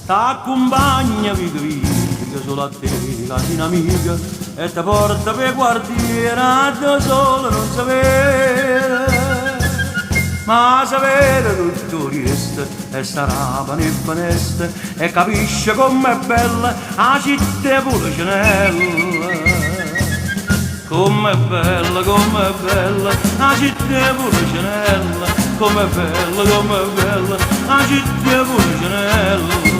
T'accompagna viga solo a te la dinamica e ti porta per quartiere da solo non sapere, ma sapere tutto riesce e sarà pane e finestre e capisce com'è bella la città Pulcinella. Com'è bella la città Pulcinella, com'è bella la città Pulcinella.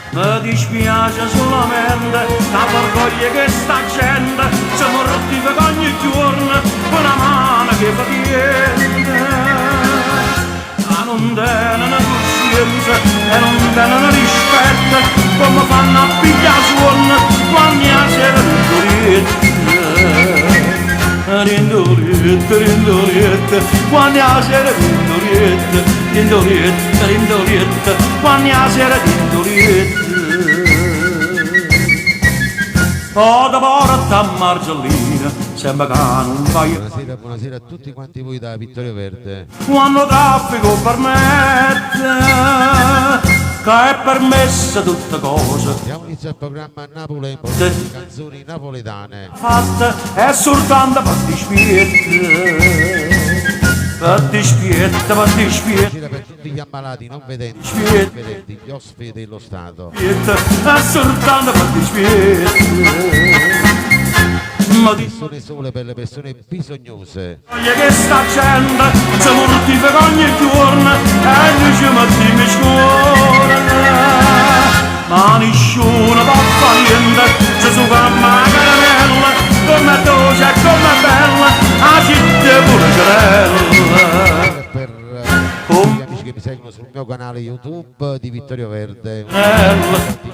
Mi dispiace solamente la vergogna che sta gente si mortifica ogni giorno con una mano che fa niente. Ma non tenono coscienza e non tenono rispetto come fanno a pigliare suono quando la sera rindolietta, quando la sera rindolietta, quando la sera rindolietta. Oh, da porta a Marcellina, sembra che non vai. Buonasera a tutti quanti voi da Vittorio Verde. Quando traffico permette, che è permessa tutte cose. Diamo inizio al programma a Napoli in di canzoni napoletane. Fatta è soltanto fatti spietta. Per tutti gli ammalati non vedenti, gli ospiti dello Stato. È soltanto fatti spietta. Persone sole per le persone bisognose. Che sta gente si mortifica ogni giorno e dice ma dimmi scuola. Ma nessuno va a fare niente, si suga ma caramella, come dolce e come bella, la città Pulcinella. Per gli amici che mi seguono sul mio canale YouTube di Vittorio Verde,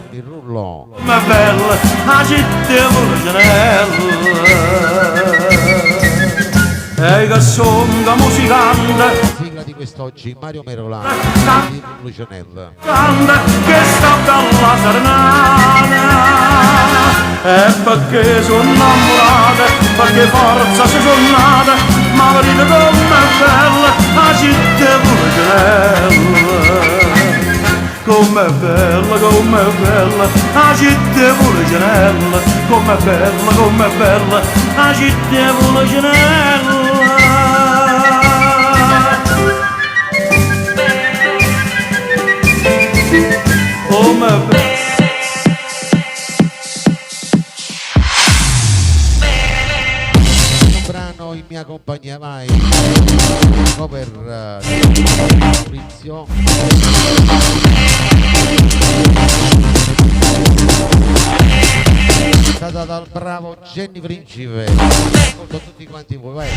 il rullo. Come bella, la città Pulcinella. E che sonda musicante, Sigla di quest'oggi Mario Merolano di Pulcinella. canta che sta bella serenata. E perché sono innamorata, perché forza si sono nata, ma vedete com'è bella la città Pulcinella. Com'è bella la città Pulcinella, com'è bella la città Pulcinella. Com'è bella. In mia compagnia vai per Maurizio. Stata dal bravo Jenny Principe. Ascolto tutti quanti voi, vai.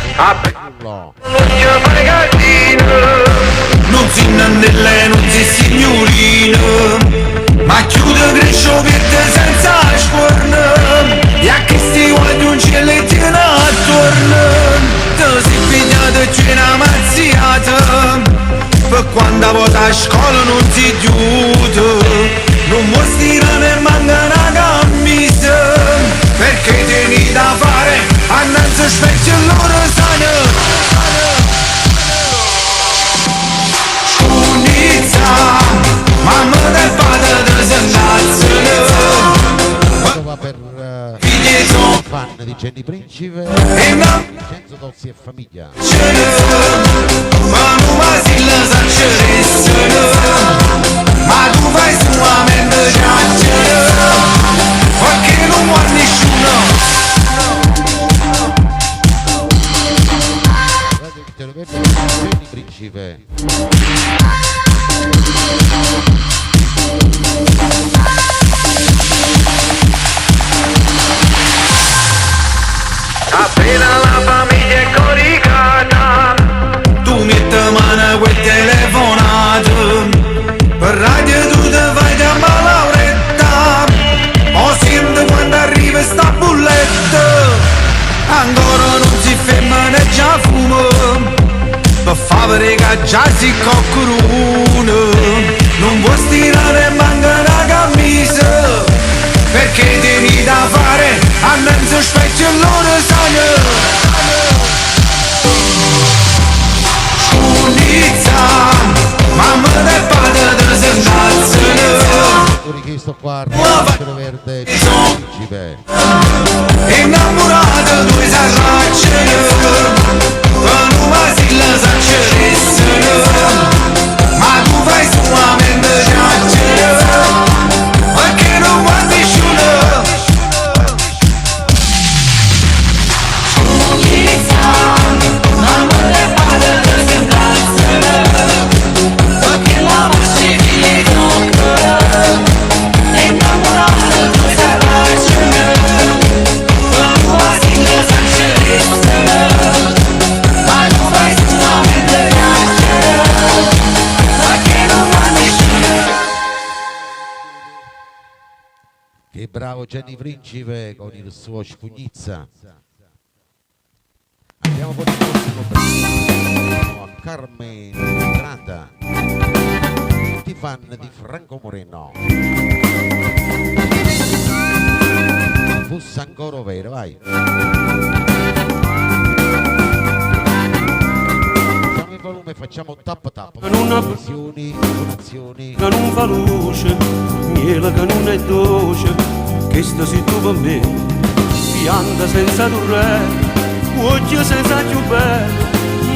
Non si nannelle, non si signorina, ma chiude grescio verde senza scorna. E a che si guarda un cielo e tiene attorno. Te si pigliata e c'è una mazziata, per quando vota a scuola non si chiude. Non vuoi stirare e manca una camisa, perché tieni da fare, annanzi specchio e loro sanno. Scugnizza, mamma del padre del sendazzolo. Va per fan di Jenny Principe, Vincenzo Tozzi e famiglia. Ma non va si la sacceressero, ma tu fai solamente chiacchiere, perché non vuoi nessuno. Radio Vittorio Verde, Jenny Principe. Appena la famiglia è coricata, tu metti mano quel telefonato, per radio tu te vai da malauretta, o senti quando arriva sta bulletta, ancora non si ferma né già fumo, per fare che già si coccoruno, non vuoi stirare e manca una camisa, perché devi da fare, annanzi specchio e loro sanno. Scugnizza, mamma del padre del sendazzolo. Guarda, Vittorio Verde, Principe. Innamorata due sarracce, quando vai la s'accerissero, ma tu fai solamente chiacchiere, perché non guardi nessuno. Che bravo Gianni Principe con il suo Spugnizza. Andiamo con il prossimo brano a Carmen Trata, tutti fan di Franco Moreno. Fosse ancora vero, vai. Facciamo il volume, facciamo tap tap. Donazioni, donazioni. Che non fa luce, miele che non è dolce, che sta si tu per me, pianta senza durre, occhio senza più bello,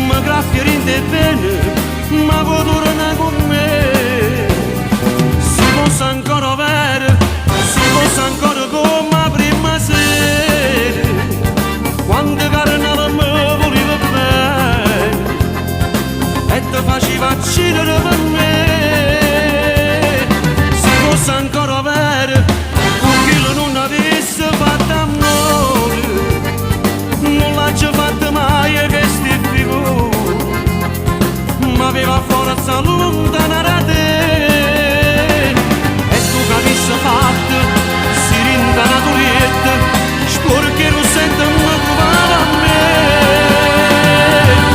ma graffia rinde bene, ma può tornare con me. Si possa ancora avere, si possa ancora come prima sera, quando carnava me voleva bene, e te faceva accendere per me. Si possa ancora avere con chi non avesse fatto amore, non l'ha già fatto mai che sti figure, ma aveva forza lontana da te. E tu capisci fatto, si rinda naturetta, sporche non sente ma trovare a me.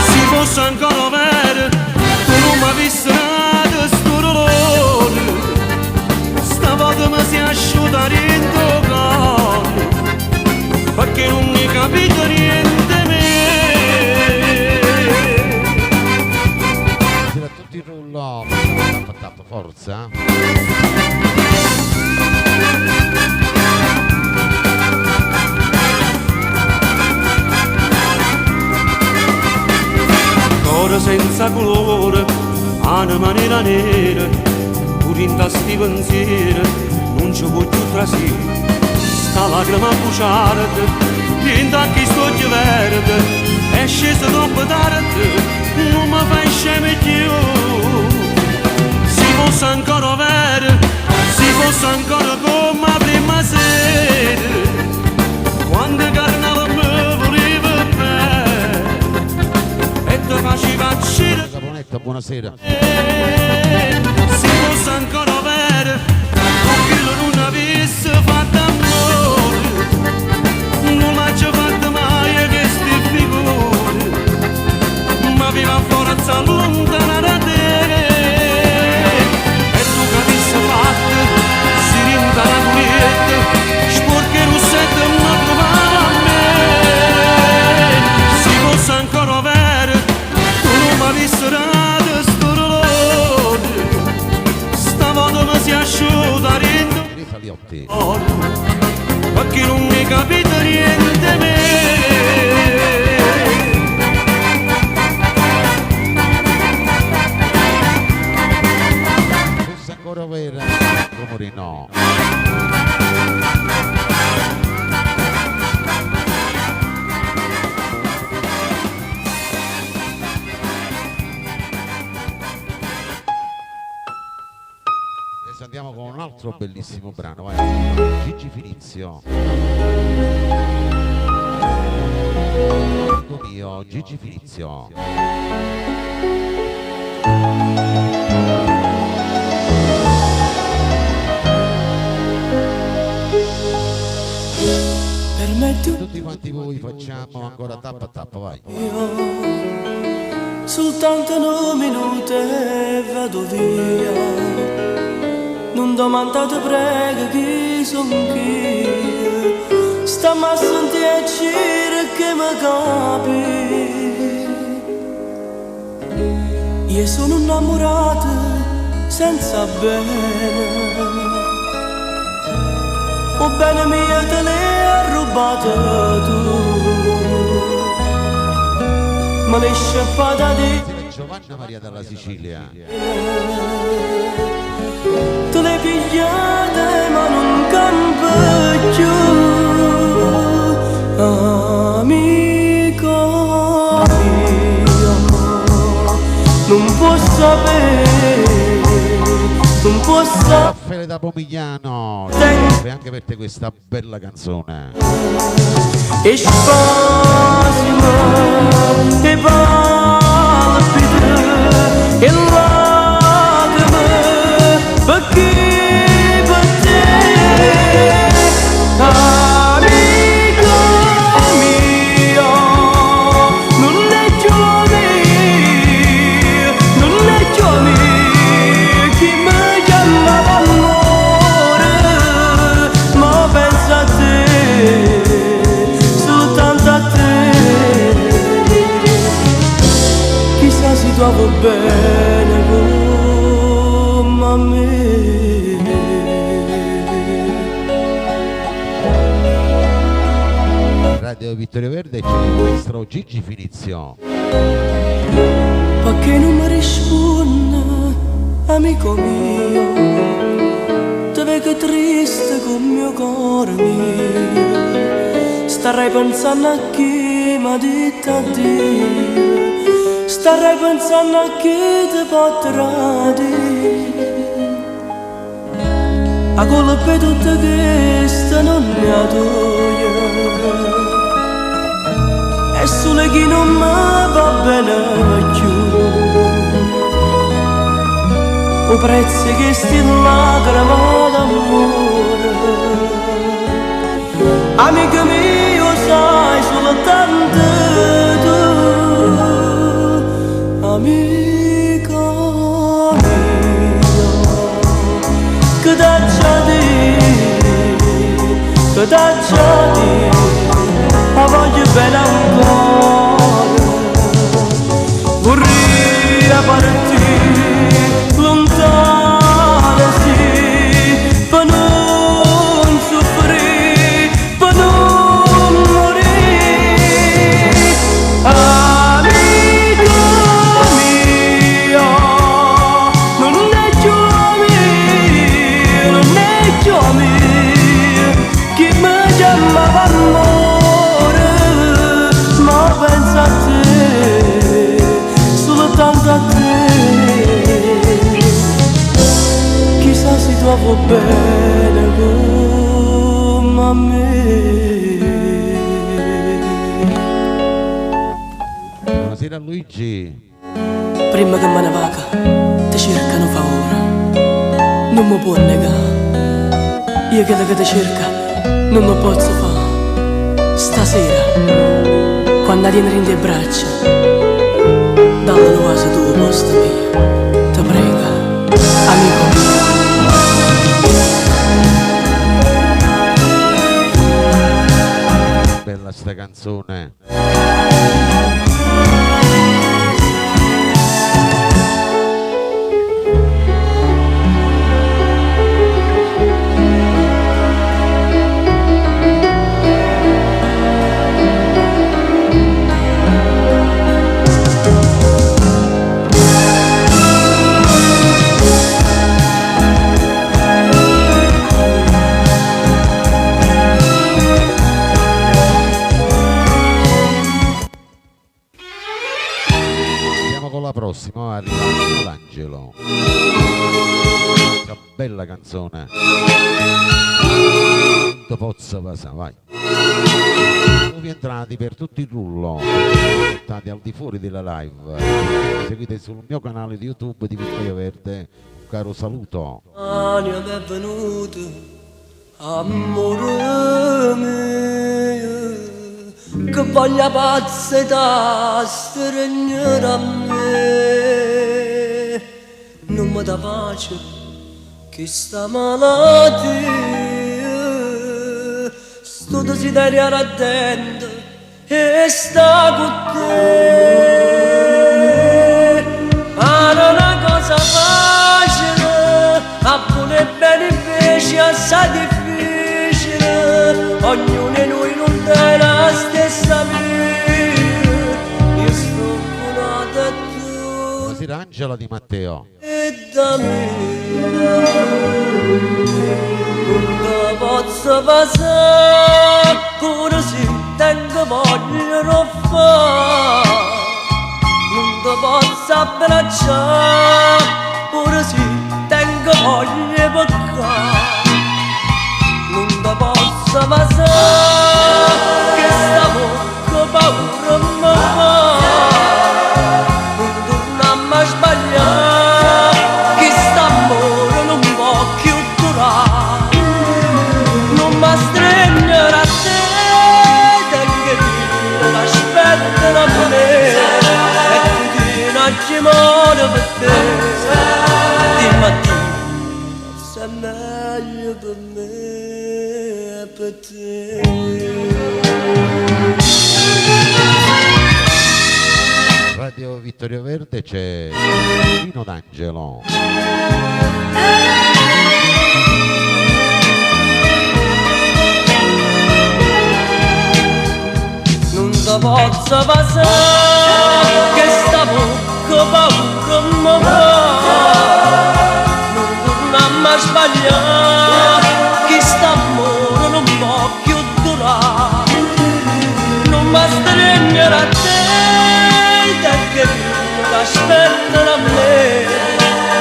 Si fosse ancora avere, tu non mi avessi dato sto dolore, stavolta mi si è asciutta dentro cuore, perché non mi capito niente me. Tira tutti il rullo, tap tap, forza. Cuore senza colore, anima nera nera, pure in tasti pensieri, non ci può più trasire. Sta lacrima buciarda, dentro a chi sto verde, è sceso troppo tardi, non mi fai scemi più. Si fosse ancora avere, si fosse ancora come prima sera, quando carnava me voleva bene, e te faceva accendere. Caponetta, buonasera. Si fosse ancora avere, con chi non avesse fatto amore, non l'ha già fatto mai che sti figure, ma aveva forza lontana da te. E tu capisci fatto, si rinda la curietta, sporche rossette ma trovava a me. Si fosse ancora avere, tu non mi avessi dato sto dolore, stavolta mi si è asciutta dentro Rifaliotti. perché non mi capito niente me. Fosse ancora vera, Moreno. Adesso andiamo con un altro bellissimo brano, vai. Gigi Finizio. Amico mio, Gigi Finizio. Permetti Tutti quanti voi facciamo ancora tappa tappa, vai. soltanto 1 minuto e vado via. Non domandate prego chi son chi, stiamo a sentire che mi capi. Io sono innamorata senza bene, o bene mio te l'hai rubato tu, ma l'hai sciappata di Giovanna Maria dalla Sicilia. tu le pigliate ma non campa più, amico mio, non può sapere, non può sapere. Raffaele da Pomigliano, e anche per te questa bella canzone. E spasima, e palpita, e lacrime, perché per te, amico mio, non è giovane, non è giovane, chi mi chiamava amore, ma pensa a te, soltanto a te, chissà si trova bene come a me. Radio Vittorio Verde c'è il maestro Gigi Finizio. Perché non mi risponde, amico mio, te vedo triste con mio cuore mio, starei pensando a chi mi ha detto addio, starei pensando a chi ti può tradire. A colpa di tutta questa non ne ha tua, è solo chi non mi va bene più. O prezzi che sti lacrime d'amore, amico mio sai soltanto tu, amico mio, che t'accia di, che t'accia di, ma voglio bene ancora, vorrei partire lontano sì, per non soffrire, per non morire, amico mio, non è giovane, non è giovane, chi mi chiamava amore, ma pensa a te, soltanto a te, chissà si trova bene come a me. Buonasera Luigi. Prima che me ne vada, ti cercano fa ora, non mi può negare, io quello che ti cerca non lo posso fare. Stasera, quando ti in le braccia, dalla nuova tu posto mio, ti prego, amico mio. Bella sta canzone. La prossima arriva l'Angelo, una bella canzone. Quanto pozza passa, vai. Nuovi entrati per tutto il rullo, stati al di fuori della live, seguite sul mio canale di YouTube di Vittorio Verde. Un caro saluto. Ania è venuto, amore mio, che voglia pazza da stregnere a me, non mi dà pace che sta malattia, sto desiderio ardente e sta con te, ma non è una cosa facile, a voler bene invece è assai difficile. quella di Matteo. E da me non te posso passare pure se tengo voglia di fare, non te posso abbracciare pure se tengo voglia di peccare, non te posso passare che sta bocca paura mi fa, non torna mai sbagliare, che sta amore non può più durare, non mi stringere a te, tengo che l'aspetta da me, e continua a chiamare per te, di mattina, se meglio per me e per te. Radio Vittorio Verde c'è Pino D'Angelo. Non te posso passare che sta bocca paura mi fa, non torna mai sbagliare, che sta amore non può più durare, non mi stringere a te, che l'aspetta da me,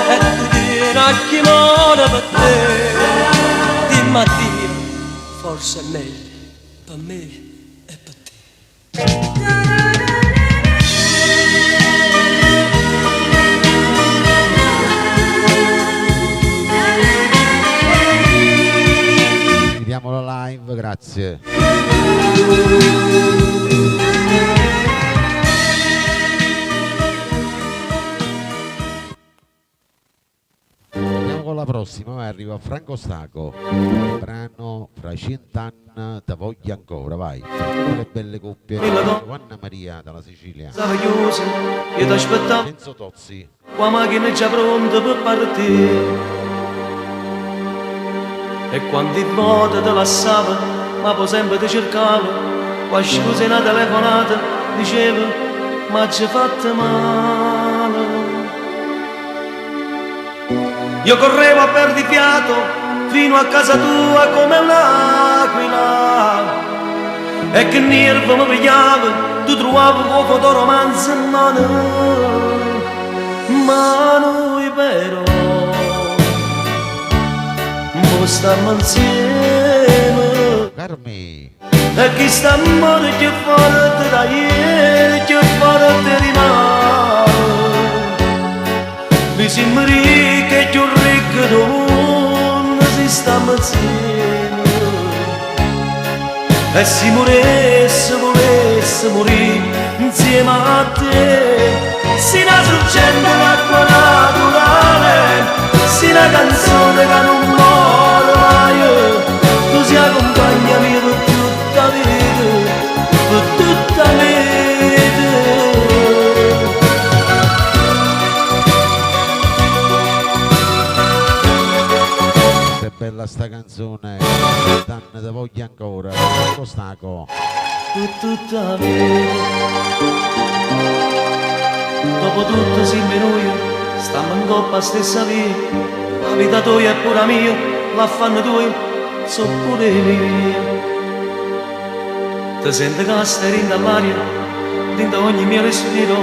e tu ti racchiamare per te, di mattina forse è meglio per me e per te. Vediamo la live, grazie. Andiamo con la prossima, arriva Franco Staco, brano Fra 100 anni te voglio ancora, vai. Le belle coppie, Giovanna Maria dalla Sicilia, Stava chiusa, io ti aspettavo, Enzo Tozzi. la macchina è già pronta per partire. E quando il moto te lasciava, ma poi sempre ti cercavo, quando scusi una telefonata, diceva, ma ci fatto male. Io correvo a perdere fiato, fino a casa tua come un'aquila, e che nervo mi pigliava, tu trovavi con fotoromanzo in mano, ma noi però mo stiamo insieme, Carmi, e chi sta amore più forte da ieri, più forte rimane, mi sembra che più ricco del mondo si stiamo insieme, e se volesse morire insieme a te, si una sorgente d'acqua naturale, si una canzone che non muore mai, tu sei la compagna mia per tutta la vita, per tutta la vita. che bella sta canzone, danne te voglio ancora, Franco Staco. Per tutta la vita. Dopo tutto siamo noi, stiamo in coppa stessa via, la vita tua è pure mia, l'affanno tuo so pure mia. Ti senti che stai rinda all'aria, dentro ogni mio respiro,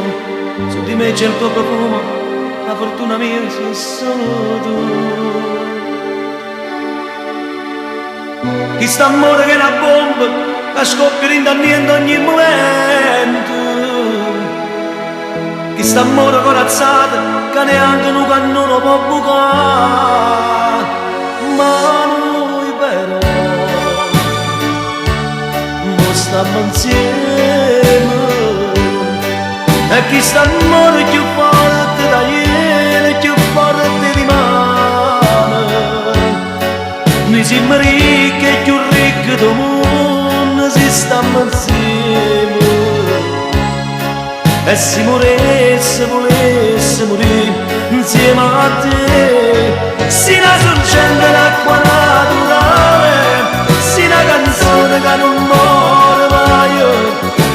su di me c'è il tuo profumo, la fortuna mia sei solo tu. Chi sta amore che è una bomba, che scoppia rinda niente ogni momento. Chi sta amore corazzata, che neanche un cannone può bucare, ma noi però mo stiamo insieme, e chi sta amore più forte da ieri, più forte rimane, mi sembra che più ricco del mondo si stiamo insieme. E se volesse morire insieme a te, si una sorgente d'acqua naturale, si una canzone che non muore mai,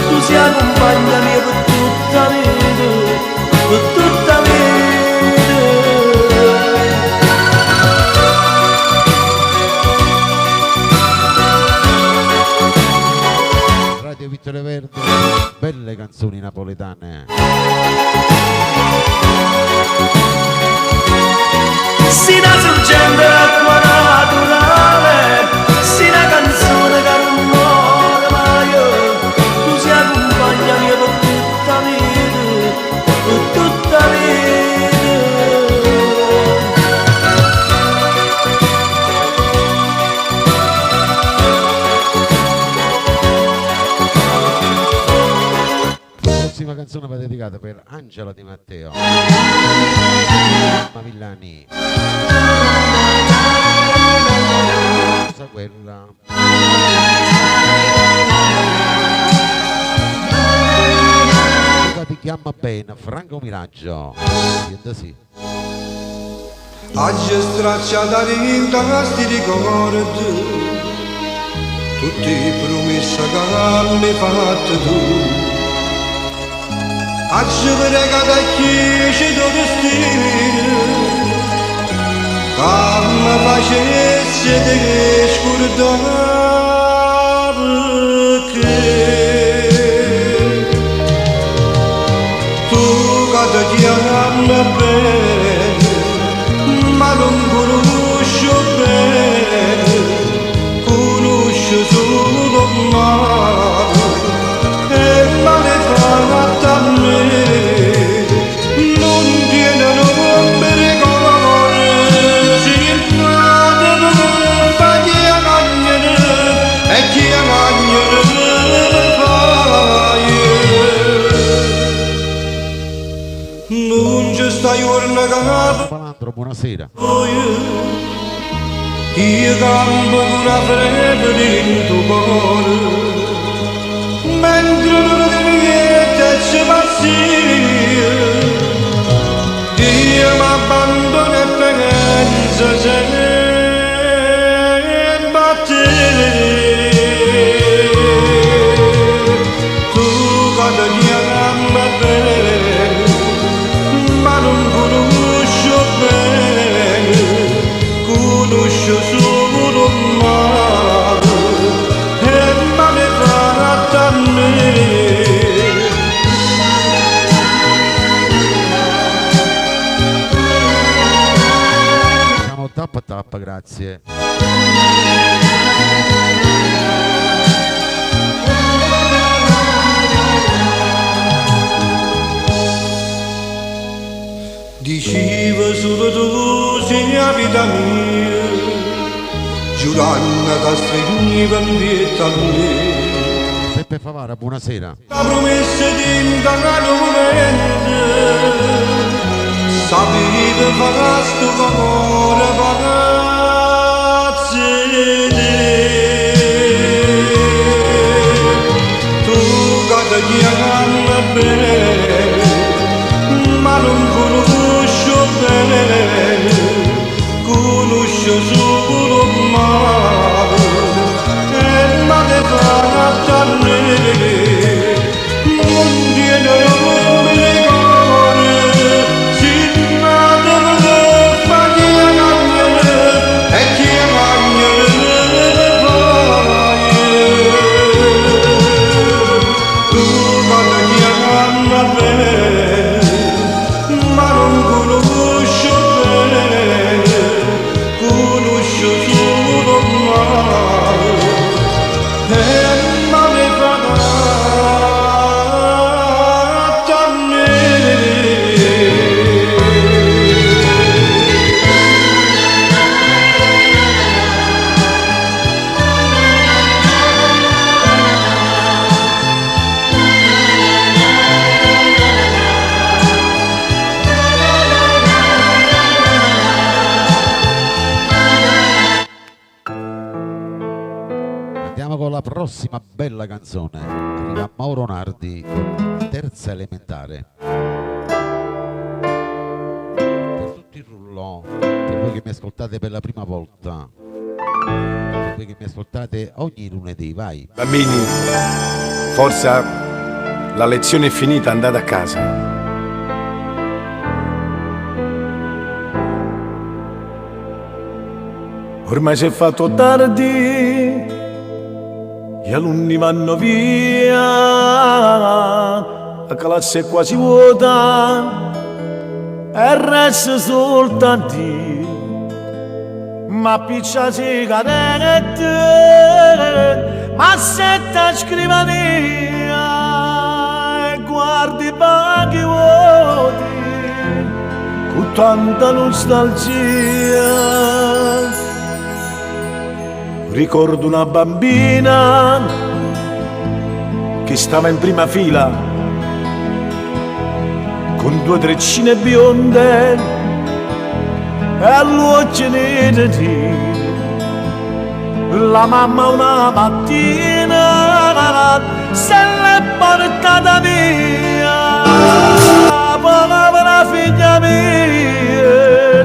tu sei la compagna mia per tutta la vita, per tutta la vita. canzoni napoletane. Si una sorgente acqua naturale, si una canzone che non muore mai, tu si accompagna mia per tutta vita, per tutta vita. La prossima canzone va dedicata per Angela Di Matteo, Mamma Villani, Rosa Guerra, ti chiama bene, Franco Miraggio, niente sì. Oggi stracciata vinta sti ricordi, tutti i promessi che mi hai fatto tu. Oggi pregata chi ci do destino, che mi facesse te scordare che tu che ti chiami bene, ma non conosco bene, conosco solo male e male fatta a me, non tiene nome ricordo, si nata per fa chi amagnere e chi amagnere fai. Non ci stai giorno che Palandro, buonasera. io campo con una fredda in tuo cuore, mentre non ti viene ci passi, io mi abbandono e penso sempre a te. Tu che ti ami bene, ma non conosco bene, conosco solo male e male fatta a me. Siamo tappa tappa, grazie. Diceva solo tu sei la vita mia, giurando che stringiva in vita a me. Peppe Favara, buonasera. La promessa di indagato momento, sapete farà sto cuore pagazzi tu che ti chiami bene, ma non conosco bene, conosco solo male e male fatta a me, non tiene nome ricordo, si nata per fa chi amagnere e chi amagnere fai. Tu che ti ami bene, ma non conosco bene, conosco solo male e male fatta a me. Andiamo con la prossima bella canzone. Arriva Mauro Nardi con Terza Elementare. Per tutti i rullò, per voi che mi ascoltate per la prima volta, per voi che mi ascoltate ogni lunedì, vai. Bambini, forza, la lezione è finita, andate a casa. Ormai si è fatto tardi, gli alunni vanno via, la classe è quasi vuota e resta soltanto io. Ma piccia sigarette, ma setta scrivania e guardi i banchi vuoti con tanta nostalgia. Ricordo una bambina che stava in prima fila con due treccine bionde e all'occhio neri. La mamma una mattina se l'è portata via, povera figlia mia,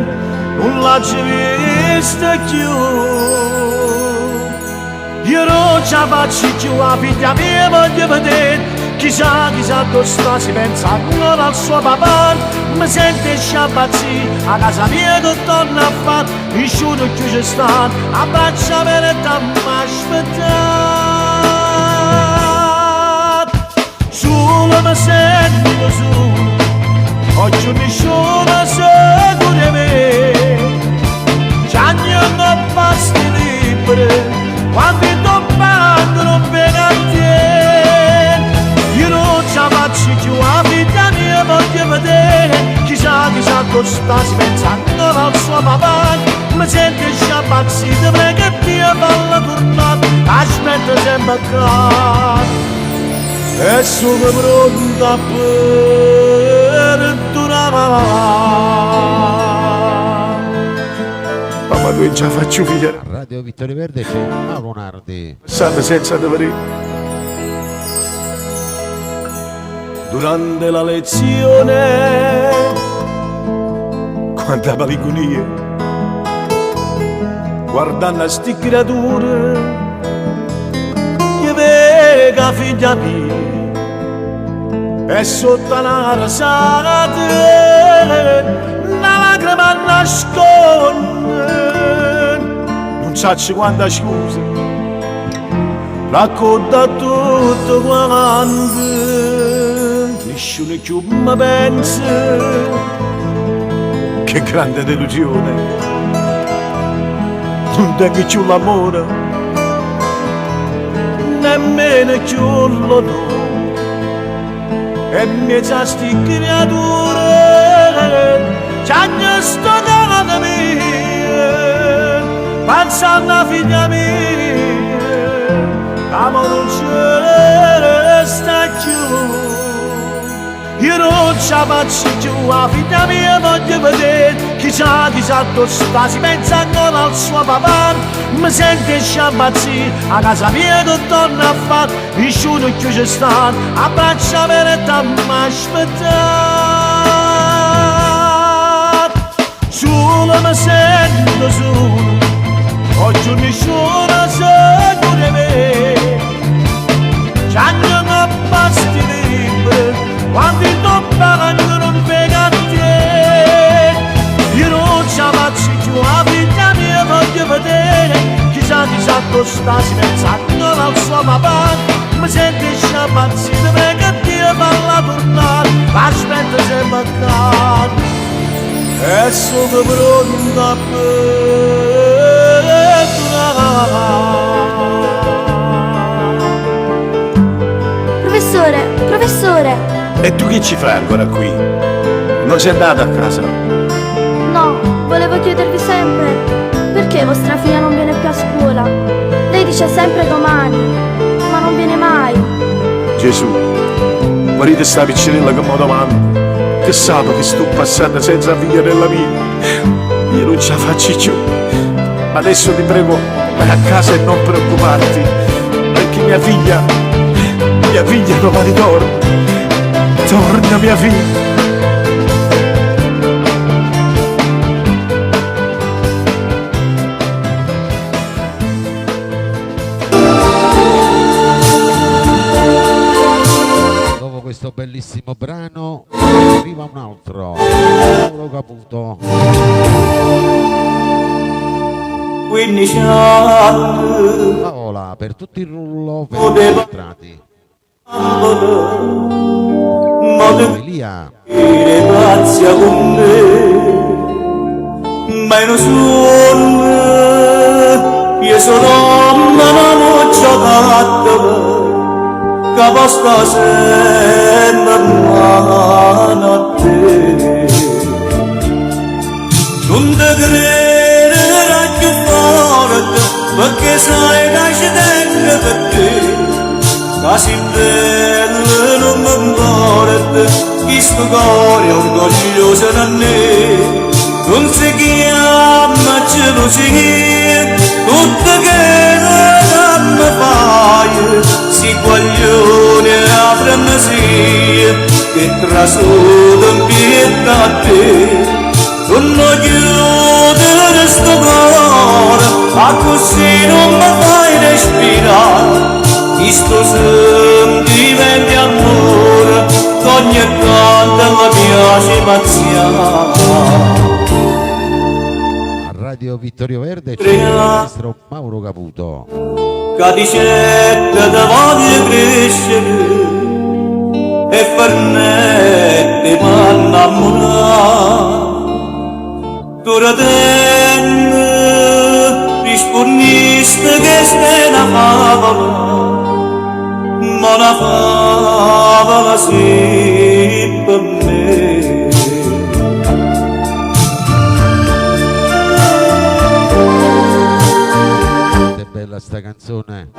non l'ha vista più. Io non ce la faccio più, la figlia mia voglio vedere. Chissà dove sta, si pensa ancora al suo papà. Mi sente sciabazzì, a casa mia che torna a fare. Nessuno più ci sta, abbraccia me e dammi aspettare. Solo mi sento solo, oggi nessuno sa di me. Gianni non basta liberi, quando ti parlo non vengo a te. Io non ce la faccio più, la vita mia voglio vedere. Chissà dove sta, si pensa ancora al suo papà. Mi sente sciabazzito, prega e Dio falla tornare. Aspetta sempre qua e sono pronta per tornare. Mamma, tu ce la faccio figlia. A Radio Vittorio Verde c'è Mauro Nardi. Passate senza dovrì. Durante la lezione, quanta maligonia, guardando a sti creature, io vedo figlia mia, e sotto la rasata, una lacrima nasconde, non so quanta scusa, racconta tutto quanto. Nessuno più mi pensa, che grande delusione, non tengo più l'amore, nemmeno più l'odore, e mezza sti creature, c'hanno sto cane mia, pensando a figlia mia, l'amore non c'è sta più. Io non ce la faccio più, la figlia mia voglio vedere. Chissà dove sta, si pensa ancora al suo papà. Mi sente sciabazzì, a casa mia che torna a fare. Nessuno più ci sta, abbraccia me e dammi aspettare. Solo mi sento solo, oggi nessuno sa di me. C'hanno non basti liberi, quando ti parlo non venga a te. Io non ce la faccio più, la vita mia voglio vedere. Chissà dove sta, si pensa ancora al suo papà. Mi sente sciabazzito, prega a Dio falla tornare. Aspetta sempre accanto e sono pronta per tornare. Professore! E tu che ci fai ancora qui? Non sei andata a casa? No, volevo chiedervi sempre perché vostra figlia non viene più a scuola. Lei dice sempre domani, ma non viene mai. Gesù, guarite sta piccinella che mi domanda, che sa che sto passando senza figliarella mia. Io non ce la faccio più. Ma adesso ti prego, vai a casa e non preoccuparti, perché mia figlia domani torna. Torna mia figlia. Dopo questo bellissimo brano arriva un altro, Paolo Caputo. 15 anni Paola, per tutto il rullo, per gli entrati. Elia, Grazia con me, ma non sono, io sono una moccia gatta, che basta sempre mano a te. Non ti credere più forte, perché sai che ci tengo per te, così bello non mi importa. Questo cuore orgoglioso da me non si chiama gelosia, tutto che non mi fai si guaglione a frenesia che trasuda in pietà a te. Non lo chiudere sto cuore, a così non mi fai respirare, questo sentimento amore ogni tanto mi piace pazziare. a Radio Vittorio Verde c'è il maestro Mauro Caputo. Che dicette da voglio crescere e permette mi innamorare. Tu ratende rispondiste che stai una favola, ma una favola sì per me. È bella sta canzone.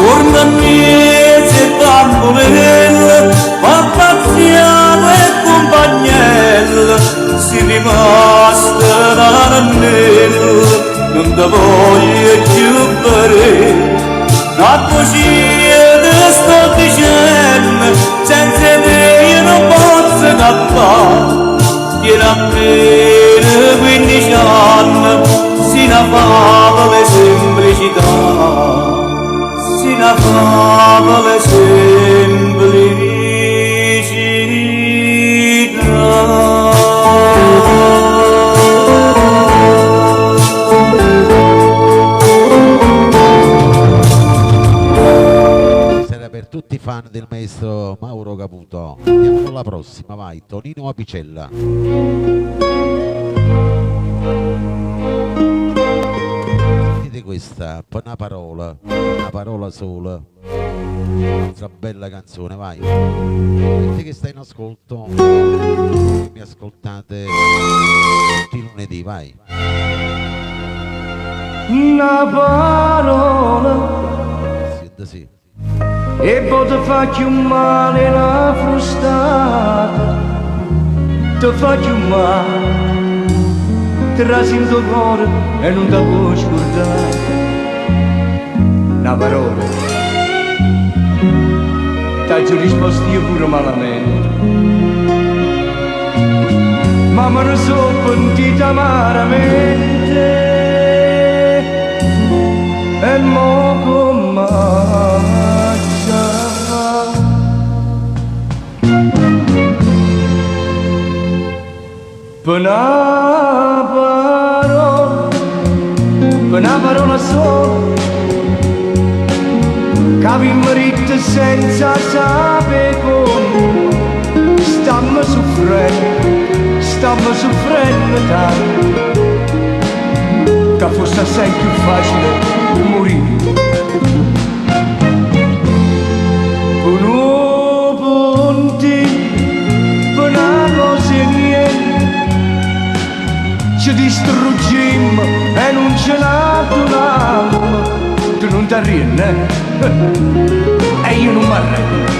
Torna a me se bambolella, ma pazziamo e compagnella, si rimasta l'anello, non ti voglio più vedere. La poesia te sto dicendo, senza te io non posso cappare. Tieni a bene 15 anni, si una favola e semplicità. Una favola Sarà per tutti i fan del maestro Mauro Caputo. Andiamo con la prossima, vai, Tonino Apicella. Sentite questa, una parola sola. Un'altra bella canzone, vai. Senti che stai in ascolto, mi ascoltate tutti i lunedì, vai. una parola Sì. e poi ti faccio male la frustata, ti faccio male, ti rasinto il cuore e non ti puoi scordare. Una parola, t'ho risposto io pure malamente, ma me ne sono pentita amaramente. E mo come per una parola sola, che vi merita senza sapere come, stammi soffrendo tanto, che fosse assai più facile morire. Per un punti, per una cosa e niente, ci distruggiamo e non ce l'adunammo. Tu non ti arrendi, e io non mi arrendo.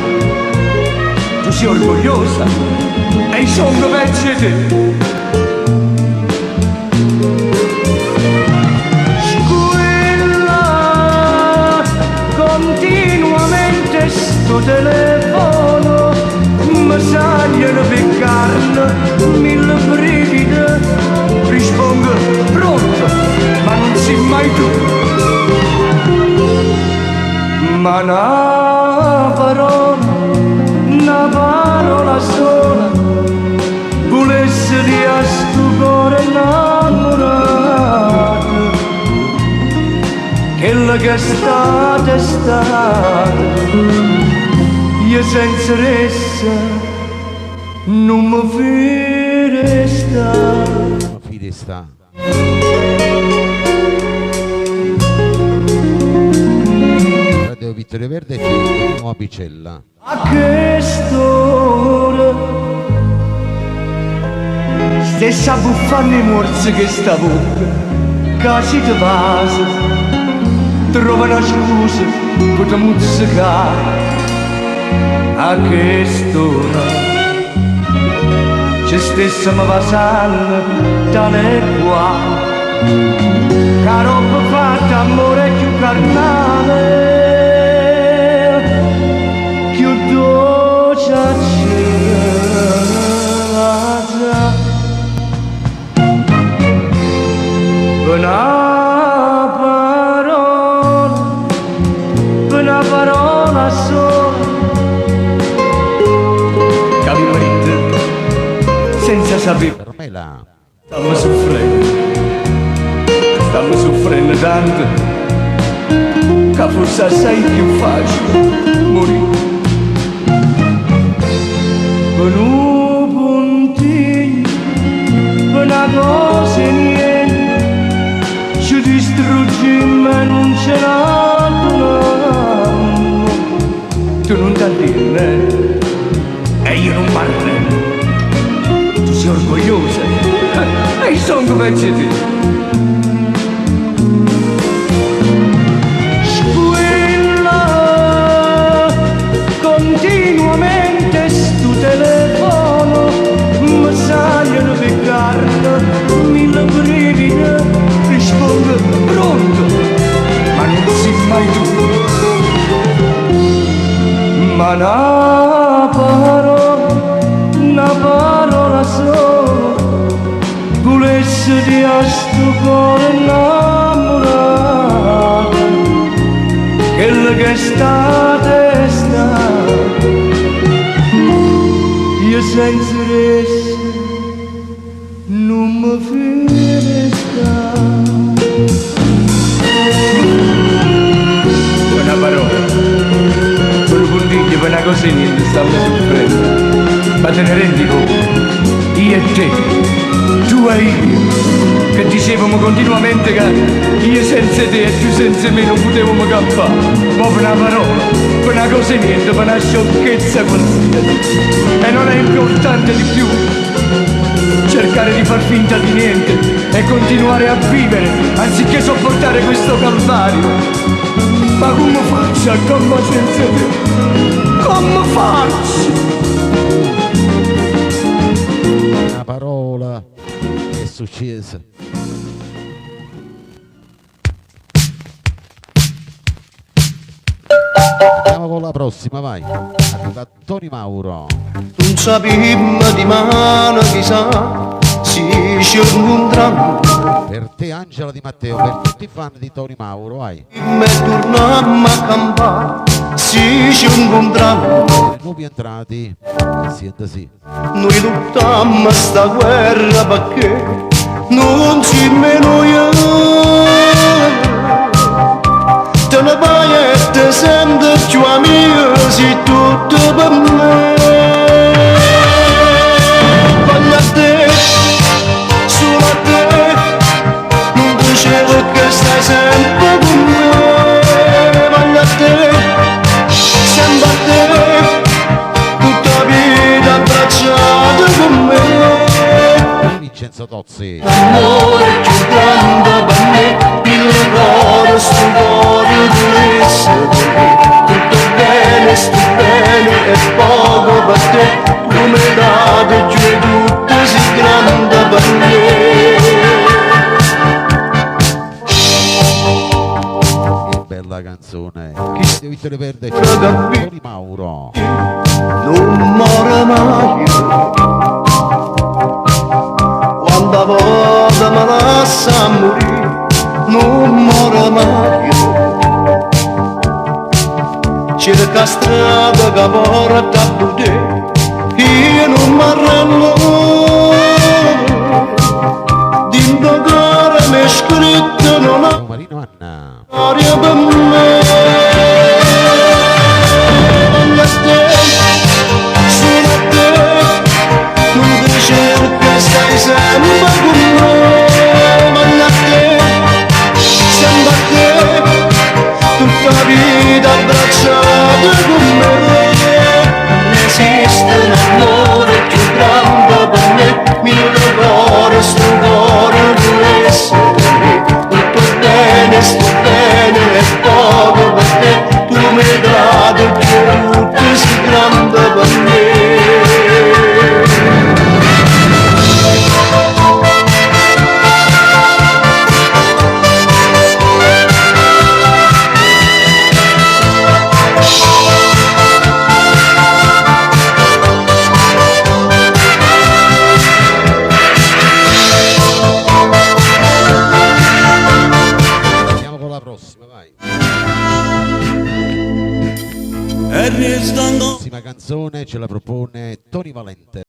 Tu sei orgogliosa e io sono peggio di te. Continuamente sto telefono mi sagliono per carne mille brividi, rispondo pronto ma non sei mai tu. Ma una parola sola volesse di a sto cuore non che è stata, io senza ressa non mi Ma fide sta. Radio Vittorio Verde e Nuova Picella. a quest'ora stessa buffando i morsi che sta bocca casi di vaso trova una scusa per te muzzicare a quest'ora c'è stessa mi va sale tale qua che roba fatta amore più carnale una parola sola che mi mette senza sapere Carmela. stiamo soffrendo tanto che forse assai più facile morire per un puntino, per una cosa e niente, ci distruggiamo e non ce l'abbiamo. Tu non ti dire e io non parlo. Tu sei orgogliosa e io sono come te. Continuamente sto telefono mi salgono di carta mille brividi rispondo pronto ma non sei mai tu ma una parola sola volesse di a sto cuore innamorato quello che è stato io senza ressa non mi finisco una parola per un puntiglio per una cosa e niente stiamo soffrendo ma te ne rendi conto io e te tu e io che dicevamo continuamente che io senza te e tu senza me non potevamo campare ma per una parola per una cosa e niente per una sciocchezza qualsiasi e non è importante di più cercare di far finta di niente e continuare a vivere anziché sopportare questo calvario ma come faccio a campa senza te come faccio Una parola è successa. Andiamo con la prossima, vai. Arriva Tony Mauro. Non sappiamo di mano chissà se ci incontriamo Per te Angela Di Matteo, per tutti i fan di Tony Mauro, vai. e torniamo a campare se ci incontriamo Per i nuovi entrati, siete sì. noi lottiamo sta guerra perché non ci meno io te ne vai e te senti più amico sei tutto per me voglio a te solo a te non dicevo che stai sempre con me voglio a te sempre a te tutta la vita abbracciata con me Vincenzo Tozzi. l'amore più grande per me il cuore sto cuore di essere tutto bene sto bene e poco per te come date giù e tutto si grande per me Che bella canzone. Radio Vittorio Verde, Tony Mauro. non muore mai quando volta mi lascia morire non muore mai cerca strada che porta a te io non mi arrendo di indagare mescolo scritto non Ciao Marino Anna. aria per me. Voglio a te, solo a te, non ti cerca, stai sempre con me. Voglio a te, sempre a te, tutta la vita abbracciata con me. Non esiste un amore più grande per me, mille cuore, sto cuore deve essere me. Sto bene e poco per te, tu mi hai dato che tutto si grande per me. Andiamo con la prossima, vai. La prossima canzone ce la propone Tony Valente,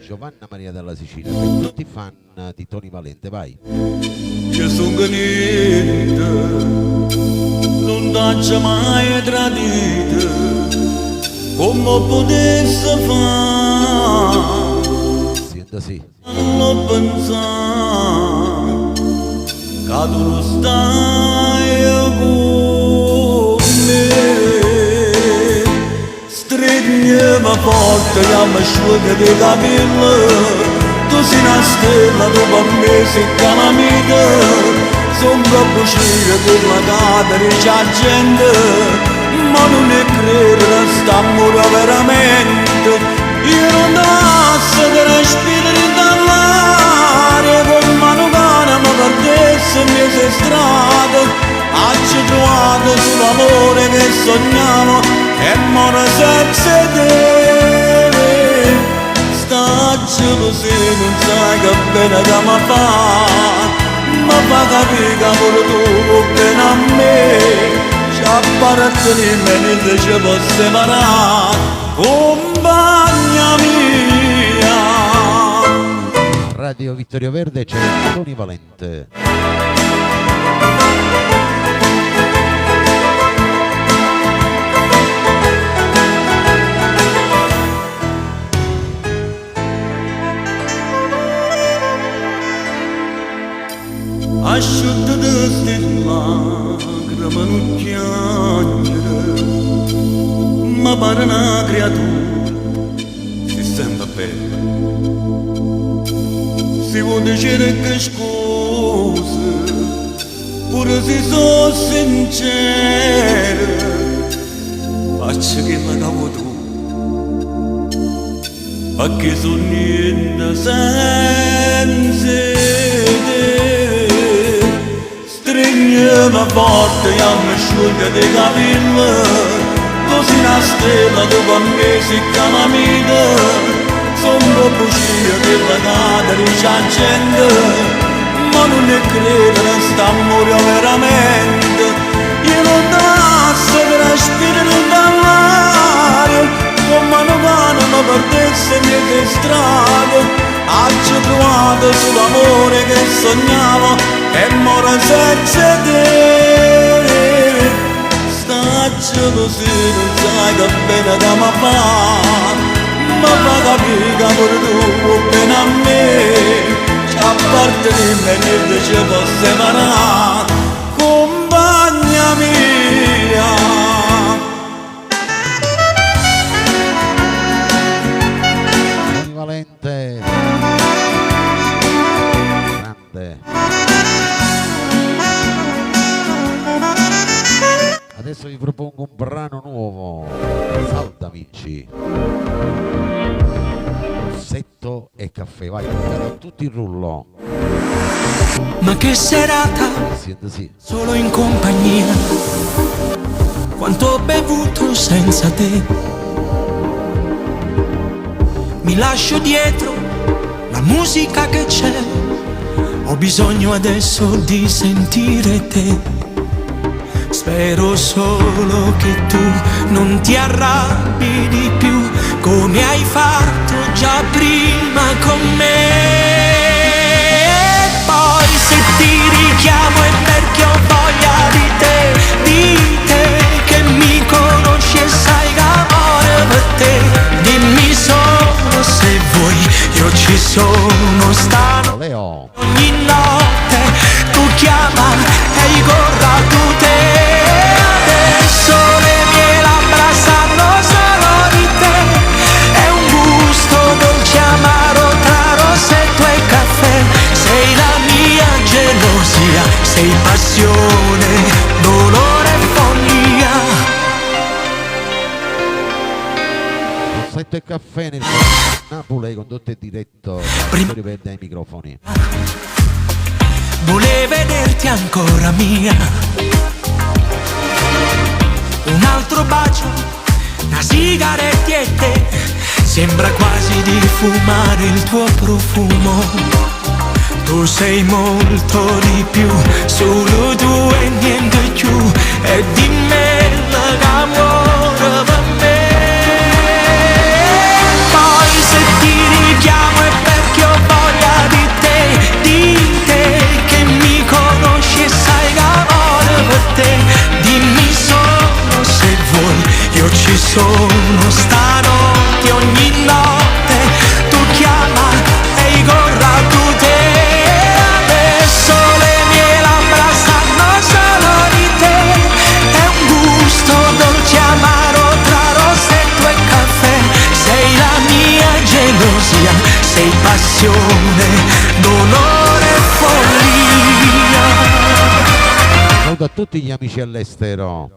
Giovanna Maria della Sicilia, per tutti i fan di Tony Valente, vai. Che sono niente, non t'ho mai tradito, come potesse fare, Senta sì. non l'ho pensato, che tu non stai con me, stringiami forte, che mi asciuga dei capelli. Tu sei una stella, tu per me sei calamita. Sono troppo scira per la cadere c'è gente, ma non è credere st'amore veramente. Io non posso respirare dall'aria, con mano cara mi perdesse in mezzo strada. Oggi trovato sull'amore che sognavo e moro senza te. Sta gelosia non sai che bene da mi fa capire che pure tu vuoi bene a me. Ci appartieni e niente ci può separare, compagna mia. Radio Vittorio Verde c'è Tony Valente. Asciutta di ste lacrime non piangere, ma pare una creatura si sente bene. Si può dire che scusa, pure se sono sincero, faccio che la cavo tu, perché sono niente senza te. Stringiami forte e mi asciuga dei capelli. Tu sei una stella, tu per me sei calamita. Sono troppo scira per la cadere c'è gente, ma non è credere st'amore veramente. Io non posso respirare dall'aria, con mano mano mi perdesse niente strade. Oggi trovato sull'amore che sognavo e moro senza te. Sta gelosia non sai che bene da mi fa capire che pure tu vuoi bene a me. Ci appartieni e niente ci può separare, compagna mia. Tony Valente, grande. Adesso vi propongo un brano nuovo, Salta Vinci, Rossetto e caffè, vai, tutti in rullo. Ma che serata, Senta sì. solo in compagnia. Quanto ho bevuto senza te. Mi lascio dietro la musica che c'è. Ho bisogno adesso di sentire te. Spero solo che tu non ti arrabbi di più, come hai fatto già prima con me. E poi se ti richiamo è perché ho voglia di te che mi conosci e sai che amore per te. Dimmi solo se vuoi, io ci sono stanotte. Leo. Ogni notte tu chiama e corra tu te. Adesso le mie labbra sanno solo di te. È un gusto dolce amaro tra rossetto e caffè. Sei la mia gelosia, sei passione, dolore e follia. Rossetto e caffè nel Napoli, condotto e diretto rivede ai microfoni. Volevo vederti ancora mia. Un altro bacio, una sigaretta e te. Sembra quasi di fumare il tuo profumo. Tu sei molto di più, solo tu e niente più. E di me l'amore per me. Poi se ti richiamo è perché ho voglia di te che mi conosci e sai che amore per te. Dimmi solo se vuoi, io ci sono stanotte. Ogni notte tu chiama e corra tu te. Adesso le mie labbra sanno solo di te. È un gusto dolce amaro tra rossetto e caffè. Sei la mia gelosia, sei passione, dolore e follia. Saluto a tutti gli amici all'estero.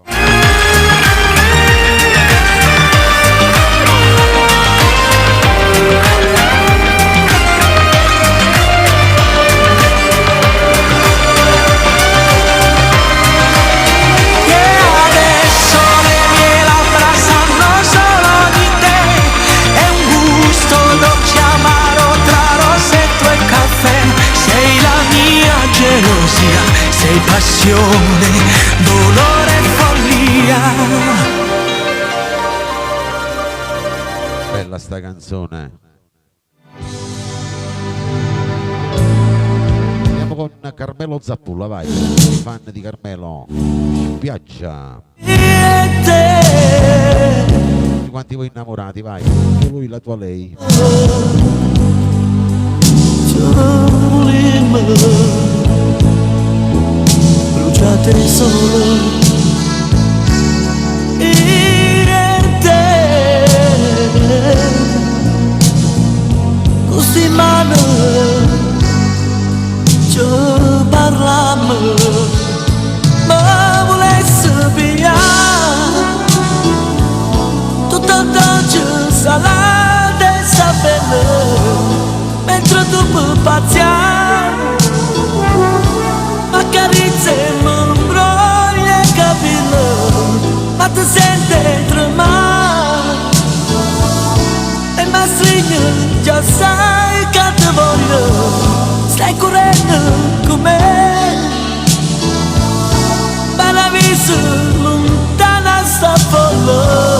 Adesso le mie labbra sanno solo di te. È un gusto dolce amaro tra rossetto e caffè. Sei la mia gelosia, sei passione, dolore e follia. Bella sta canzone. Andiamo con Carmelo Zappulla, vai. Fan di Carmelo. Spiaggia. Tutti quanti voi innamorati, vai. Lui, la tua lei. Bruciate solo così mano ci parliamo, ma volessi pigliare tutto il dolce salato e sapere mentre tu puoi pazziare, ma carezze mi imbroglia il capello, ma ti senti tremare e mi stringe, già sai che ti voglio, stai correndo con me, ma la vista lontana sta folla,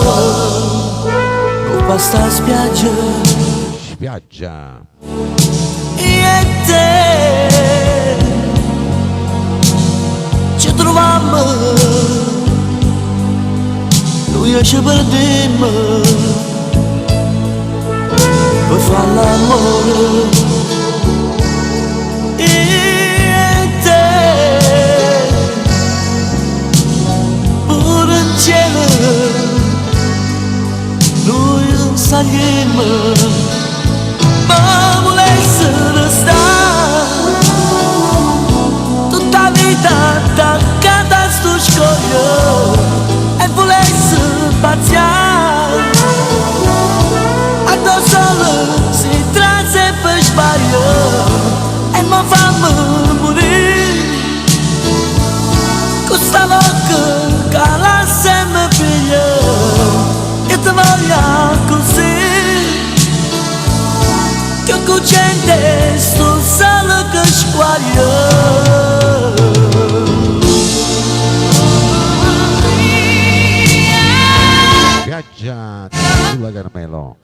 con questa spiaggia, Spiaggia. e te ci trovammo, noi ci perdemmo per fare l'amore, e te pure in cielo noi saliamo, ma volessi restare tutta la vita attaccata a sto scoglio e volessi pazziare addosso solo si trasse per sbaglio e mi fammi morire con sta bocca che la sembra piglia e ti voglio così che con gente sto solo che squaglio. Spiaggia sulla Carmelo.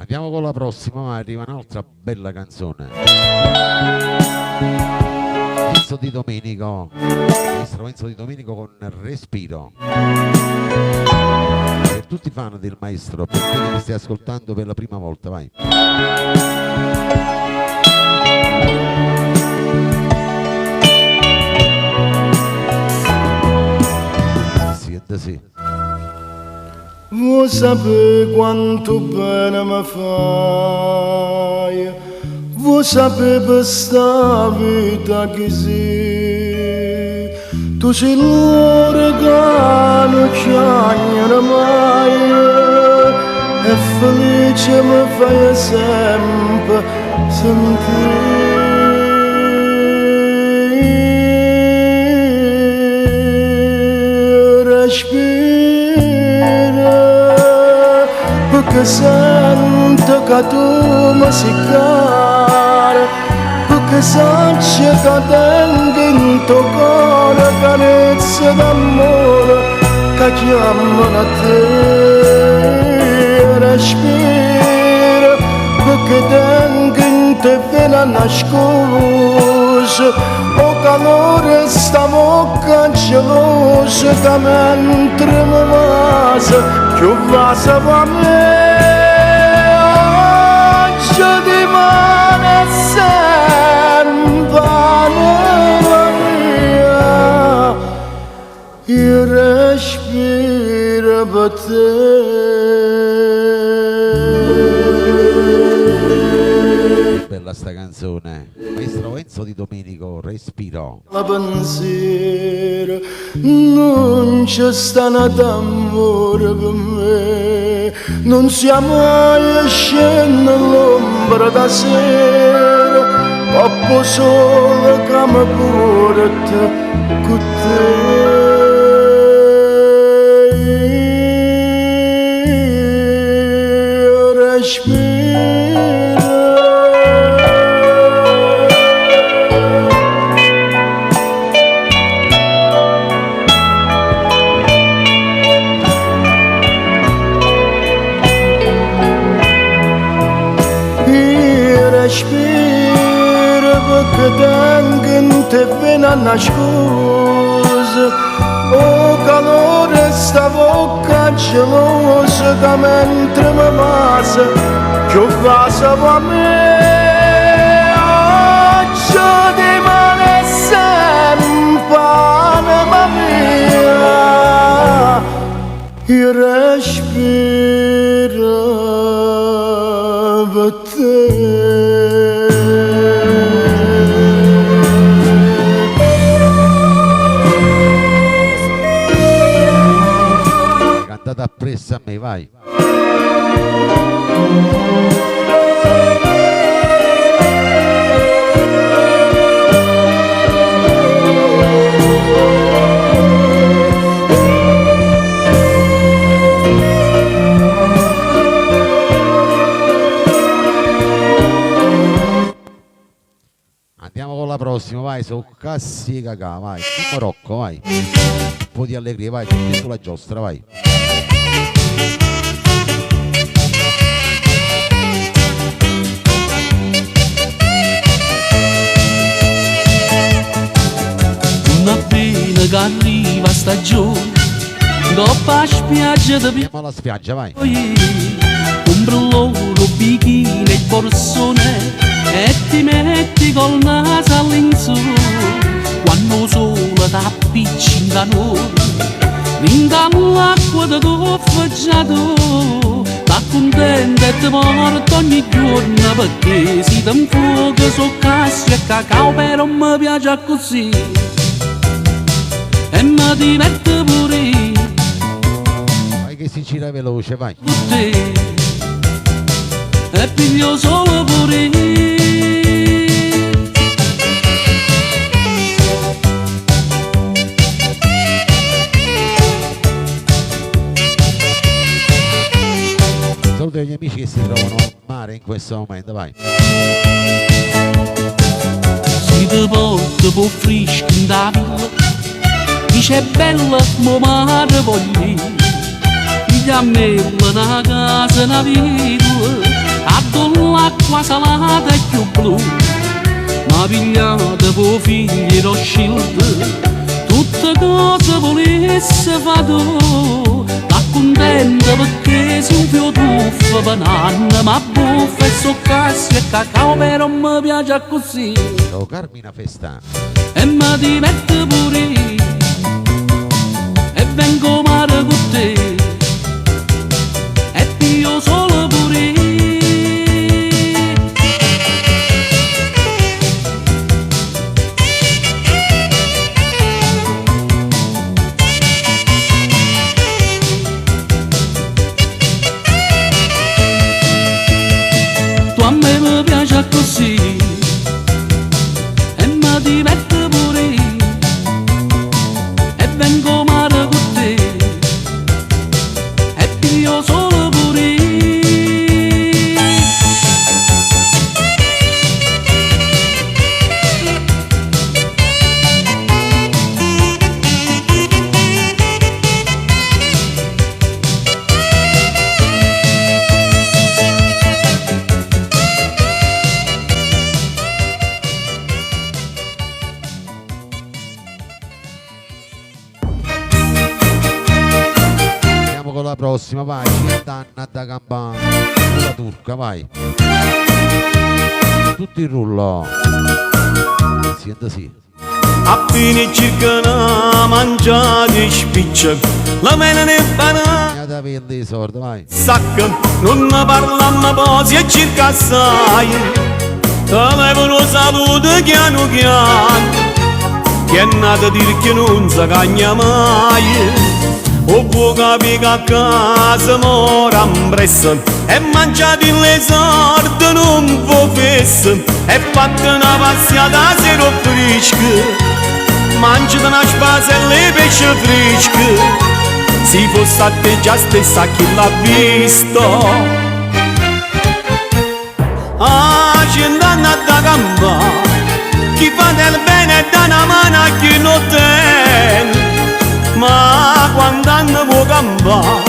Andiamo con la prossima, ma arriva un'altra bella canzone. Enzo Di Domenico, maestro Enzo Di Domenico con Respiro. Per tutti i fan del maestro, per quelli che stai ascoltando per la prima volta, vai. Sì. Vuoi sapere quanto bene mi fai? Vuoi sapere per sta vita che sei? Tu sei l'ora che non c'è mai e felice mi fai sempre sentire. Respira perché sento che tu mi sei cara, perché sento che tengo in tuo cuore carezze d'amore che chiamano a te. Respira perché tengo in te vena nascosa, o calore sta bocca gelosa che mentre mi vasa più vasa va me. Oggi rimane sempre anima mia, io respiro per te. Bella sta canzone, maestro Enzo Di Domenico, Respiro. La pensiero non c'è stato d'amore per me, non siamo mai scesi all'ombra da sera, troppo solo che mi porta con te. Respira perché tengo in te vena nascosa, o calore sta bocca gelosa che mentre mi passa più passa per me. Oggi rimane sempre anima mia, io respiro per te. Cantata appresso a me, vai. Andiamo con la prossima, vai, su Cassi e Cacà, vai, Timo Rocco, vai. Un po' di allegria, vai, tutti sulla giostra, vai. Una pena che arriva stagione, dopo la spiaggia di Andiamo alla spiaggia, vai. ombrellone, bikini e borsone, e ti metti col naso all'insù, quando il sole ti appiccica noi, rinda l'acqua di tuo sta contenta e ti porta ogni giorno, perché si ti infuoca su Cassi e Cacà, però mi piace così e mi diverte pure Vai che si gira veloce, vai. con te, e piglio solo pure. Saluto gli amici che si trovano al mare in questo momento, vai. Si ti porta po' fresco in da villa, dice bella, mo mare voglio, gli ammella una casa, una villa, addo l'acqua salata e più blu, ma pigliate voi figli lo shield, tutte cose volesse fare, sta contenta perché si un fio tuffo banana, ma buffa e soccassi e cacao, però mi piace così. Oh, Carmina Festa. E mi diverte pure io, e vengo mare con te, e pio solo pure io. Tu a me mi piace così, e mi diverte pure io, e vengo mare con te, e piglio solo pure io. Andiamo con la prossima, vai. Cintanna da Campana. La turca, vai. Tutto il rullo. Senta sì. Appena circa una mangiata di spiccia, la mela ne banana. Da pelli di sorda, vai. Sacca, non ne parliamo posi e circa assai. Telefono saluto piano piano, che è nato a dire che non si cagna mai. O può capire che a casa mora impressa, e mangiati le sorte non può fessa, e fatta una passata a zero fresca. Mangiate una spasella e pesce fresco, se fosse a te già stessa chi l'ha visto. Ah, Cintanna da Campana, chi fa del bene e dà una mano a chi non tiene. Ma quando andiamo può campare,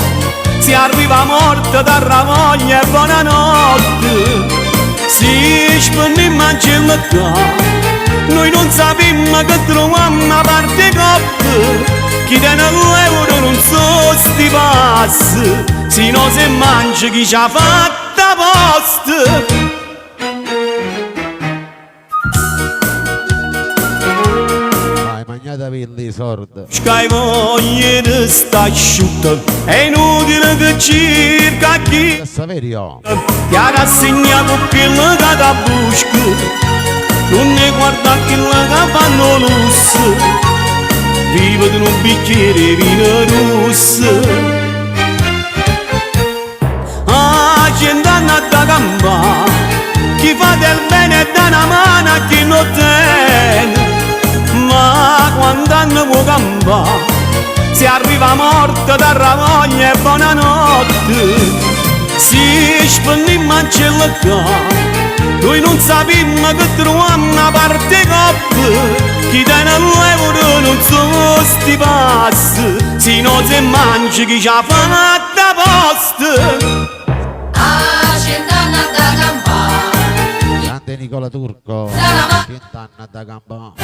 si arriva morta da ravoglia e buonanotte. Si spendiamo a gelata, noi non sappiamo che troviamo una parte coppia. Chi tiene l'euro non so sti passi, se no se mangia chi ci ha fatta posta. Da pelli sorda. C'hai voglia di sta asciutta, è inutile che cerca chi Saverio. ti ha rassegnato con quella che da busca. Non ne guarda quella che fanno lusso, vive in un bicchiere di vino rosso. Ah, Cintanna da Campana, chi fa del bene e dà una mano a chi non tiene. Ma quando andiamo a campare, si arriva morta da ravoglia e buonanotte. Si spendiamo a gelata, noi non sappiamo che troviamo una parte coppia. Chi tiene l'euro non so sti passi, se no se mangi chi ci ha fatta posta. Ah, Cintanna da Campana, Grande Nicola Turco. Cintanna da Campana.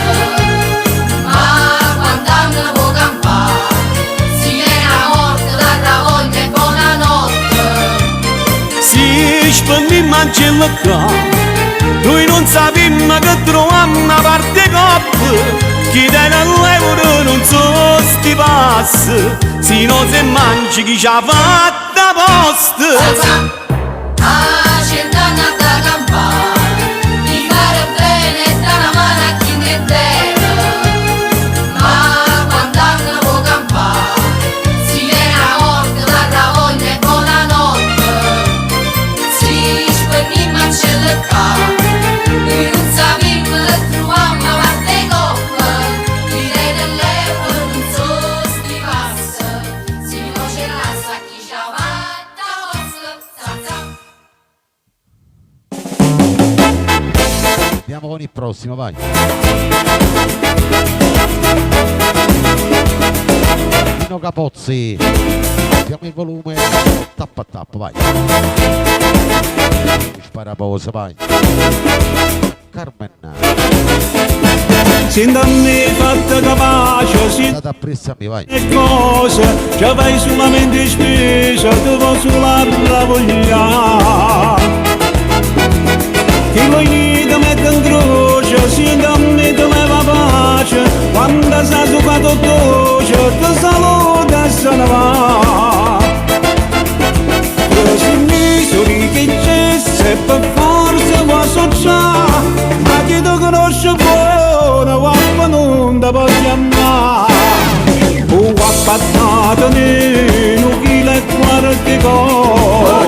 ma quando andiamo a campare, si viene a morte da ravoglia e buonanotte. Si spendiamo a gelata, noi non sappiamo che troviamo una parte coppia. Chi tiene l'euro non so sti passi, se no se mangi chi ci ha fatta posta. Ah, Cintanna da Campana, di fare bene e dà una mano a chi ne deve. Ma quando andiamo a campare, si viene a morte da ravoglia e buonanotte. Si spendiamo a gelata, noi non sappiamo che troviamo una parte coppia. Chi tiene l'euro non so sti passi, se no ce la sa chi ci ha fatta posta. Andiamo con il prossimo, vai. Nino Capozzi. Mettiamo il volume, tappa tappa, vai. Sparaposa, vai. Carmen. Senta me fatta capace, State appressami, vai. e cosa, ci fai solamente spesa, ti posso la voglia. Che vuoi che mette in croce, senta me te leva pace, quando sei succato dolce, ti saluta e se ne va. Se mi sono che c'è, se per forza vuoi associare, ma chi ti conosce buono, guappa non ti può chiamare. Oh, guappa data nero, chi le qualche cosa.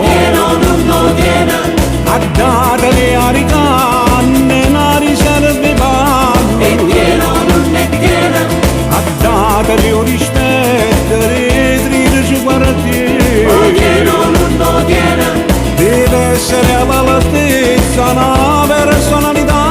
Non tiene. A data le aricanne, la riserve panne. E tiene o non è tiene. A data le rispetto, le tridici quartieri. Non tiene. Deve essere all'altezza una personalità.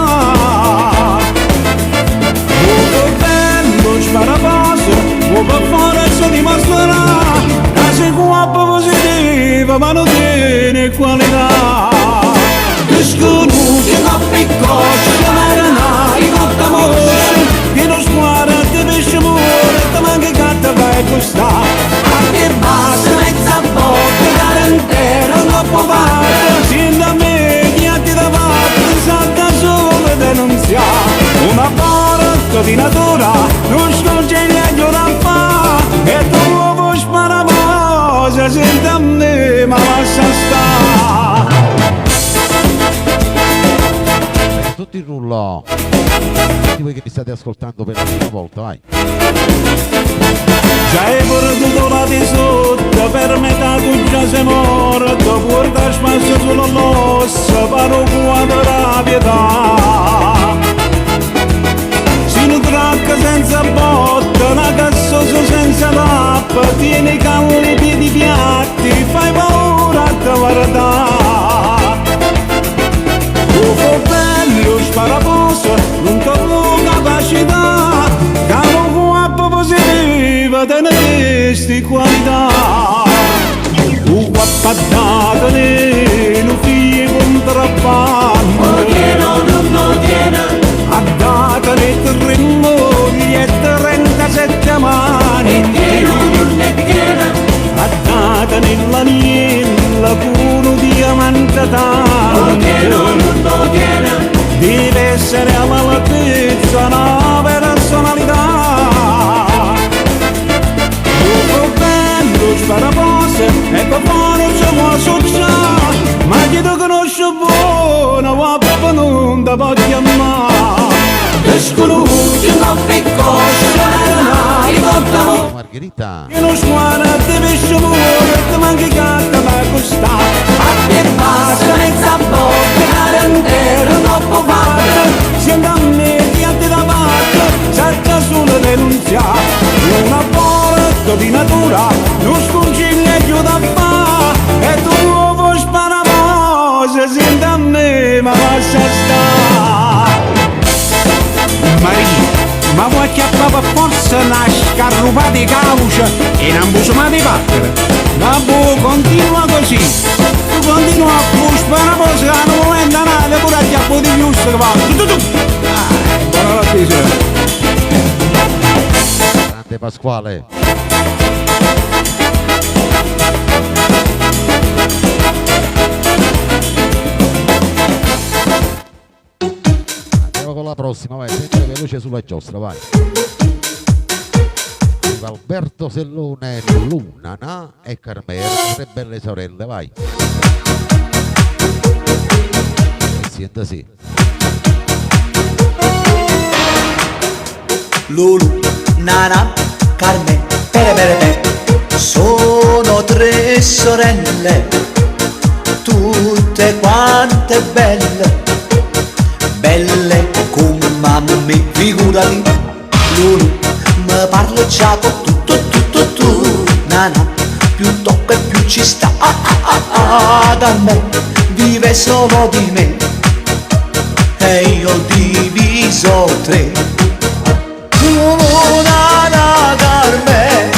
Molto bello, sparapasso, può per forza dimostrare. La sua positiva, ma non tiene qualità. Sconosci una piccoccia, marinai, cotta moscia, che non squadra di pesce muore, te manca gatta vai costare. A che basta mezza botta, cara intera, non può fare. Senta a me, chi ha ti davanti, salta solo e denunziare. Una porta di natura, non sconsigli a giurare fa, e tu vuoi sparamosa, senta a me, ma lascia stare. Tutti in rullo. Tutti voi che mi state ascoltando per la prima volta, vai. Già hai perduto la di sotto, per metà tu già sei morto, guarda spazio sulla l'ossa, paro quadra la pietà. Si nutracca senza botta, una cassosa senza tappa, tieni i calli i piedi piatti, fai paura a te guardare. Bello sparaposa, non trovo capacità, caro guappa positiva, teneresti qualità. Guappa data non figli contrabbando, non tiene. A data ne 3 mogli e 37 mani, non ne tiene. A data nell'aniella puro diamante tanto, deve essere all'altezza una personalità. Molto bello sparapose, ecco buono ci può associare, ma chi ti conosce buono, guappa non ti può chiamare. Sconosci una piccoccia, hai cotta Margherita. che non squadra di pesce muore, ti manchi carta per costare. A che basta mezza botta, cara intera, troppo fatta. Senta a me, chi ha ti da parte, salta solo denunziare. Una porta di natura, non sconsiglia più da fare. E tu vuoi sparamosa, senta a me, ma lascia stare. Maria, ma vuoi chiappare per forza una scarrupata di cauce e una busuma di pattere? Vabbè, continua così. Tu continua a puspare una cosa che non vuoi andare pure a chiappo di giusto che va. Buona notte. Grande Pasquale. Andiamo con la prossima, vai, sempre veloce sulla giostra, vai. Alberto Sellone, Luna, Na e Carmela, 3 belle sorelle, vai. Senta sì. Lulu, Nana, Carmen, Pere, sono 3 sorelle, tutte quante belle, belle come mamma mia, figurati. Lulu, mi parlo già con tu, Nana, più tocca e più ci sta, da me, vive solo di me, e io ho diviso 3. Nana, Carmen,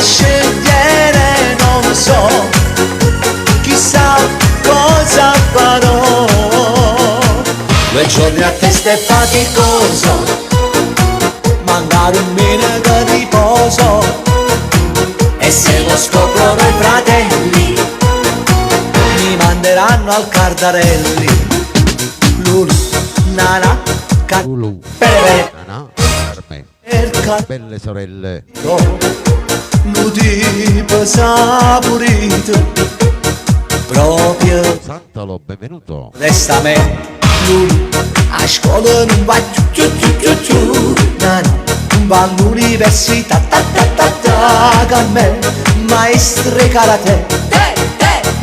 scegliere non so, chissà cosa farò. 2 giorni a testa è faticoso, mancare un minuto di riposo, e se lo scoprono i fratelli mi manderanno al Cardarelli. Lulu, nana, Lulu, Pepe, Nana, Carme, il belle sorelle. lo tipo saporito, proprio Santalo, benvenuto. resta a me. Lulu, a scuola non va ciu, nana, non va all'università, Carme, maestre karate,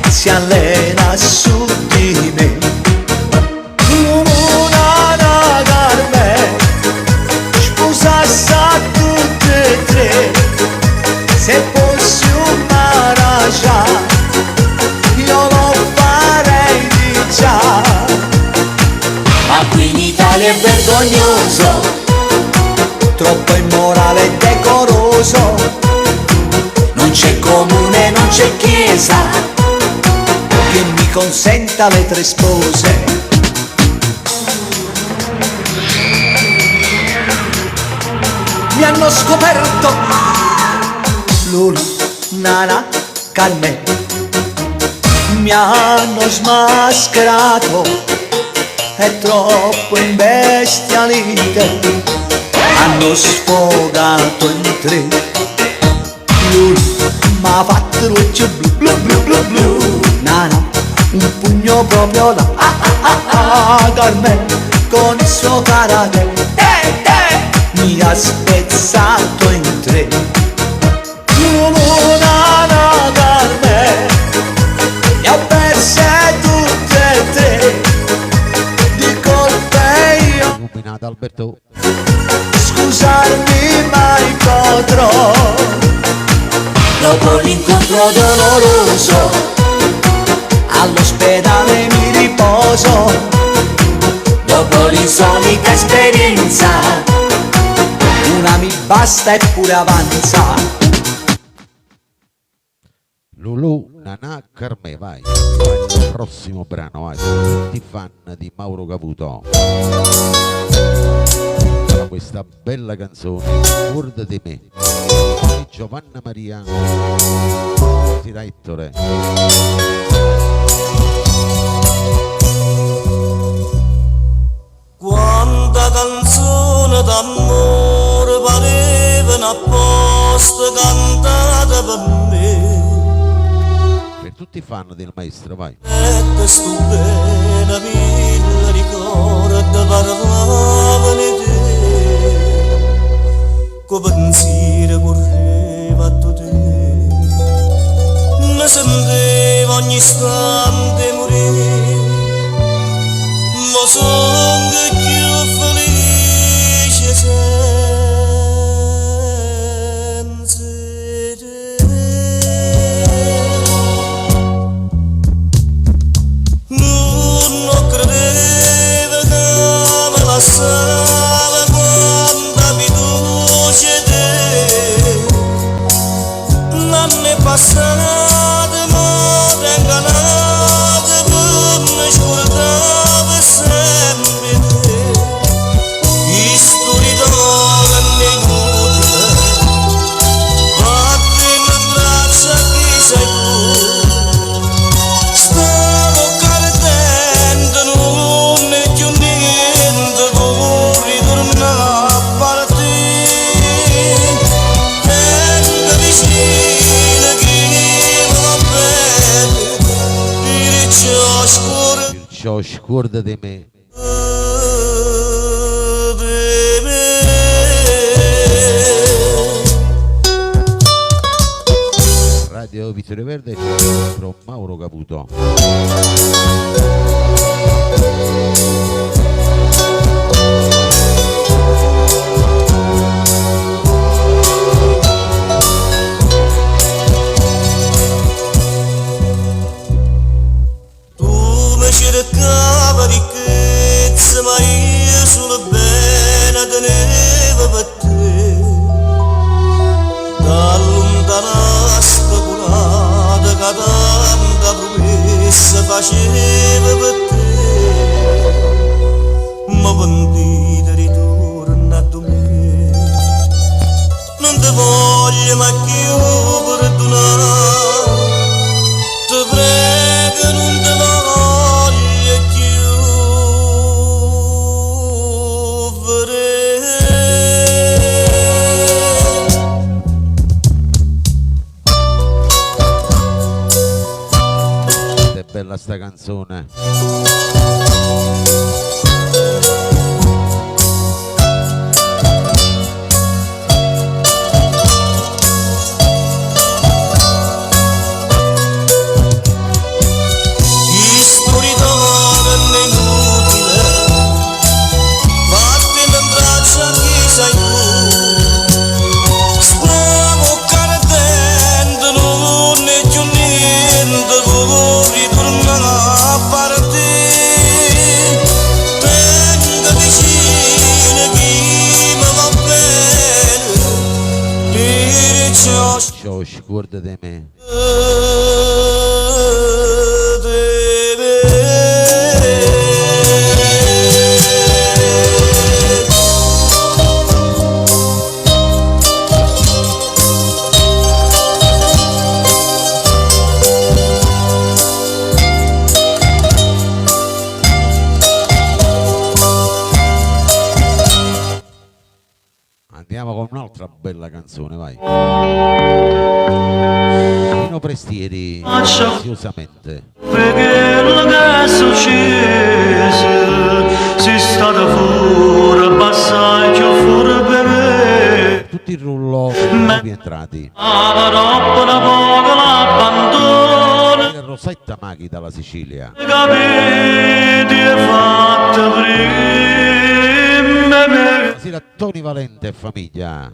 si allena su di me. Nana, Carme, sposasse a tutte e 3, se fossi un maragia io lo farei di già. Ma qui in Italia è vergognoso, troppo immorale e decoroso, non c'è comune, non c'è chiesa che mi consenta le 3 spose. Mi hanno scoperto, Lulu, Nana, Carme, mi hanno smascherato, è troppo imbestialite, hanno sfogato in 3. Lulu m'ha fatto luce blu, Nana, un pugno proprio là, Carme, con il suo karate, mi ha spezzato in 3. Nana, Carme, le ho perse tutte e 3, di colpe io Illuminata Alberto. scusarmi mai potrò. Dopo l'incontro doloroso all'ospedale mi riposo, dopo l'insolita esperienza una mi basta eppure avanza. Lulu, Nana, Carme, vai. Vai al prossimo brano, vai. Tutti fan di Mauro Caputo. Questa bella canzone, Guarda di me, di Giovanna Maria Tira Ettore. Quanta canzone d'amore parevano apposta cantata per me, Per tutti i fan del maestro, vai. e che sto bene mille ricordi parlavano di te, con pensiero correva a te, mi sentivo ogni istante morire, ma sono più felice senza te. Non credevo che me lasciava quanta fiducia te, l'anno passato mi tengo inganato per mi scordare sempre te, storia che mi aiuta, fatti in braccia chi sei tu, stavo cardendo, non è più niente, vorrei tornare a partire, tengo vicino chi mi va bene, Perciò scorda di me. di me. Radio Vittorio Verde con Mauro Caputo. Tu mi cercavi ricchezza, ma io solo bene tenevo per te, da lontano la speculata che tanta promessa faceva per te, ma pentita ritorna a me. Non ti voglio ma più perdonare, ti prego non ti voglio più vedere. È bella sta canzone. Guarda di me. Andiamo con un'altra bella canzone, vai. Pino Prestieri, ansiosamente. Perché la che è successo, sei stata fuori, passai più fuori per me. Tutti il rullo sono rientrati. Ma troppo da poco l'abbandono. Rosetta Maghi dalla Sicilia. Capiti e fatta prima me. Sera Toni Valente e famiglia.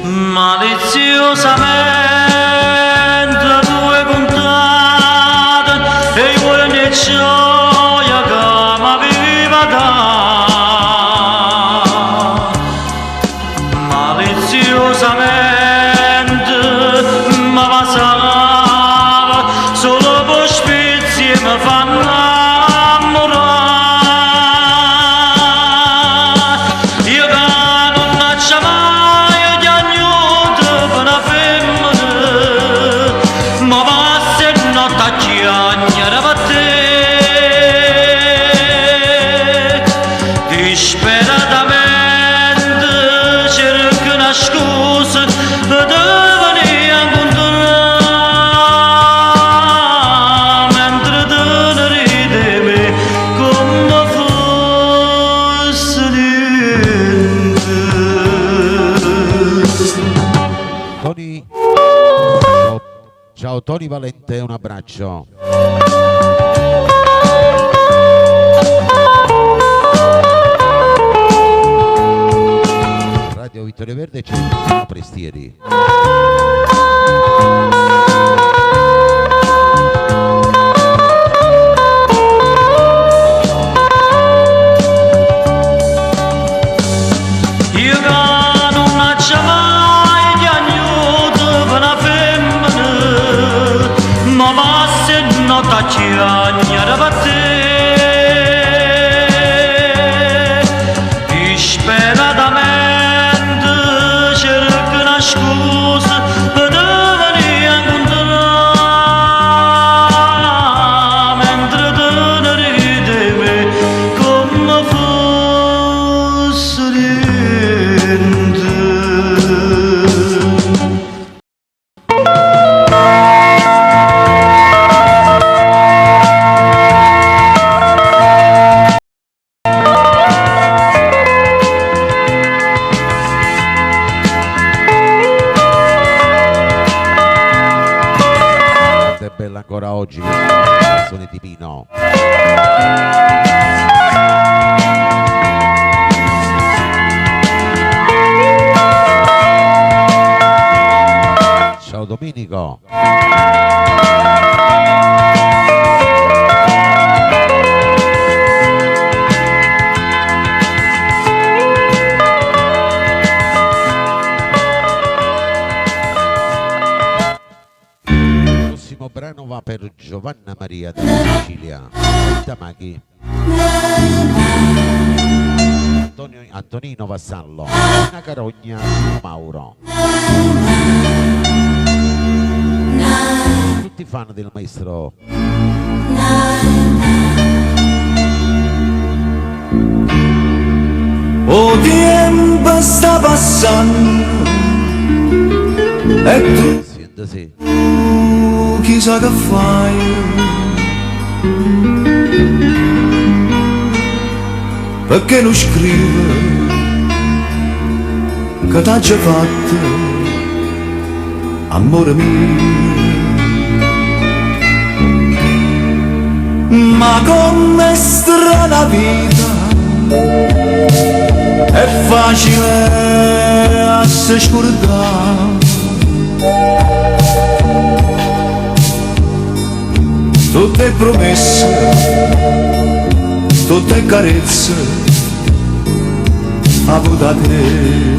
Maliziosamente due puntate e i buoni e gioia che m'aveva dato. Maliziosamente mi passava solo per spizie mi fanno innamorare. Io che non faccio mai piagnuto per una femmina, ma passa e notte a chiagnare per te. Disperatamente cerco una scusa per venire a incontrare, mentre te ne ridi me come fosse niente. Toni. Ciao, ciao Toni Valente, un abbraccio. Radio Vittorio Verde c'è Pino Prestieri. Io che non faccio mai piagnuto per una femmina, ma passa e notte a chiagnare per te. Disperatamente cerco una scusa per venire a incontrare, mentre te ne ridi me come fosse niente. È bella ancora oggi la canzone di Pino. Ciao Domenico. prossimo brano va per Giovanna Maria della Sicilia, Tamaghi, Antonino Vassallo, Una Carogna, Mauro. Tutti fan del maestro. O tempo sta passando e tu Senta sì. chissà che fai. Perché non scrive che t'ha già fatto, amore mio. Ma com'è strana vita, è facile a se scordare. Tutte promesse, tutte carezze, avuto da te.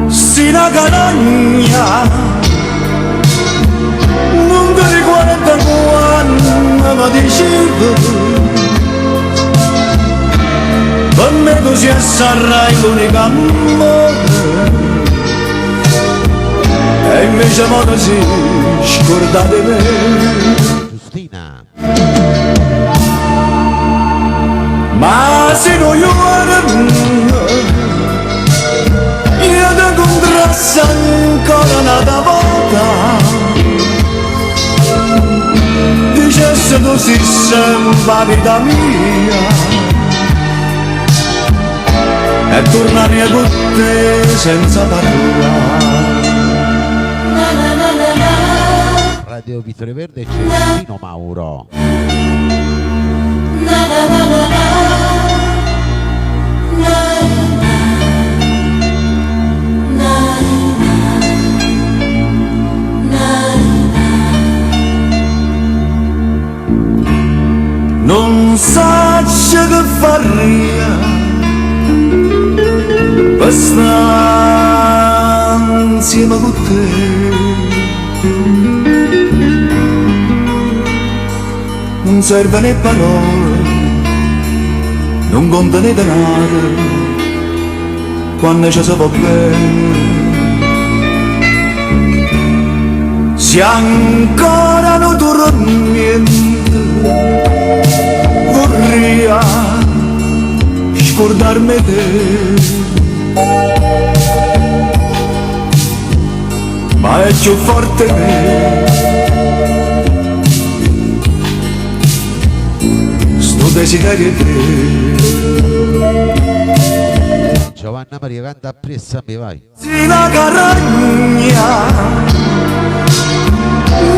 Si una carogna, non ti ricorda quando mi dicevo, per me tu sei sarai l'unica amore. E invece mo si scorda di me. Giustina. Ma se non io ti contrasse ancora una volta, dicesse tu sei sempre vita mia, e tornare con te senza parola. Radio Vittorio Verde c'è Pino Mauro. Non saccio che faria per stare insieme con te. Non serve né parole, non conta né denaro, quando ci si va bene. Se ancora non dormiente, vorrei scordarmi te. Ma è più forte me, desiderio te. Giovanna Maria canta appresso a me, vai. Si la carogna,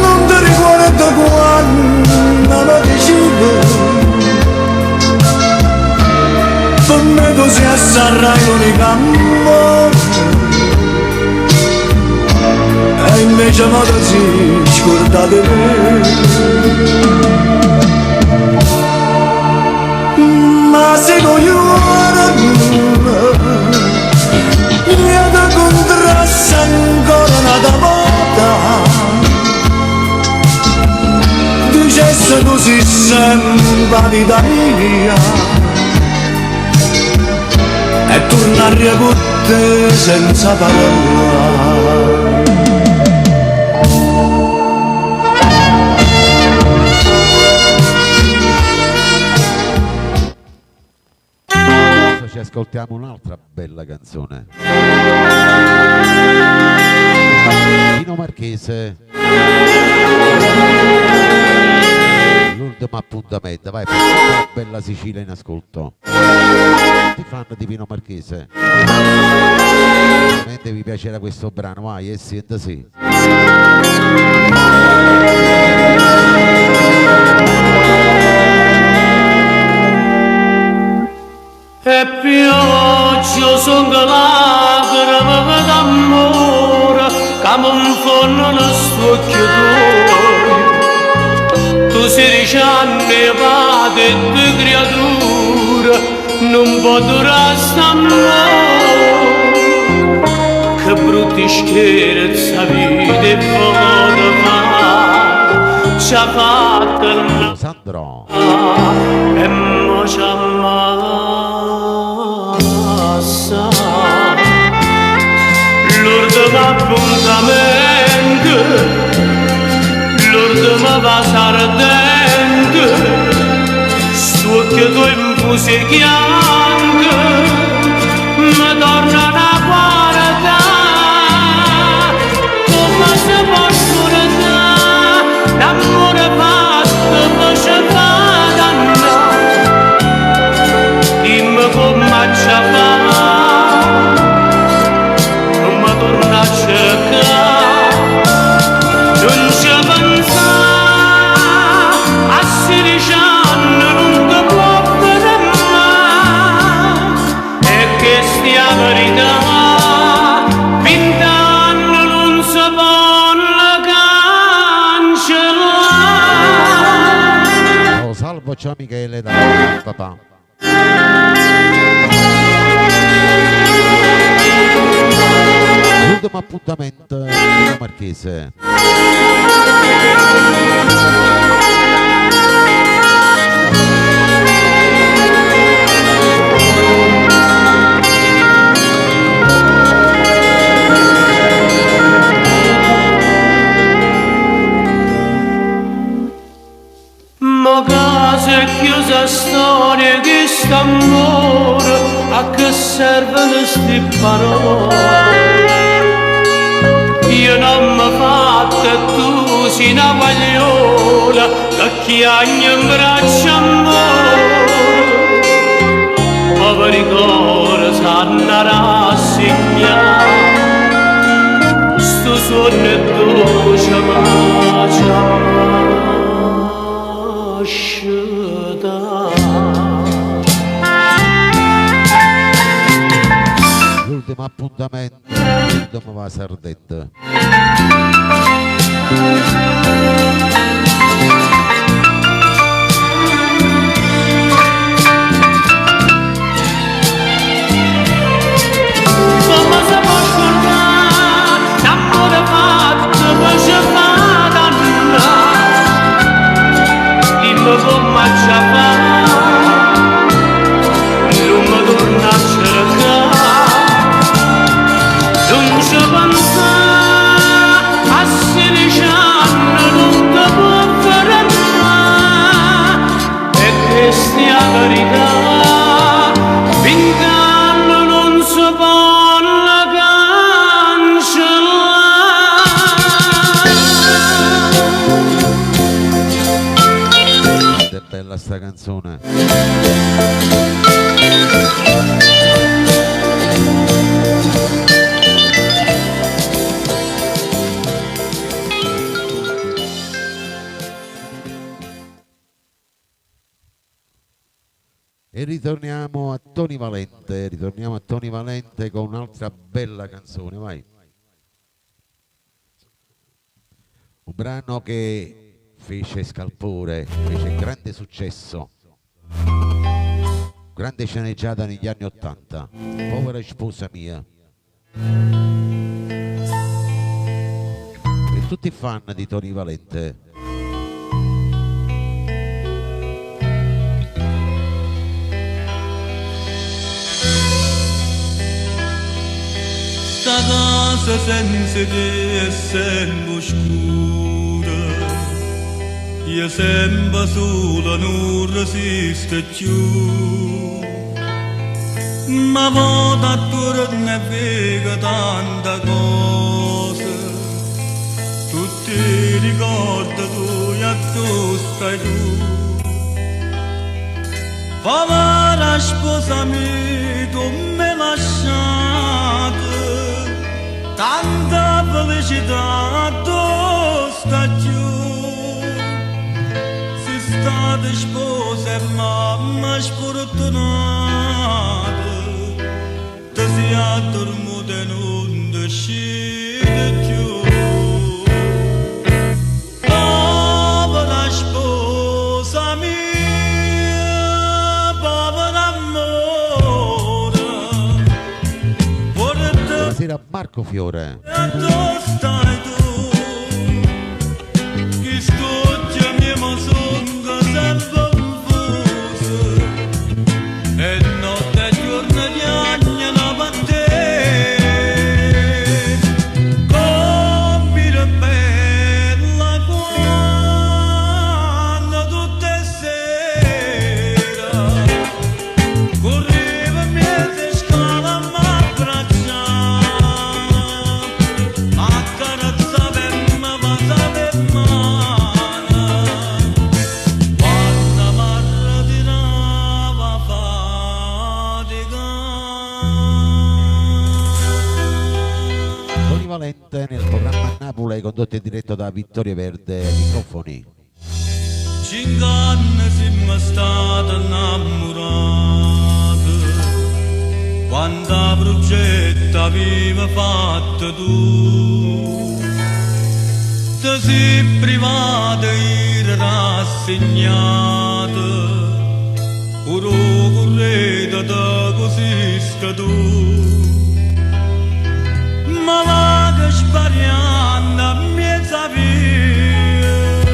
non ti ricordo quando mi dicevo, per me tu sei sarai l'unica amore, e invece mo ti si scorda di me. Ma se non io ti contrasse ancora una volta, dicesse tu sei sempre vita mia, e tornare con te senza parola. Ci ascoltiamo un'altra bella canzone. Pino Marchese. L'ultimo appuntamento, vai, per tutta la bella Sicilia in ascolto. Tutti fan di Pino Marchese. Ovviamente vi piacerà questo brano, vai, e senta sì. E pioggia son lacrime d'amore che mi fanno stuocchio tuoi. Tu sei 10 anni va e due creature non può durare st'amore. Che brutti ti scherza vita e vado fa ci ha fatto il Sandro. e mo ci ammazza l'ultimo appuntamento l'ultima va ardente sto che tu infusi chianche mi tornano a guardare come si può scordare l'amore fatto poi ci fa dannare dimmi come ci fa non mi torna a cercare non ci pensa a 16 anni non ti può fermare e che stia verità 20 anni non si può cancellare. Oh, salvo, ciao Michele da papà. L'ultimo appuntamento Villa Marchese. Ma casa è chiusa storia che st'amore a che servono sti parole io non mi fatto e tu sei una vagliola che chiagna in braccia amore poveri cuore sanno rassegnare sto sonno è dolce ma ci L'ultimo appuntamento, l'ultimo va Sardetta. Come si può scordare l'amore fatto poi ci fa dannare dimmi come ci fa non mi torna a cercare non ci pensa a 16 anni non ti può fermare e questa è la verità 20 anni non si può cancellare. È bella sta canzone. E ritorniamo a Tony Valente, con un'altra bella canzone, vai. Un brano che fece scalpore, fece grande successo, grande sceneggiata negli anni '80, Povera sposa mia. Per tutti i fan di Tony Valente. Sta casa senza te è sempre oscura, io sembra sola, non resiste più. Ma vado attorno e vedo tanta cosa, tutti i ricordi tuoi e tu stai tu. Povera sposa mia, tu mi hai lasciato, tanta felicità tu stai giù. Sei stata sposa e mamma sfortunata, ti sei addormentata e non ti uscite più. Povera sposa mia, povera amore, vorrei Buonasera Marco Fiore. Dove stai tu? Chi scoccia mia ma sono sempre confuso e notte e giorno gli anni la batte come bella quando tutte sera correva miete scala ma Tony Valente nel programma Napoli, condotto in diretto da Vittorio Verde ai microfoni. Cinqu'anni siamo stati innamorati quando progetto avevi fatto tu. Ti sei privato e rassegnato, pure correte da così sta tu. Ma va che spariando a mezza via,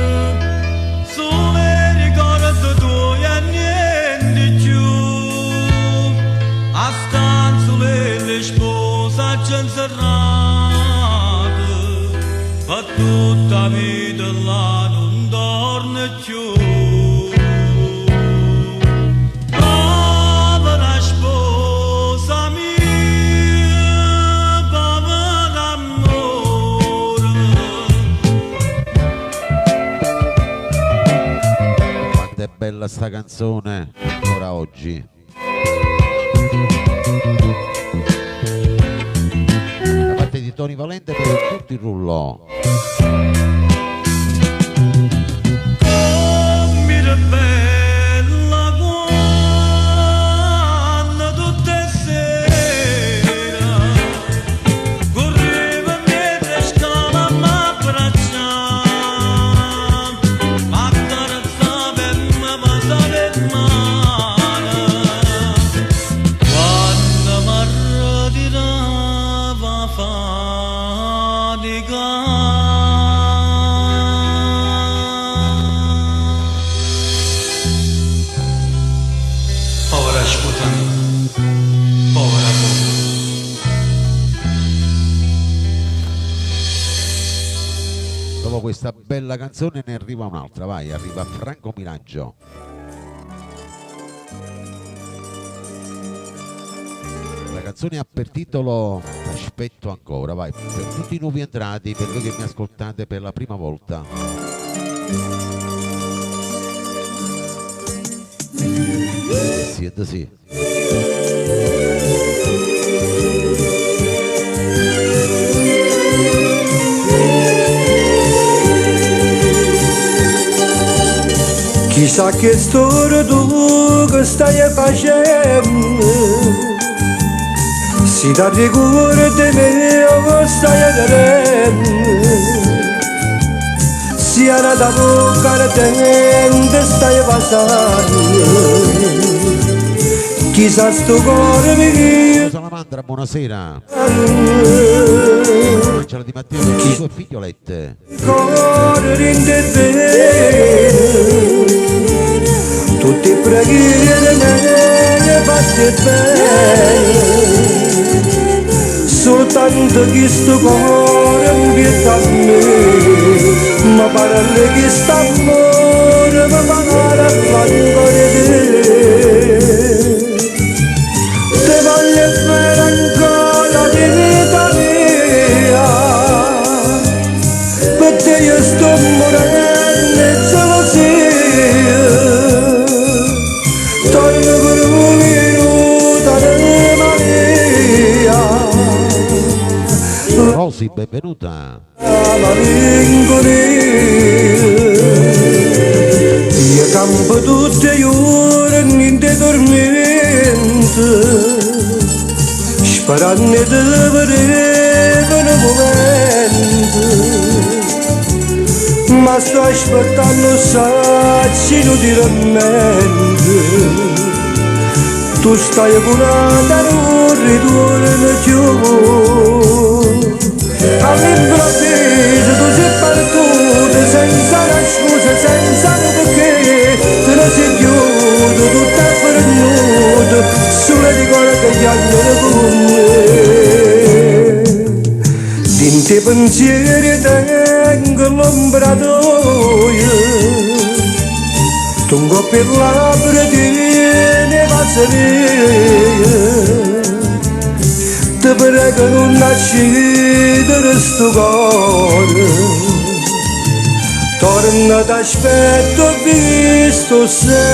sole ricordo tuoi e niente più. A stanzole le spose ci inserrate, ma tutta vita là non torna più. Povera sposa mia, povero amore. Quanto è bella sta canzone ancora oggi. Da parte di Tony Valente per tutti il rullo. Come era bella quando tutte sera correva miete scala ma abbracciava, ma accarezzava e mi passava in mano quando mi ritirava fatica. Povera sputa, povera povera. Dopo questa bella canzone ne arriva un'altra, vai, arriva Franco Miraggio. La canzone ha per titolo Aspetto ancora, vai, per tutti i nuovi entrati, per voi che mi ascoltate per la prima volta. Siete sì. Chissà che storia tu che stai facendo, si ti ricordi me o stai tenendo, si era da bocca te stai passando, chissà sto cuore mio. Salamandra, buonasera. Angela Di Matteo, le sue figliolette. Cuore rinde bene, tutti i preghiere ne fatte bene, soltanto che sto cuore mi vieta a me, ma parole che sta amore mi pare a fare te voglio bene ancora di vita mia, per te io sto morendo e gelosia, torno per un minuto Maria. Rosy, benvenuta. Io campo tutti i giorni di dormente, sperando di vedere un momento, ma sto aspettando sacci inutilmente. Tu stai curando, non ritorno più. te pensieri tengo l'ombratoio, tungo per labbra di ne passeria, te prego non nascere sto cuore, torna t'aspetto visto sempre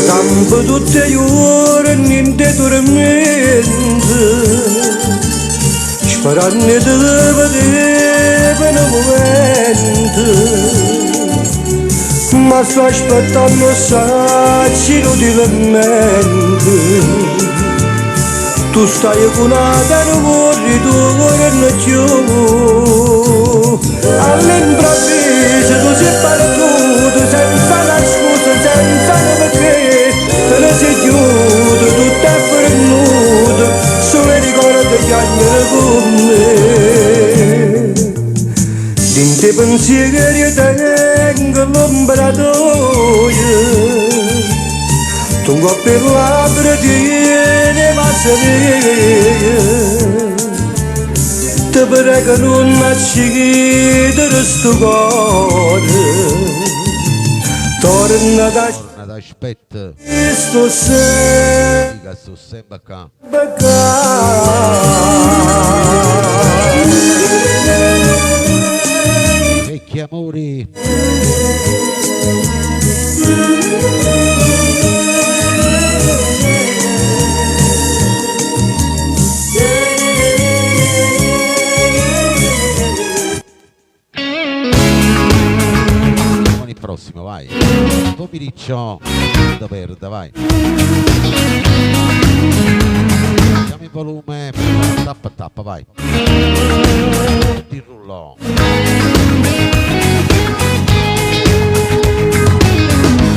campo tutte le ore niente tormento, sperando di vedere un momento, ma sto aspettando assai inutilmente. Tu stai con una terra corridore e giù, all'improvviso tu sei partito senza la scusa, senza il perché. Te ne sei chiuso, tutto è pernuto, solo ricordo gli anni con me. Dinte pensieri tengo l'ombratoio, tungo per labbra tiene passeria, te prego non nascere sto cuore, torna da aspetta, sto sempre dica sto sempre qua. Vecchi amori. Il prossimo, vai. Pomeriggio da perde, vai. Siamo in volume, tappa tappa, vai. Ti rullo.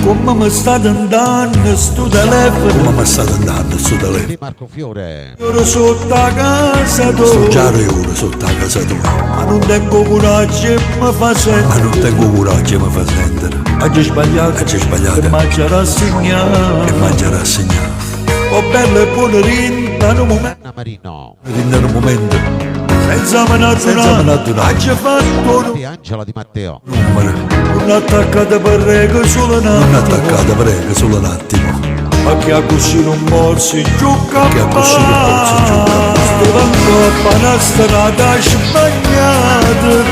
Come mi state andando sto telefono? Come mi state andando sto telefono? Di Marco Fiore. Io sotto a casa tua. Sto già ore sotto a casa tua. Ma non tengo coraggio e mi fa sentire. Ma non tengo coraggio e mi fa sentire. Oggi sbagliato. Oggi sbagliato. E mangia rassegnato. E mangia rassegnato. Oh bello e buono rinda in un momento. Anna Marino. Rinda in un momento. Senza me naturale. Oggi fatto Di Angela Di Matteo. Numero. non attaccata per rega solo un attimo. Non attaccata per rega solo un attimo. Ma che a così non morsi giocca. Che a così non morsi giocca. Stevano a una strada sbagliata.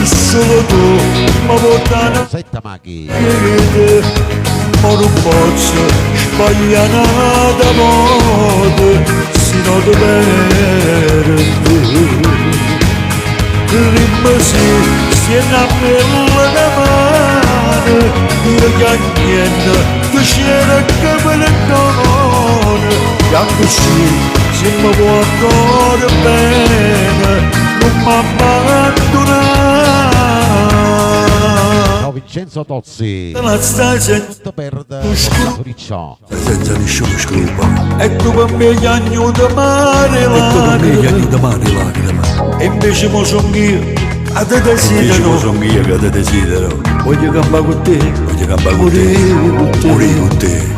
Solo tu mi portano. Setta Maghi. Ma non posso sbagliare d'amore. Si non ti perde. Rimasi si innamora da mano. Io chiacchiendo tu c'era che me ne donone. E anche se mi può ancora bene, non mi abbandonare. Ciao Vincenzo Tozzi. La stai Tutto perde. Toriccio. Senza nessuno scrupa. e tu per me gli agni di mare E tu per me gli lacrime. anni di mare lacrime. E invece mo son io a te Invece desidero. sono io che ti desidero. Voglio campare con te, Voglio campare con te. morire con te. Morire con te.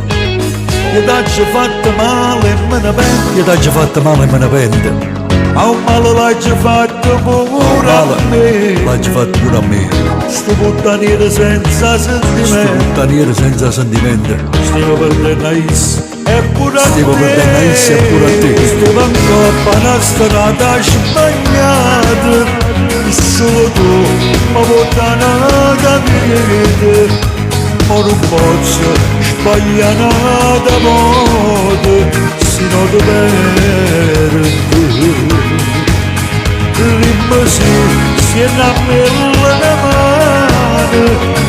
Gli t'hai fatto male e me ne pento. Io t'ho già fatto male e me ne pento. Ma un male l'hai già fatto pure a me. L'hai già fatto pure a me. Sto puttaniere senza Sto sentimento. puttaniere senza sentimento. Stiamo perdendo Is e pure a te. Stiamo perdendo Is e pure a te. Stiamo ancora una strada sbagliata. Solo tu mi portano da vita. Ma non posso sbagliare d'amore. Se non ti perde. Rimasi si innamora da mano.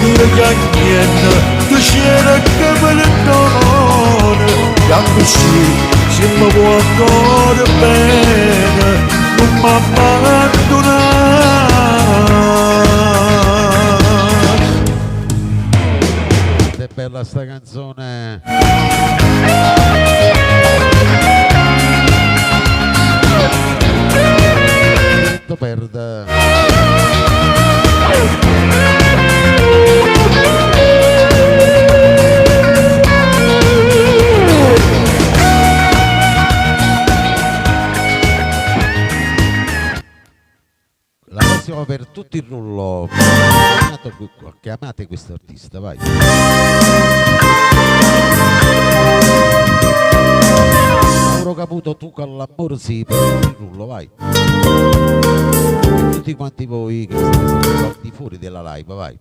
Io chiacchiendo tu c'era che me ne donone. E anche se mi può ancora bene, non mi abbandonare. bella sta canzone. Tutto perde. La prossima per tutto il rullo. Chiamate questo artista, vai. Mauro Caputo, tu con l'amore sì, per tutto il rullo, vai. Tutti quanti voi che state al di fuori della live, vai.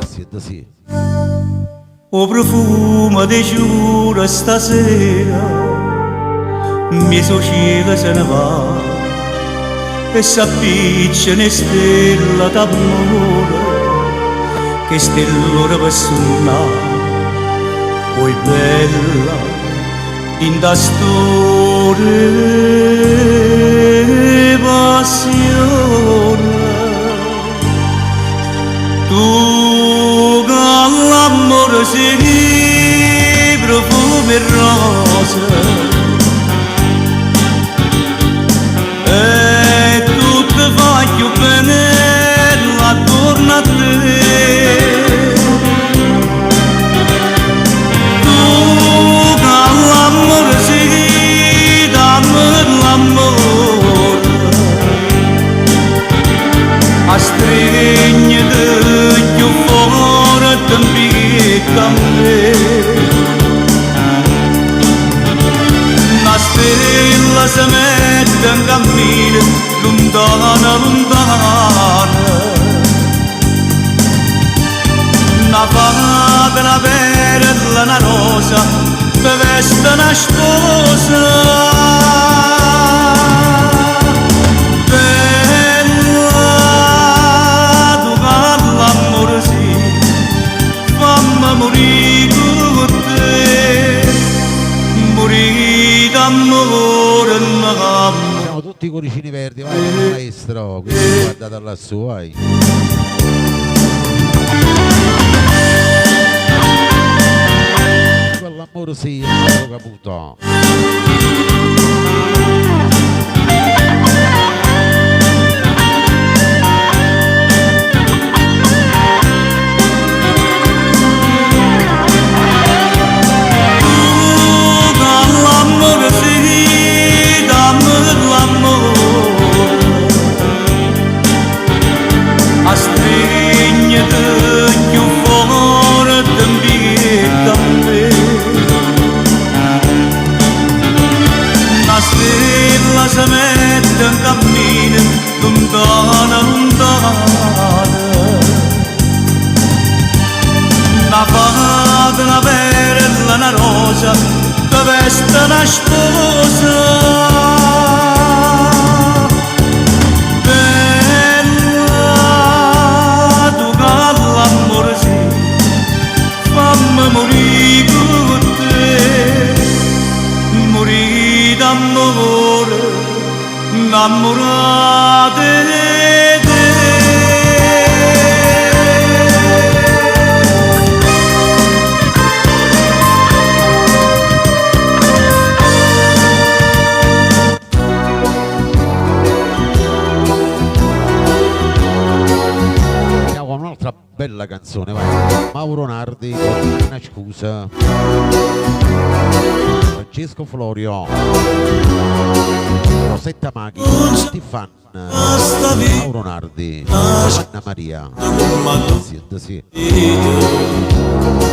Siete sì. O profumo di giura stasera mi sociega se ne va e s'appiccia ne stella d'amore che stellora per suonare poi bella in da storia passione tu con l'amore si profumi rosa e tutto fa più bene attorno a te tu con l'amore si dammi l'amore a stringere più forte a me una stella si mette in cammino lontana, lontana una fata, una perla, una rosa per veste una sposa bella tu con l'amore sì fammi morire con te morire d'amore siamo tutti cuoricini verdi, vai maestro, quindi guardate lassù, vai. Quell'amore sì, Mauro Caputo. a stringere più forte a me una stella si mette in cammino lontana, lontana una fata, una perla, una rosa che veste una sposa morì con te, morì d'amore, innamorate di te. Andiamo con un'altra bella canzone, vai. Mauro Nardi con Una scusa, Francesco Florio, Rosetta Maghi, Stifan, Mauro Nardi, Anna Maria. Sì.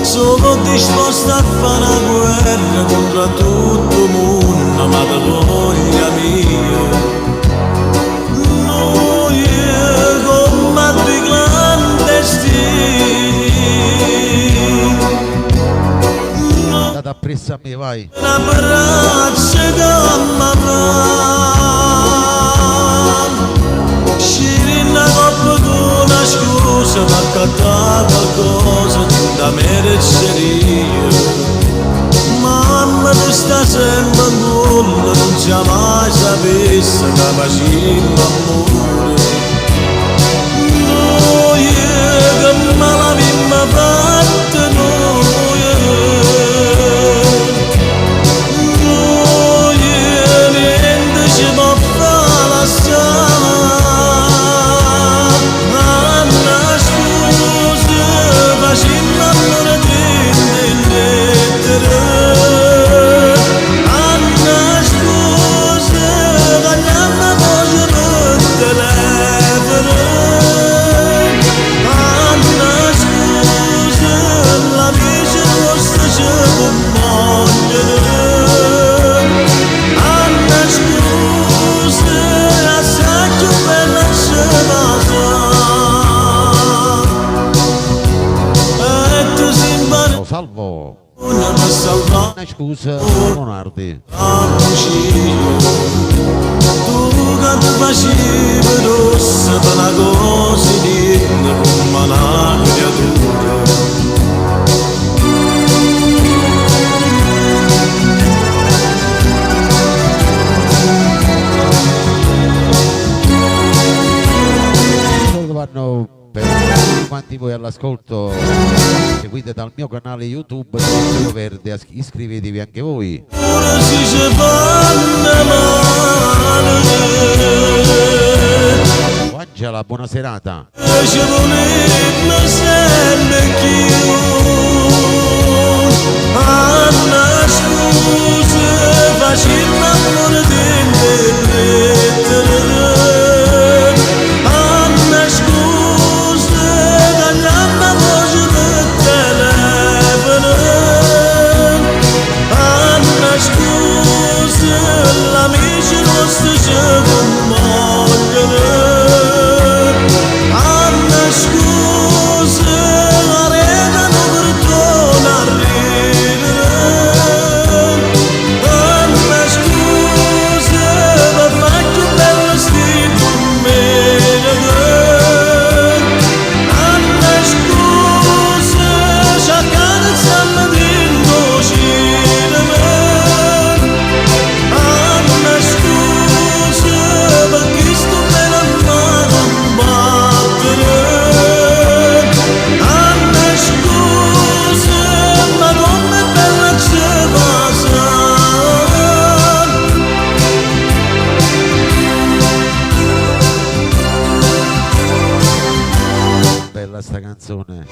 Sono disposta a fare una guerra contro tutto il mondo, ma per voglia mia noi combatto i clandestini. Andate appresso a me, vai. Una braccia da Scirina coppa una scusa per cattare qualcosa da mereceria. Mamma tu sta sempre in nulla, non ci ha mai sapesse che facciamo l'amore. Noi che me l'abbiamo fatta noi Blues Leonardi. Tu che facevi rossa per una cosa di ma una creatura. Vanno per tutti quanti voi all'ascolto, seguite dal mio canale YouTube Io Verde, iscrivetevi anche voi. Angela, buona serata. Sta canzone.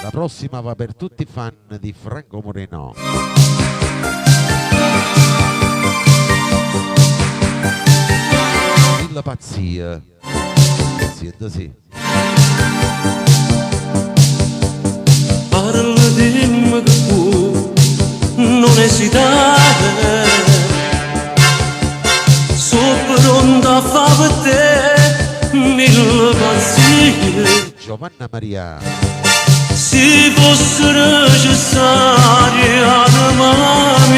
La prossima va per tutti i fan di Franco Moreno. La pazzia. Pazienza sì. Parla dimmi che tu non esitare, sono pronta a fare per te mille pazzie. Giovanna Maria. Se fosse necessaria una mano,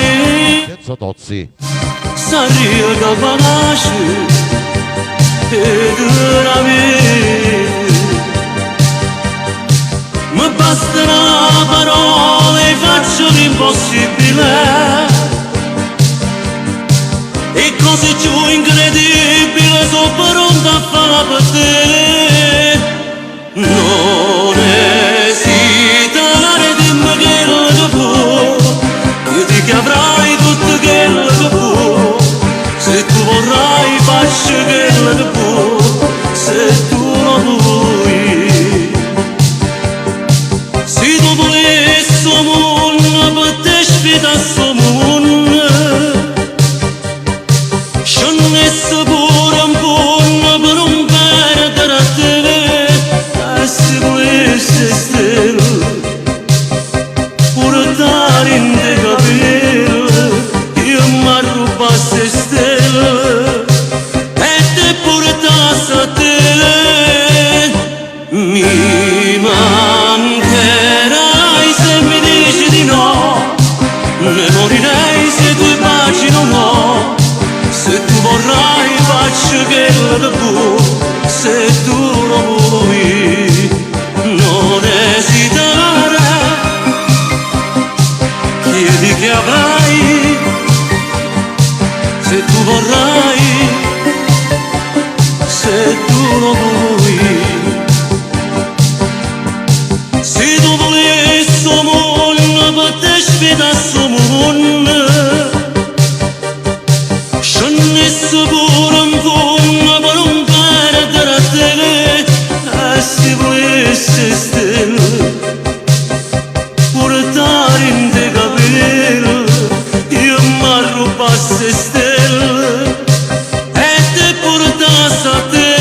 Enzo Tozzi. sarei capace di rapire. Mi basta una parola e faccio l'impossibile, e cose più incredibili sono pronta a fare per te. Non esitare, dimmi che può, io ti avrai tutto quello che può. Se tu vorrai faccio quello che può, se tu non vuoi. Se tu volessi un mondo per te sfidare sto mondo, scendessi pure un po' per non perdere a te. E se volessi stelle pure dare in te capelli, io mi arrubassi stelle e te portassi a te. Mi mancherai se mi dici di no, ne morirei se tu baci non ho. Se tu vorrai faccio quello che può, se tu lo vuoi. Non esitare, chiedi che avrai, se tu vorrai, se tu lo vuoi. Se tu volessi un mondo per te sfidare sto mondo, scendessi pure un po' per non perdere a te. E se volessi stelle pure dare in te capelli, io mi arrubassi stelle e te portassi a te.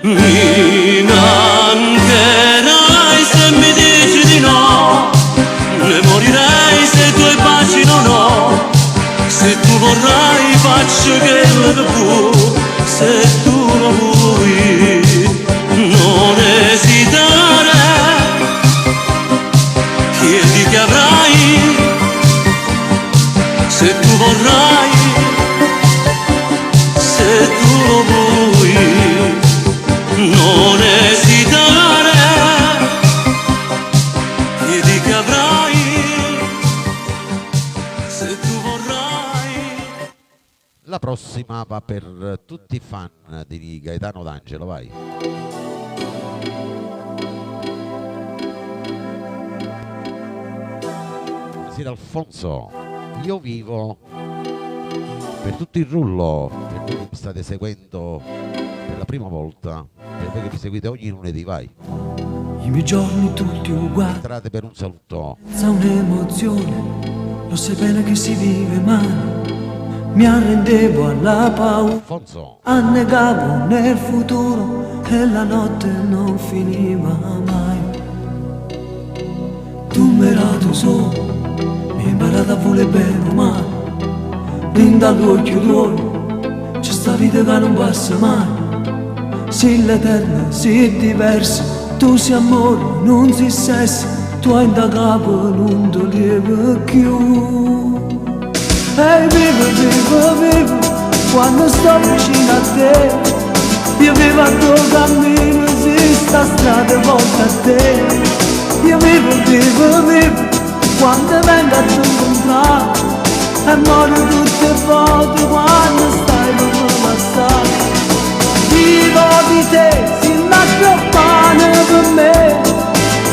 Mi mancherai se mi dici di no, ne morirei se tuoi baci non ho. Se tu vorrai faccio quello che può, se tu lo vuoi. Non esitare, chiedi che avrai, se tu vorrai, se tu lo vuoi, non esitare, chiedi che avrai, se tu vorrai. La prossima va per tutti i fan di Gaetano D'Angelo, vai. Alfonso, io vivo per tutto il rullo, per voi che mi state seguendo per la prima volta, per voi che mi seguite ogni lunedì, vai. I miei giorni tutti uguali, entrate per un saluto. senza un'emozione, lo sai bene che si vive male, mi arrendevo alla paura, Alfonso, annegavo nel futuro e la notte non finiva mai. Tu mi tu solo, mi hai imparato a voler bene o male, brinda all'occhio tuo, c'è sta vita che non passa mai. Sì l'eterna, sì diversa, tu sei amore, non sei sesso, tu hai da capo, non ti lieve più. E vivo, vivo, vivo, quando sto vicino a te, io vivo a tuo cammino, sì, sta strada volta a te. Io vivo, vivo, vivo, quando vengo a tu incontrare, e muoio tutte le volte quando stai per me passare. Vivo di te, si lascia pane per me,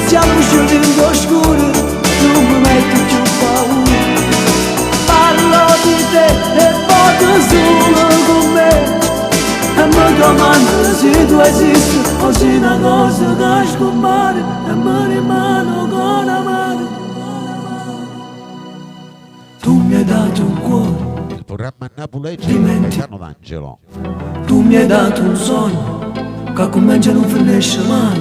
siamo usciti in oscuro, non mi metti più paura. Parlo di te e voto solo con me, e mi domando se tu esisti o se una cosa che scompare e mi rimane con la mano. Tu mi hai dato un cuore, il programma Napuleggi di Gaetano D'Angelo. tu mi hai dato un sogno che comincia e non finisce mai.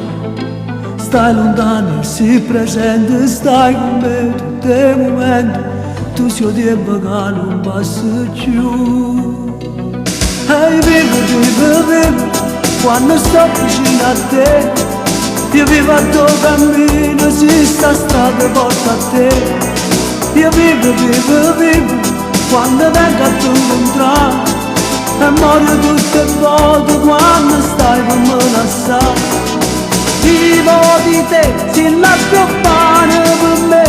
Stai lontano e sei presente, stai con me tutti i momenti, tu sei tempo che non passa più. E vivo, vivo, vivo, quando sto vicino a te, io vivo a tuo cammino, si sta strada porta a te. Io vivo, vivo, vivo, quando vengo a tu incontrare, e muoio tutte le volte quando stai per me lasciare. Vivo di te, si lascia pane per me,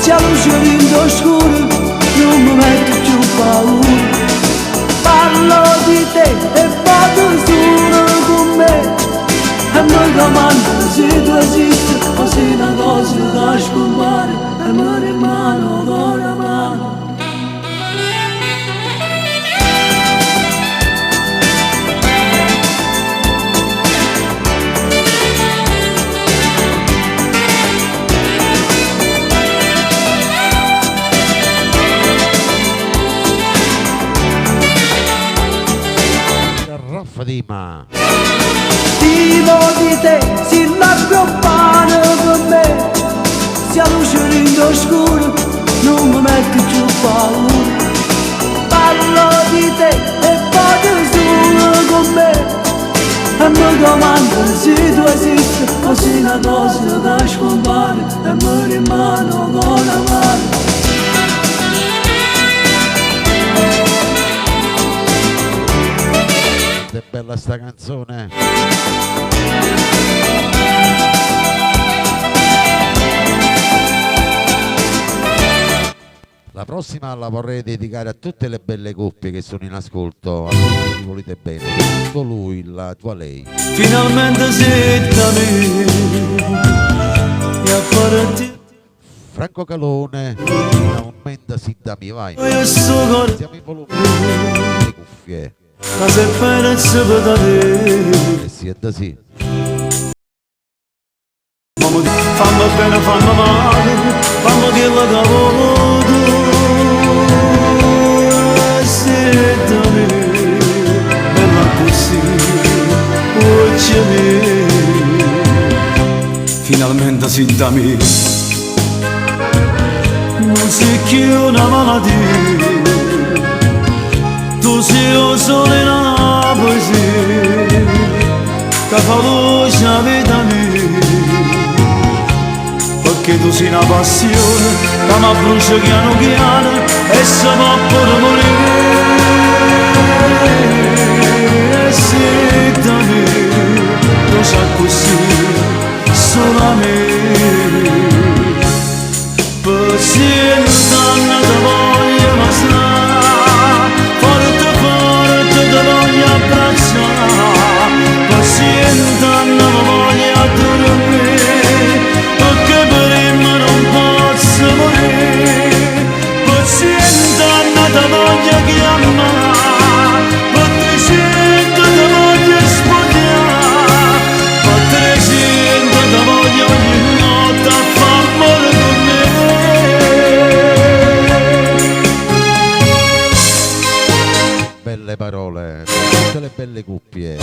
sia luce in oscuro, non mi metti più paura. Parlo di te e vado solo con me, e mi domando se tu esisti o se una cosa che scompare e mi rimane con la mano. Fatima. Vivo di te, si lascia pane per me, sia luce in oscuro, non mi metti più paura. Parlo di te e vado solo con me, e mi domando se tu esisti o se una cosa che scompare e mi rimane con la mano. È bella sta canzone. La prossima la vorrei dedicare a tutte le belle coppie che sono in ascolto, a tutti che volete bene, tutto lui, la tua lei. Finalmente sei da me e a farti Franco Calone, aumenta si da mi vai. Siamo in volume, le cuffie. la sofferenza per te. E siete sì. Fammi bene, fammi male, fammi quello che voglio. Se da me, bella così, oggi finalmente si da me. Non sei più una malattia, tu sei un sole in una poesia, che fa luce a vita mia. perché tu sei una passione che mi brucia piano piano e se va pure morire. E se da me lo sa così solo a me, pazienza non ti voglio ma sta, forte forte ti voglio abbracciare, pazienza non mi voglio dormire, perché prima non posso morire, pazienza non ti voglio chiamare, pazienza ti voglio spogliare, pazienza ti voglio ogni notte a far amore con me. Belle parole, tutte le belle cuppie.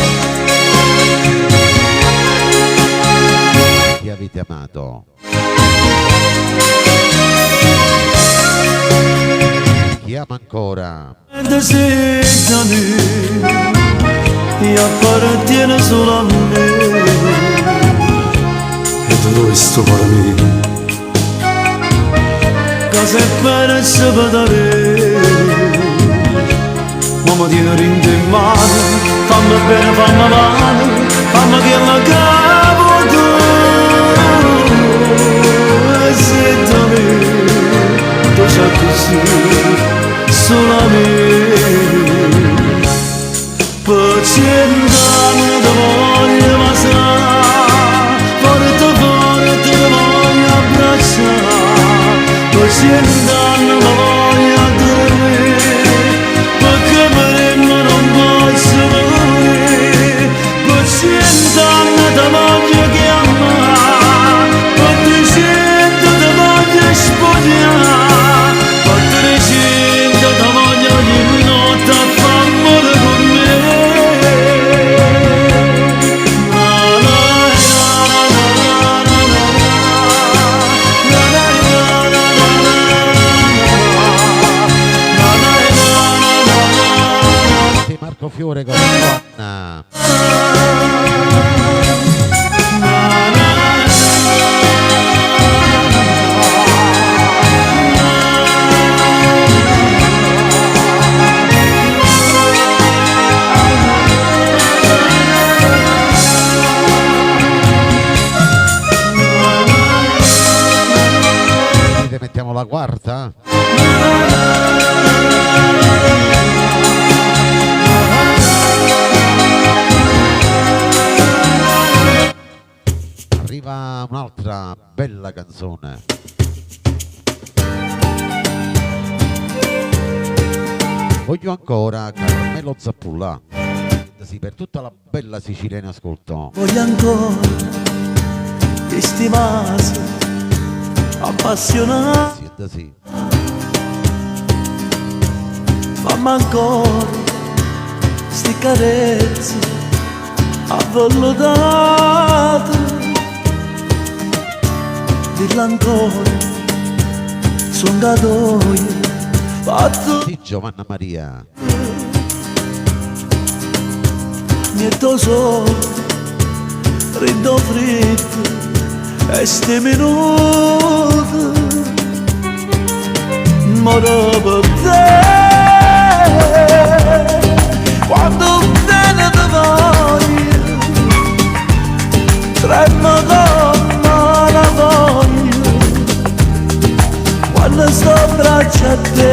Chi avete amato? Chi ama ancora? Desideri, e appartiene solo a me. E tutto questo per me, Cosa è per sapere, ma mi tiene rinde in mano, fammi bene, fammi male, fammi che la capo tu. E se da me, tu sai così, solo a me, pazienza non ti voglio ma sa, forte forte ti voglio abbracciare, pazienza non mi voglio dormire, perché prima non posso morire, pazienza non ti voglio chiamare, pazienza ti voglio spogliare, pazienza ti voglio ogni notte a far amore con me. Sì, Marco Fiore con la donna. Quindi mettiamo la quarta. Arriva un'altra bella canzone. Voglio ancora Carmelo Zappulla. Sì, per tutta la bella Sicilia in ascolto. Voglio ancora questi vasi appassionati, Sì, sì. fammi ancora sti carezze avvellutate, dillo ancora, son gadoie fatto Sì, Giovanna Maria. niente solo, rido fritto e sti minuti moro per te, quando te ne voglio tremo come la voglia, quando sto a braccia a te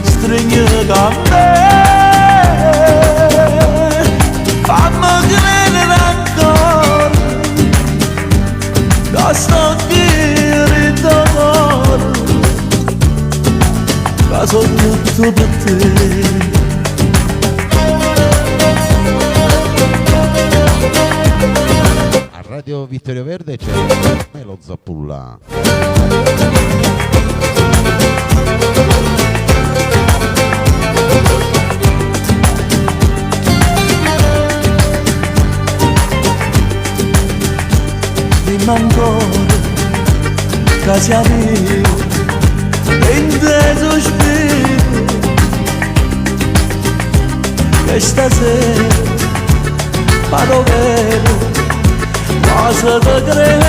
stringi con me, fammi credere ancora che sto qui d'amore, che sono tutto per te. A Radio Vittorio Verde c'è Carmelo Zappulla. Dimmi ancora che siamo inteso spirito, che stasera parlo vero, cosa da credere.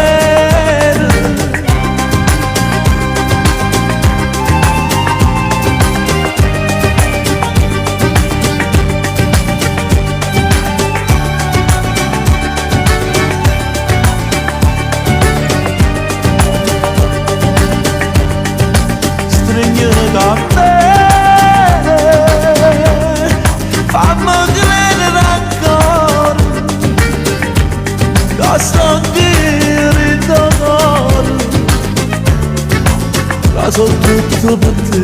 Stringete a me, fammi credere ancora, che sto dire d'amore, che sono tutto per te.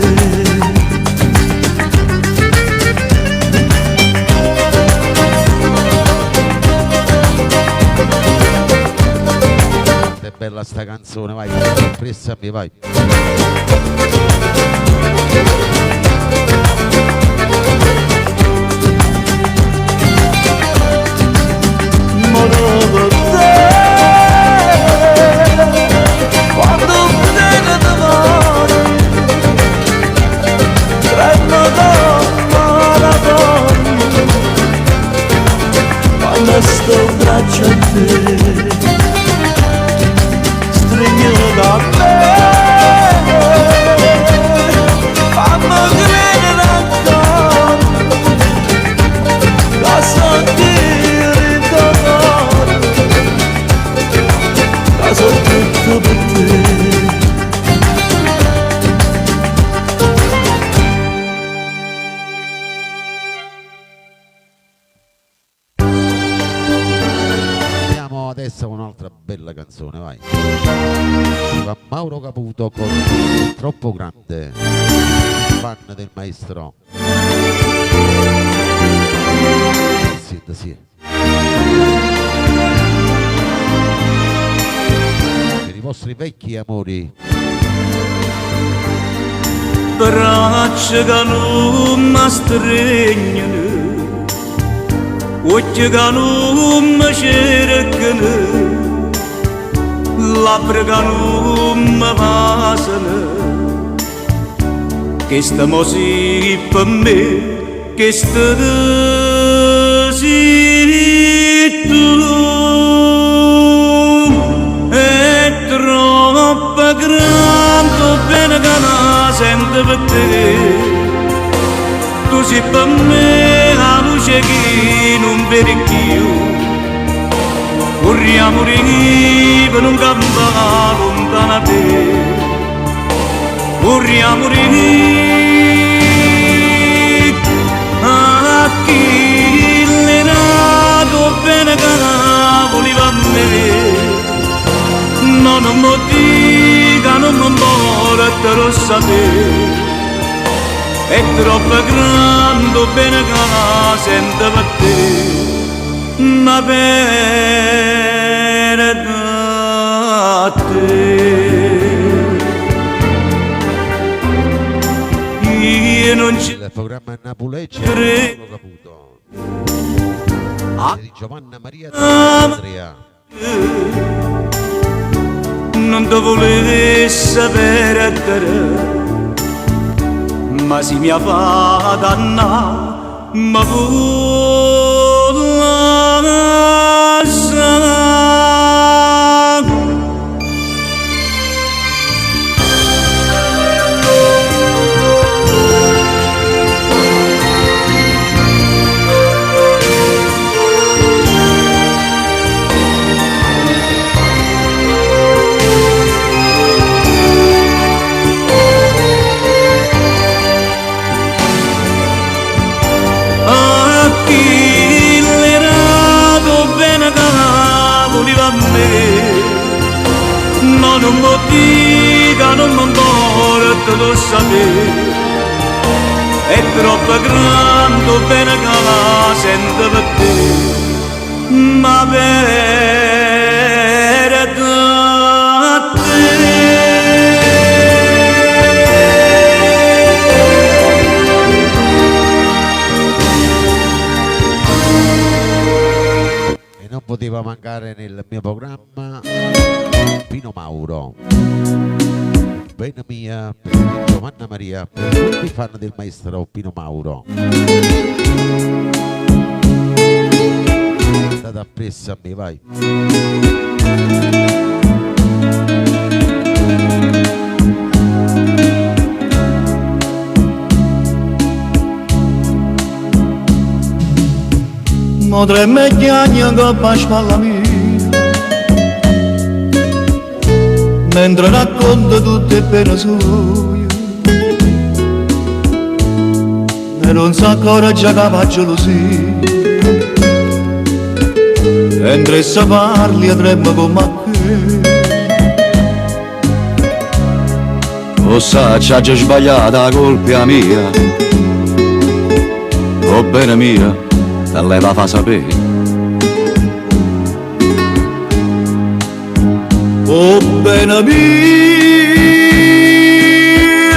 È bella sta canzone, vai, pressami, vai. Modo te, quando vedo d'amore, tremo da maratona, quando sto in braccio a te. Da me, fammi credere ancora, che so dire d'amore, che so tutto per te. Andiamo adesso con un'altra bella canzone, vai. Va Mauro Caputo con Troppo Grande, fan del maestro. Sì, sì. Per i vostri vecchi amori. Braccia che non mi stringono, occhi che non mi cercano, labbra che non mi basano, che stiamo sì per me, che stai sì tu. È troppo grande bene che la sento per te, tu sei per me la luce che non vedi più. Corriamo per un campo lontano da te, corriamo a chi l'erato bene che la voleva a me. Non mi dica, non mi muore, te lo sapere, è troppo grande bene che la sento per te, ma bene da te. Io non ci Il programma Napuleggia Mauro Caputo di Giovanna Maria Andrea. non te volevo sapere, ma si mi ha fatto danna, ma non mi dica, non mi importa, lo sapere, è troppo grande bene che la sento per te, ma per te. E non poteva mancare nel mio programma Pino Mauro, bene mia, per Giovanna Maria, per tutti i fan del maestro Pino Mauro. Andate appresso a me, vai. Mo treme chiagna coppa a spalla mia, mentre racconta tutte le pene sue, e non sa ancora già che fa gelosia, mentre se parli e trema come a che. O sa, c'ha già sbagliata, la colpa è mia, o bene mia, te lei va fa sapere. Oh bene mia,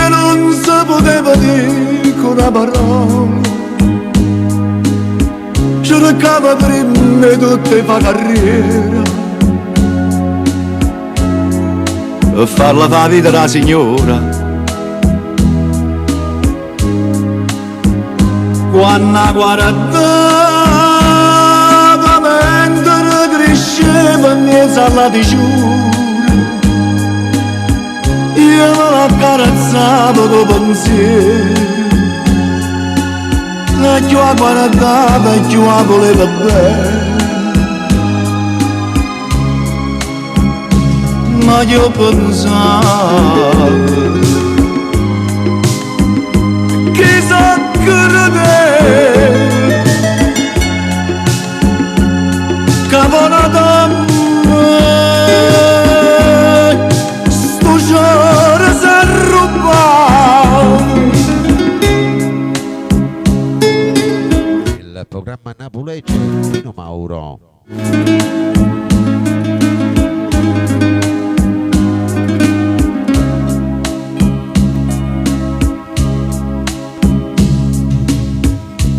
non si poteva dire con una parola, cercava prima e tutte fa carriera, e farla fa vita da signora. Quando guardava mentre cresceva in mezzo alla diciura, io me l'accarezzavo con pensiero, e più la guardava e più la voleva bene, ma io pensavo chissà Caponata sto giorno s'è rubato. Il programma Napulegge Pino Mauro.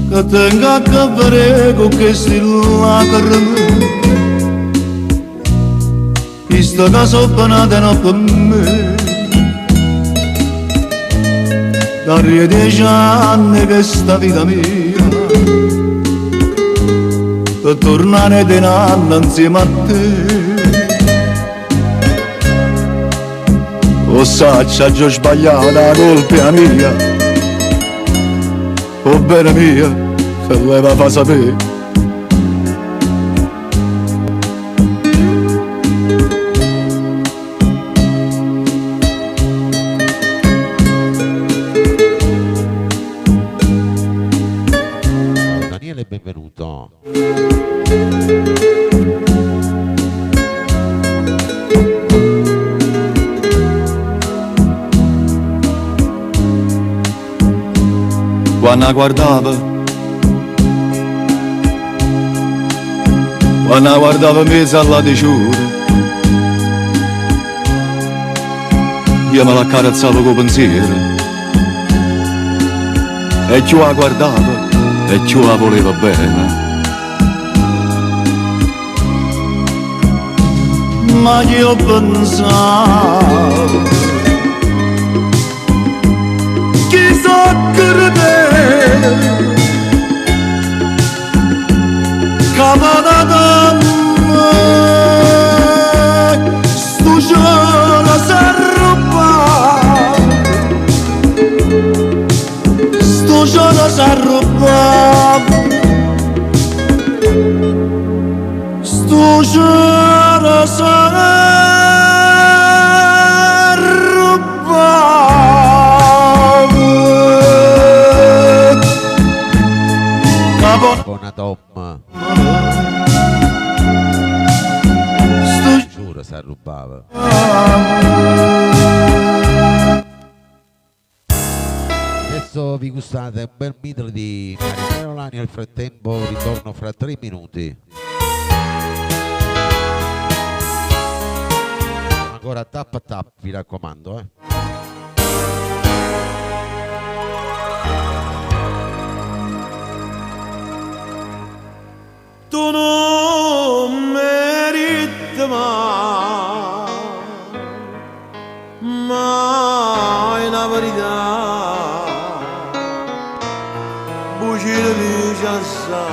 Che tengo a capire con questi lacrime, visto che sono penate per me, da 10 anni che sta vita mia, per tornare di anno insieme a te. O sa, c'ha già sbagliato, la colpa è mia, o bene mia, se lei va fa sapere. Daniele, benvenuto. Quando guardava in mezzo alla diciura, io me l'accarezzavo con pensiero, e più la guardava e più la voleva bene, ma io pensavo chissà credere Caponata sto giorno s'è rubato, sto giorno s'è rubato, sto giorno s'è rubato. Caponata giuro si arrubava. Adesso vi gustate un bel medley di Mario Lani, nel frattempo ritorno fra 3 minuti. Ancora tappa tappa, vi raccomando, Tu non meriti mai la verità, bucino di giassa,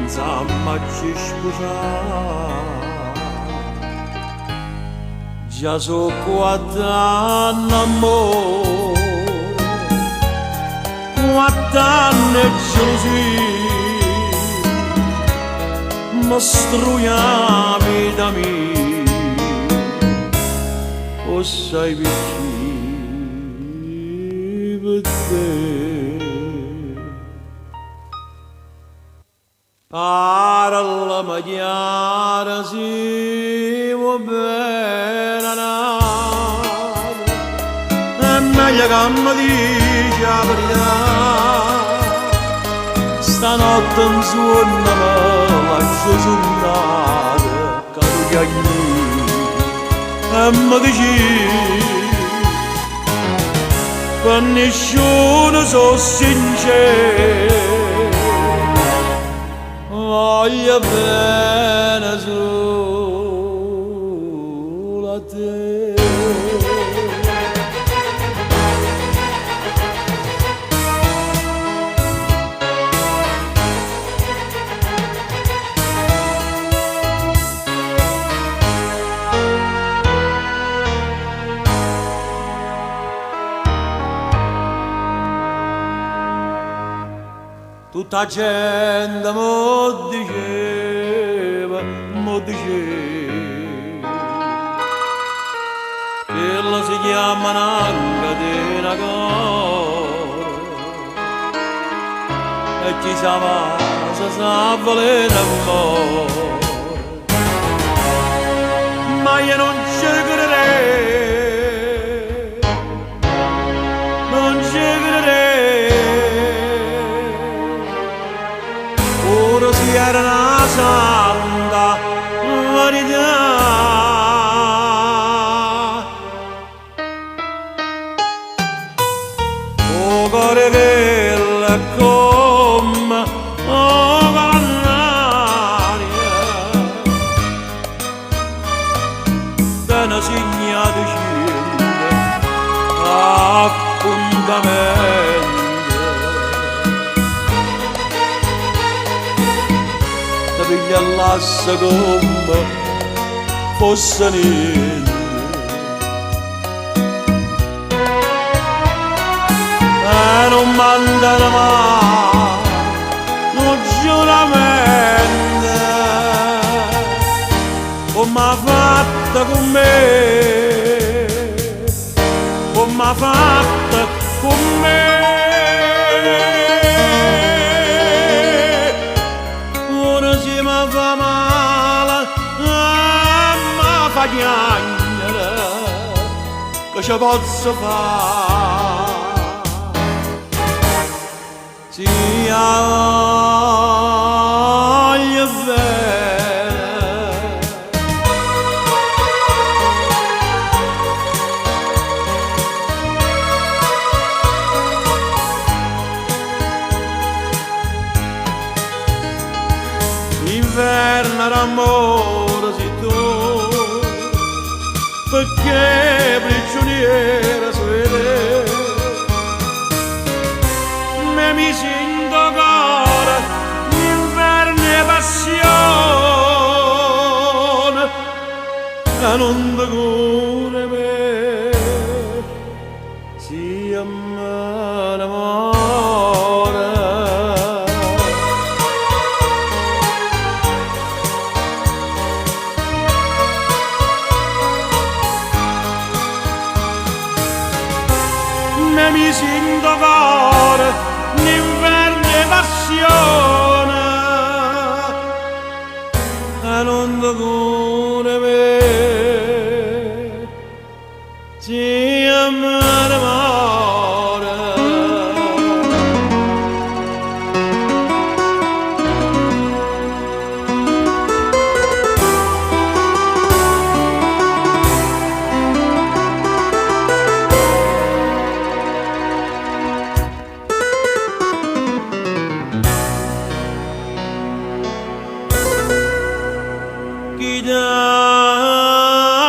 insomma ci sposare. Già so 4 anni amore, 4 anni gelosia, ma struia la vita mia, o sei vicino per te. Parla chiara si va bene nada, è meglio che mi dici la verità. Stanotte in suona me lascio giornata, che tu chiagni e mi dici per nessuno sono sincero. Voglio bene solo a te. Tutta gente mo diceva, quello si chiama una catena cora, e chi sa va, sa volere amore, ma io non ci crederei, non ci crederei. Ora si era una santa verità, o cuore che è come l'aria, da una signa di scende appuntamento. Piglia l'assa come fosse niente, e non mandano mai un giuramento, come ha fatto con me, come ha fatto con me. Fa male, ma fa piangere, che ci posso fare? Ti voglio bene, inverno d'amore si tu, perché prigioniera svede, me mi sento ancora l'inverno e passione, e non ti cura me, si amore. Mi sento ancora l'inverno e passione, e non ti cura me, ti amare amore.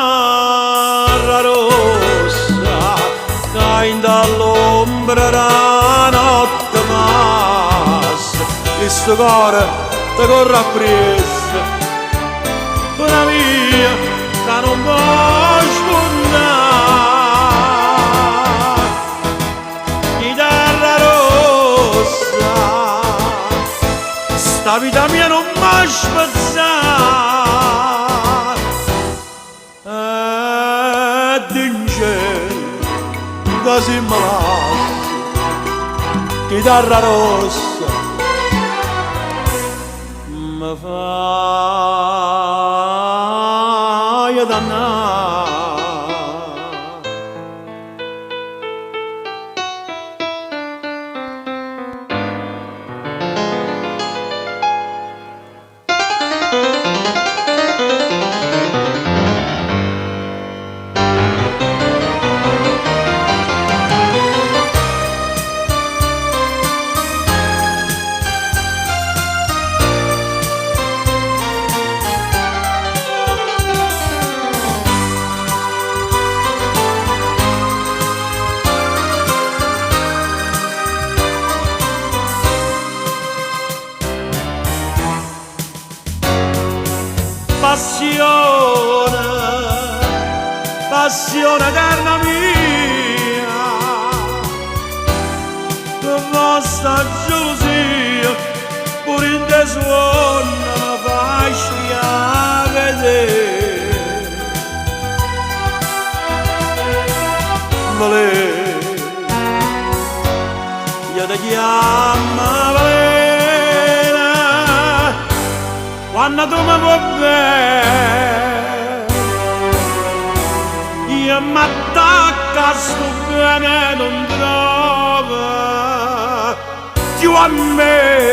Chitarra rossa, cai dall'ombra la notte massa, questo cuore te corro appresso, una mia che non può sfondare, chitarra rossa, sta vita mia non mi spezzare, e dice che si mi lascia, chitarra rossa, mi fai dannare. Passione, passione carna mia, che vostra gelosia pure in te suona mi fai vedere. Valer, io ti chiamo Valera, quando tu mi vuoi bene, io mi attacco a sto bene non trova più a me.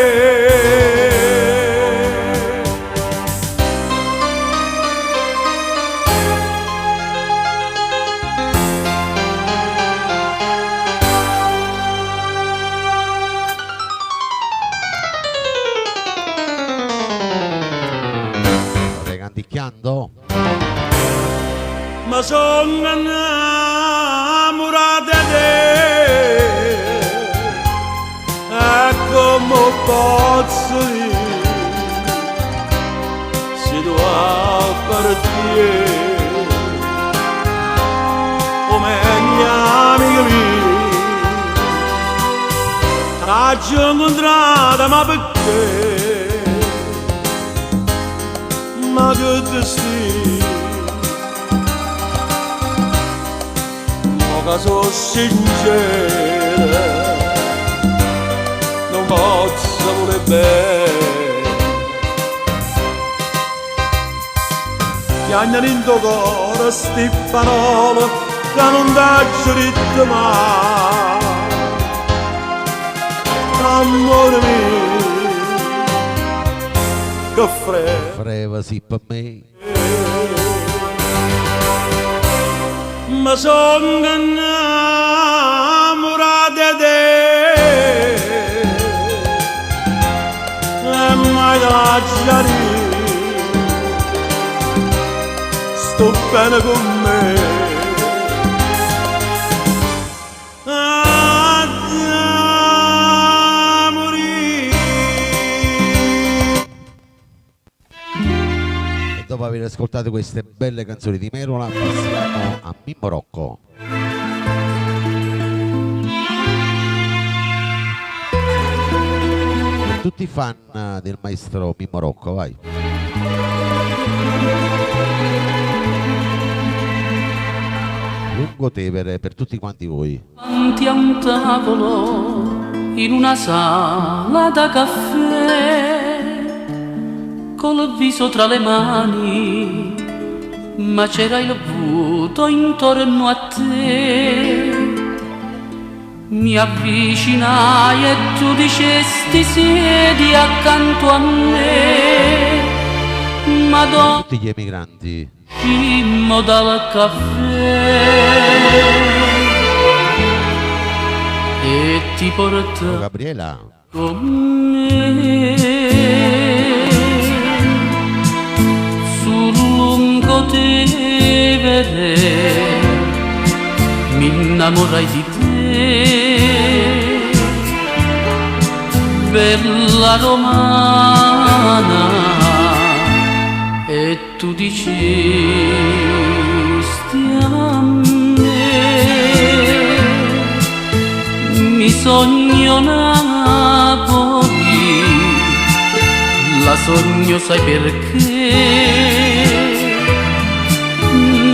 Canticchiando? Ma sono innamorato di te, e come posso dire se tu appartieni come gli amici miei, t'ho incontrata ma perché? Ma che destino, ma che sono sincera, non posso voler bene. Piagnano in tuo cuore sti parole che non t'ho detto mai, amore mio. Che freva sì per me, ma sono innamorato di te, e mai lasciare, sto bene con me. dopo aver ascoltato queste belle canzoni di Merola passiamo a Mimmo Rocco. Per tutti i fan del maestro Mimmo Rocco, vai. Lungotevere per tutti quanti voi. Davanti a un tavolo in una sala da caffè, col viso tra le mani, ma c'era il vuoto intorno a te. Mi avvicinai e tu dicesti siedi accanto a me, Madonna, tutti gli emigranti scimmo dal caffè e ti portai Gabriela con me sul Lungotevere, mi innamorai di te, bella Roma e tu dicesti a me mi sogno Napoli, la sogno sai perché,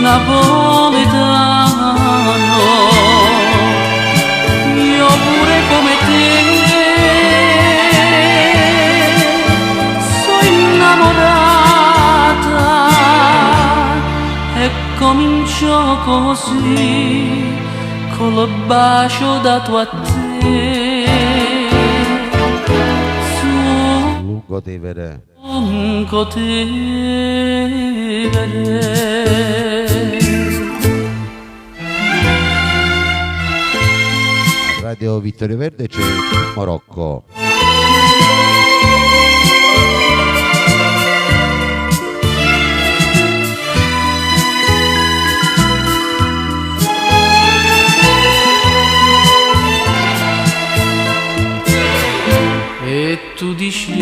napoletano, io pure come te sono innamorata e comincio così col bacio dato a te. Lungo Tevere. Lungo Tevere. Radio Vittorio Verde c'è Mimmo Rocco. E tu dicesti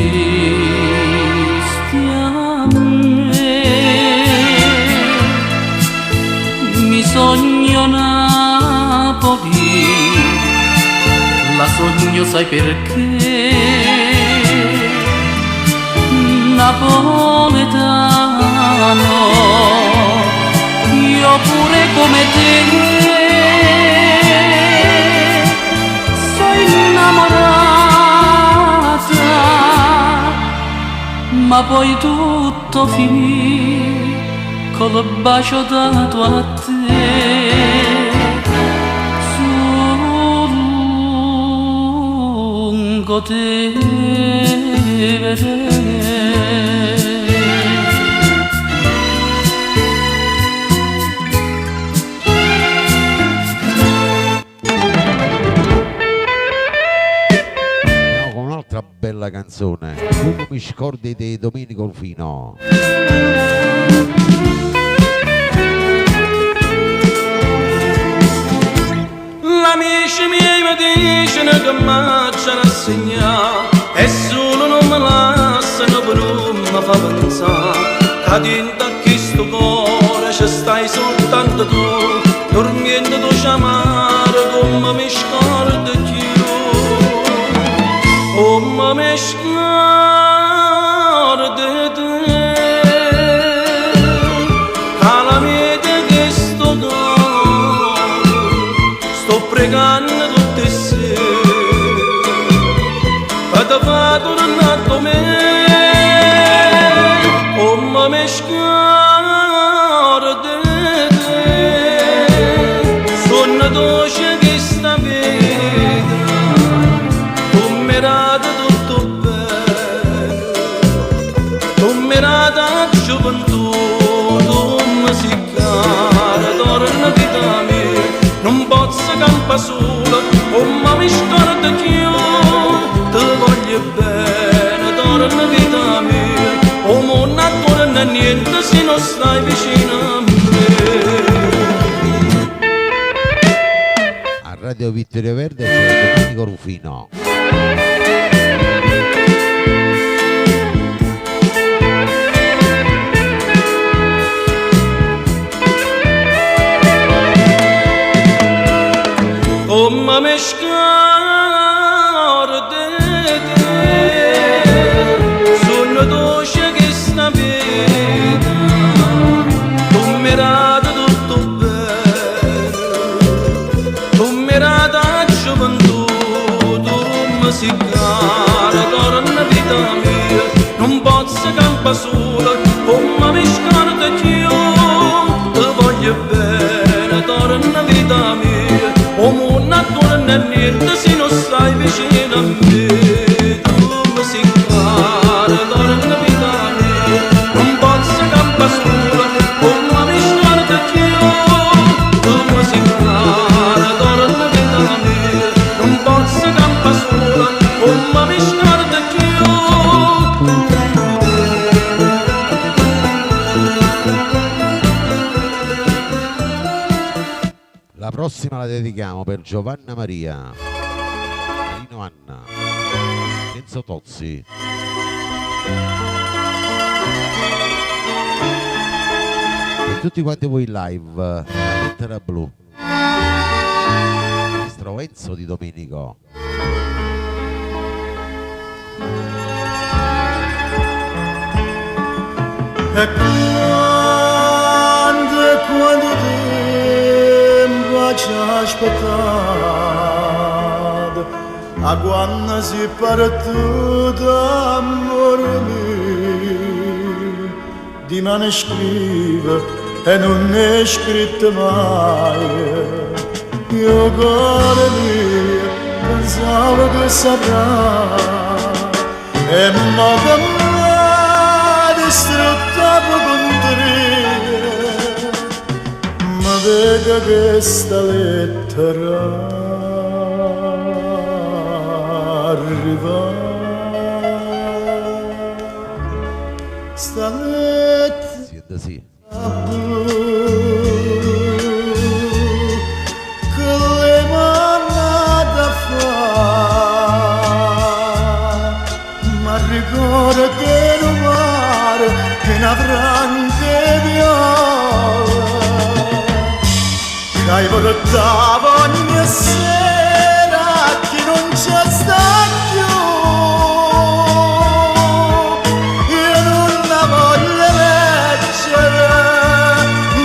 a me mi sogno Napoli, la sogno sai perché, napoletano, io pure come te sono innamorata, ma poi tutto finì col bacio dato a te. Lungo Tevere. Andiamo con un'altra bella canzone, Tu mi scordi di Domenico Rufino. Amici miei mi dicono che m'accia rassegnare e solo non mi lasciano per non mi fa pensare che dentro a questo cuore ci stai soltanto tu, dormiendo tu chiamare come mi scordi più, come mi scordi te, che la mia di questo cuore sto pregando tutte sere per te fare tornare con me, come mi scordi te, sono dolce questa vita, come era tutto bene, come era la gioventù, come si cara, torna vita mia, non posso campare sola, come mi scordo che io ti voglio bene, torna vita mia, come non torna niente se non stai vicino a me. A Radio Vittorio Verde c'è Domenico Rufino. Come mi scordi te, sono dolce questa vita, come era tutto bene, come era la gioventù, come si cara, torna vita mia, non posso campare sola, come mi scordi che io ti voglio bene, torna vita mia, come non torna niente se non stai vicino a me, come si cara, torna vita mia, non posso campare sola, come mi scordo che io, come si cara, torna vita mia, non posso campare sola, come mi scordo che io. La prossima la dedichiamo per Giovanna Maria, Marino Anna, Enzo Tozzi. Per tutti quanti voi in live, la lettera blu. Maestro Enzo Di Domenico. E quando tempo ci ha aspettato, a quando si partito amore mio, di me ne scrive e non è scritto mai. Io cuore mio pensavo che saprà, e mo che m'ha distrutta con te, ma vedo che sta lettera arriva. Sta lettera Siete sì. che le manata fa, ma ricorda che non mare che una franca viola che hai portato ogni sera che non c'è sta più. Io non la voglio leggere,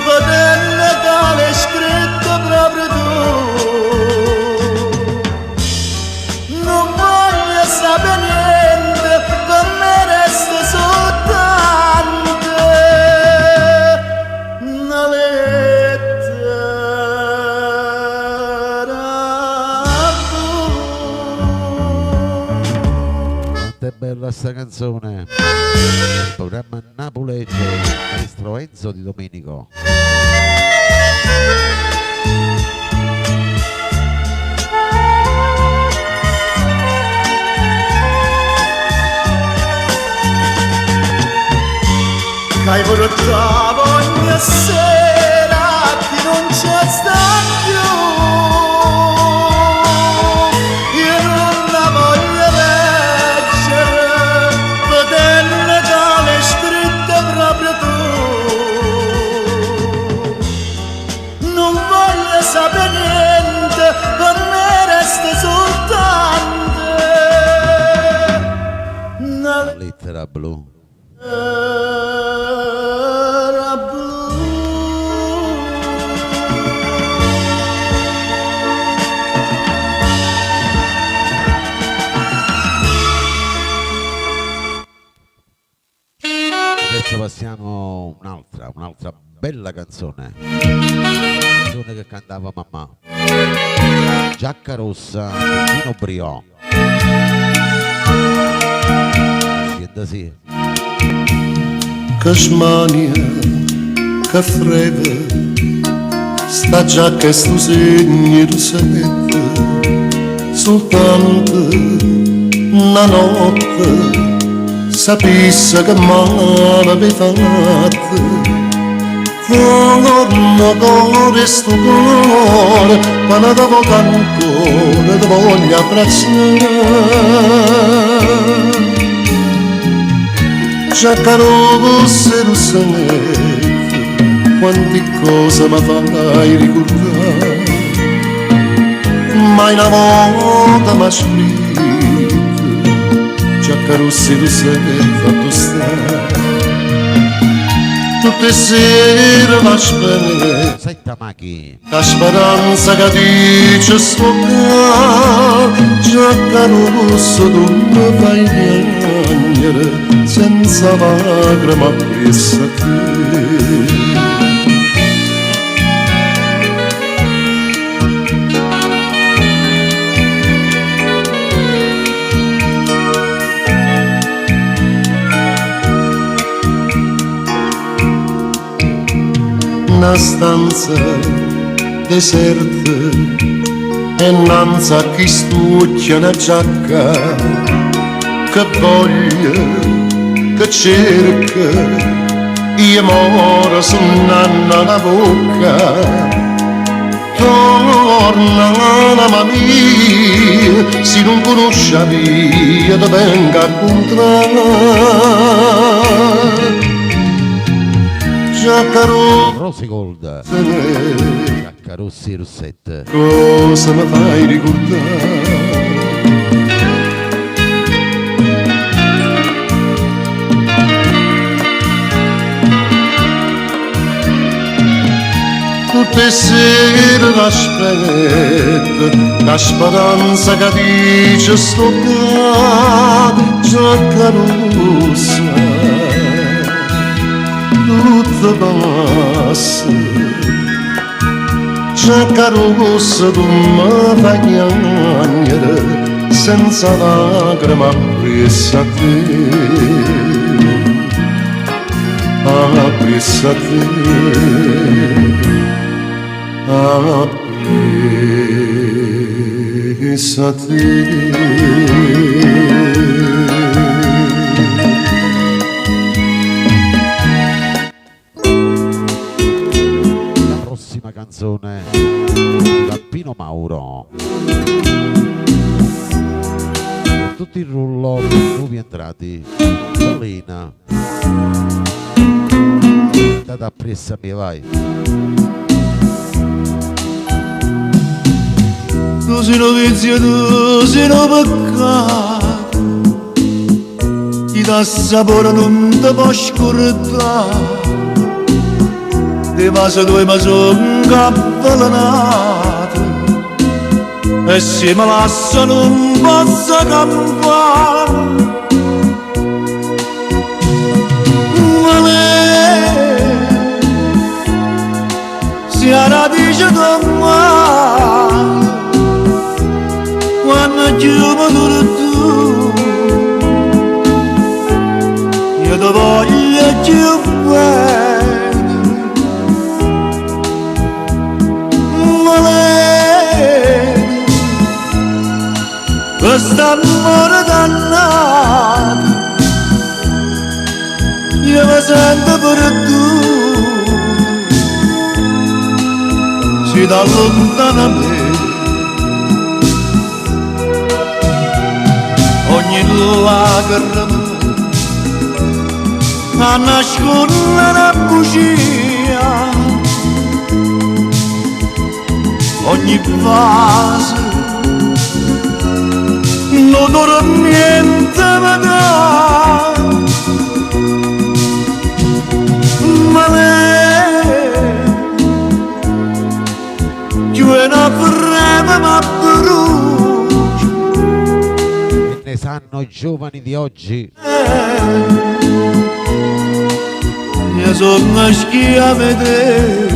poterne che l'hai scritto proprio tu. Non voglio sapere niente, per me resta soltanto una lettera blu. Quanto è bella sta canzone. Il programma Napolese, Maestro Enzo Di Domenico. Che hai portato ogni sera che non c'è sta più. Io non la voglio leggere, poterne che l'hai scritta proprio tu. Non voglio sapere niente, per me resta soltanto una La lettera blu. lettera blu. Adesso passiamo un'altra bella canzone. Canzone che cantava mamma. Giacca rossa, Pino Briò. Siete sì. Che smania, che freve, sta giacca e sto segno rosette, soltanto una notte sapesse che m'aveva fatta. Torno con sto cuore, ma non devo ancora, ti voglio abbracciare. Giacca rossa, rossanetta, quante cose mi fai ricordare. Mai una volta m'ha scritto, giacca rossa, rossanetta, fatto stare. Tutte sere va spene, Senta Machi. la speranza che dice sto cuore. Giacca rossa, tu mi fai piangere, senza lacrime appresso a te. Una stanza deserta e innanzi a chi studia una giacca che voglia, che cerca, io moro su una bocca. Torna mamma mia, se non conosce la via ti venga a incontrare. Giacca Rosy Gold, Giacca Rossi Rossette. cosa mi fai ricordare? Tutte le sere l'aspetto, la speranza che dice sto qua, Giacca rossa, tutto passa. Giacca rossa tu mi fai piangere, senza lacrime appresso a te, appresso a te. Appresa a te. La prossima canzone da Pino Mauro. Per tutti il rullo, nuovi entrati, Solina. Data appressa mia, vai. Tu sei un vizio, tu sei un peccato, ti dà sapore, non ti può scordare. Ti passa due ma sono incavallanato, e se mi lascia non posso campare. Ma lei si è radice domani, quando chiumo tu, io ti voglio più bene. Ma lei, questo amore dannato, io mi sento per tu, si da lontana me. Ogni lacrima a nascondere una bugia, ogni vaso non dormiente mi dà. Ma lei più è una freme ma brucia. Ne sanno i giovani di oggi. Io sono una schia a vedere.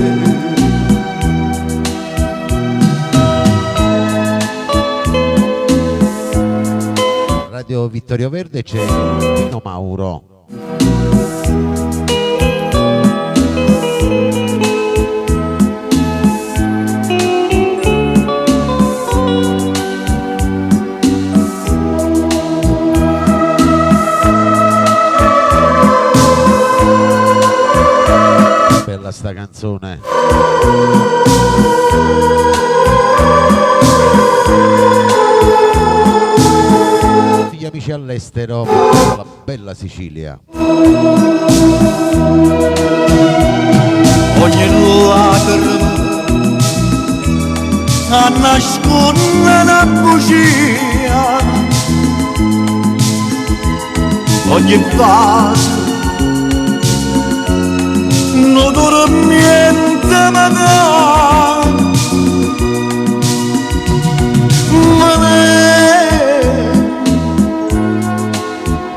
Radio Vittorio Verde c'è Pino Mauro. Bella sta canzone. Gli amici all'estero, la bella Sicilia. Ogni lacrima a nascondere una bugia, ogni vaso non dormiente mi dà. Ma lei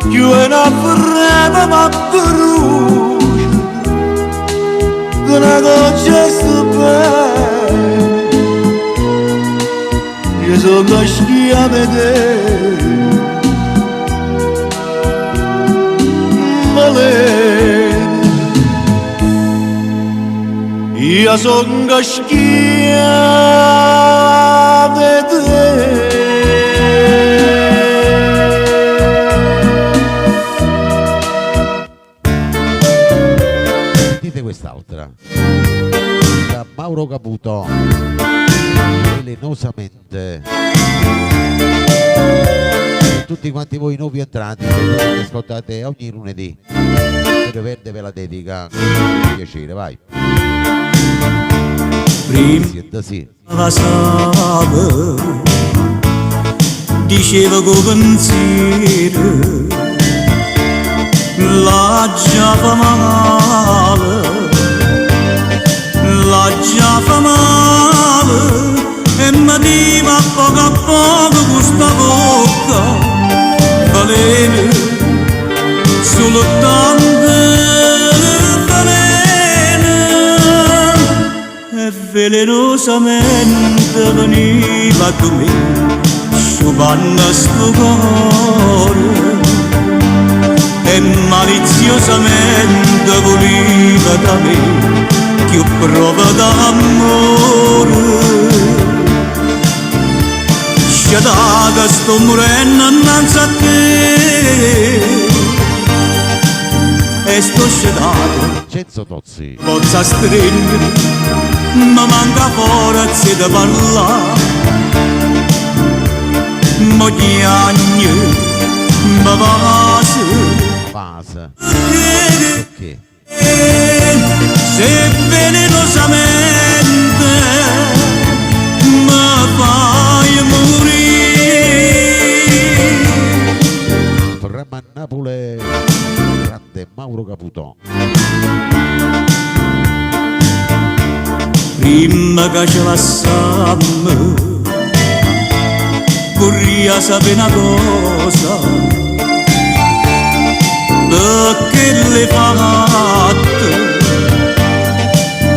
più è una freme ma brucia, che una goccia stupenda. Io sono la schia a vedere. Ma lei, io sono la schia a vedere. Sentite quest'altra da Mauro Caputo, Velenosamente. tutti quanti voi nuovi entrati che ascoltate ogni lunedì. Radio Verde ve la dedica con piacere, vai. Prima Sì. passava, diceva con pensiero, la già fa male, la già fa male, e mi diva poco a poco questa bocca, veleno, solo tante veleno, e velenosamente veniva con me, sciupando sto cuore, e maliziosamente voleva da me più prova d'amore. Sciadata sto morendo innanzi a te, e sto sciadata Cenzo Tozzi. pozza stringere, ma manca forza di parlare, moglie agni, ma Base. Ok. se velenosamente mi fai morire. Programma a Napoli, grande Mauro Caputo. Prima che ce lasciamo, vorrei sapere una cosa, perché le fatte,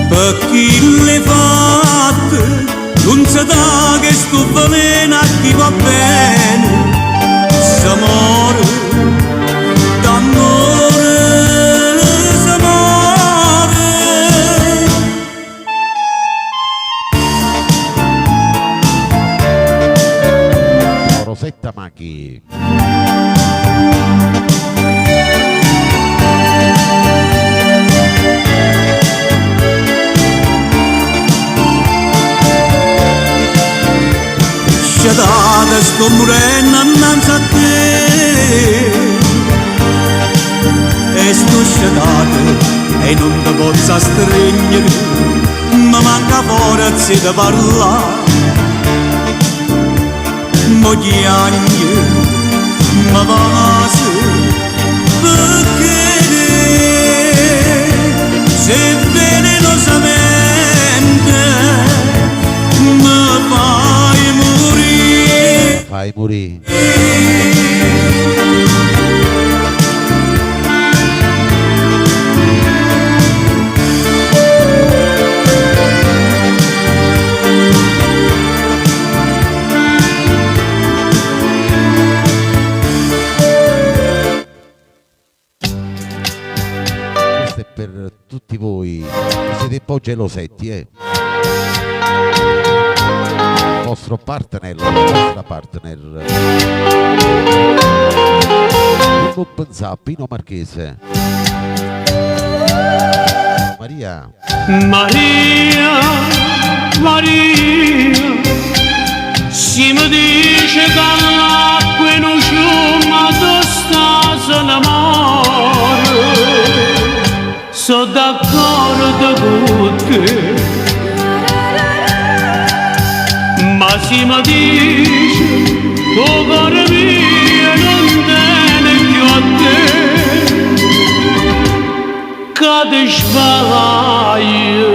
perché le fatte, non si dà che sto veleno a chi va bene, s'amore, d'amore, s'amore. Rosetta Macchi. Sciadata sto morendo innanzi a te, e sto sciadata e non ti posso stringere, ma manca forza di parlare, moglie agni, ma vase, perché se velenosamente mi fai morire. Fai morire. Questo è per tutti voi che siete un po' gelosetti, il vostro partner, la vostra partner. Non pensare, Pino Marchese. Maria. Maria, Maria, si mi dice che l'acqua non c'è, ma tu stai in amore. Sono d'accordo con te, ma si mi dice tuo cuore mio non tiene più a te, che ti sbaglio,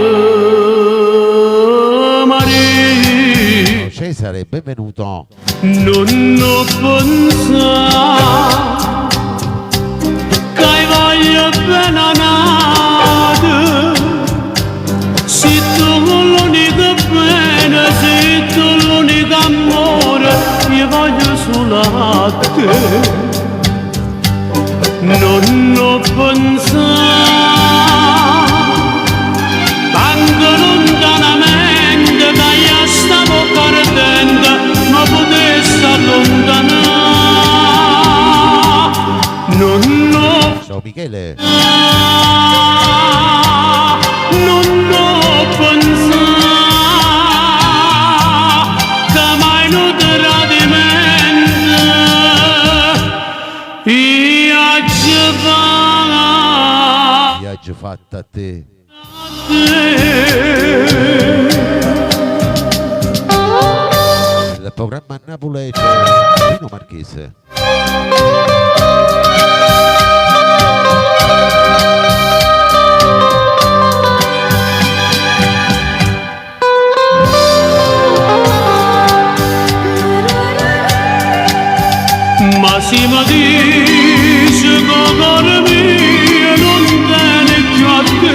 Maria. Cesare, benvenuto. Non ho pensato che hai voglia bene a nata, sei tu l'unica bene, sei tu l'unico amore, io voglio solo a te. Non ho pensato tanto lontanamente che io stavo perdendo, ma potessi allontanare. Non ho Ciao Michele. non ho pensato che mai non tradimento fatta a te. Il programma Napolese Pino Marchese. Ma si mi dice che cuore mio non tiene più a te,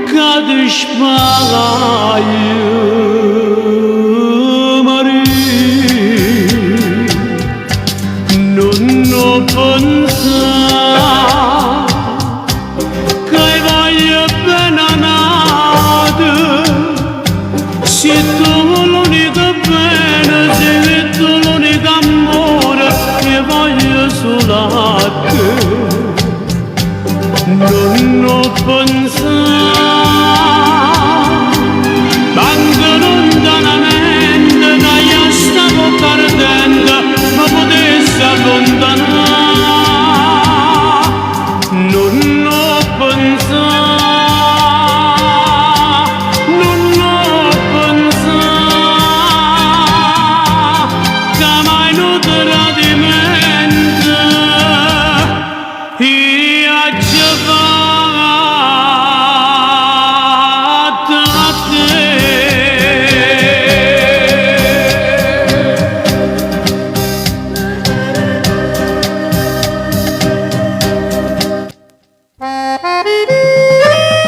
che ti sparaio Maria, non ho pensato che voglio bene nata, se tu l'unica bene sei tu l'unico amore che voglio solo a te, non ho pensato tanto lontanamente che io stavo perdendo ma potessi allontanare, non ho pensato, non ho pensato che mai non tradimento io ci fatto a te.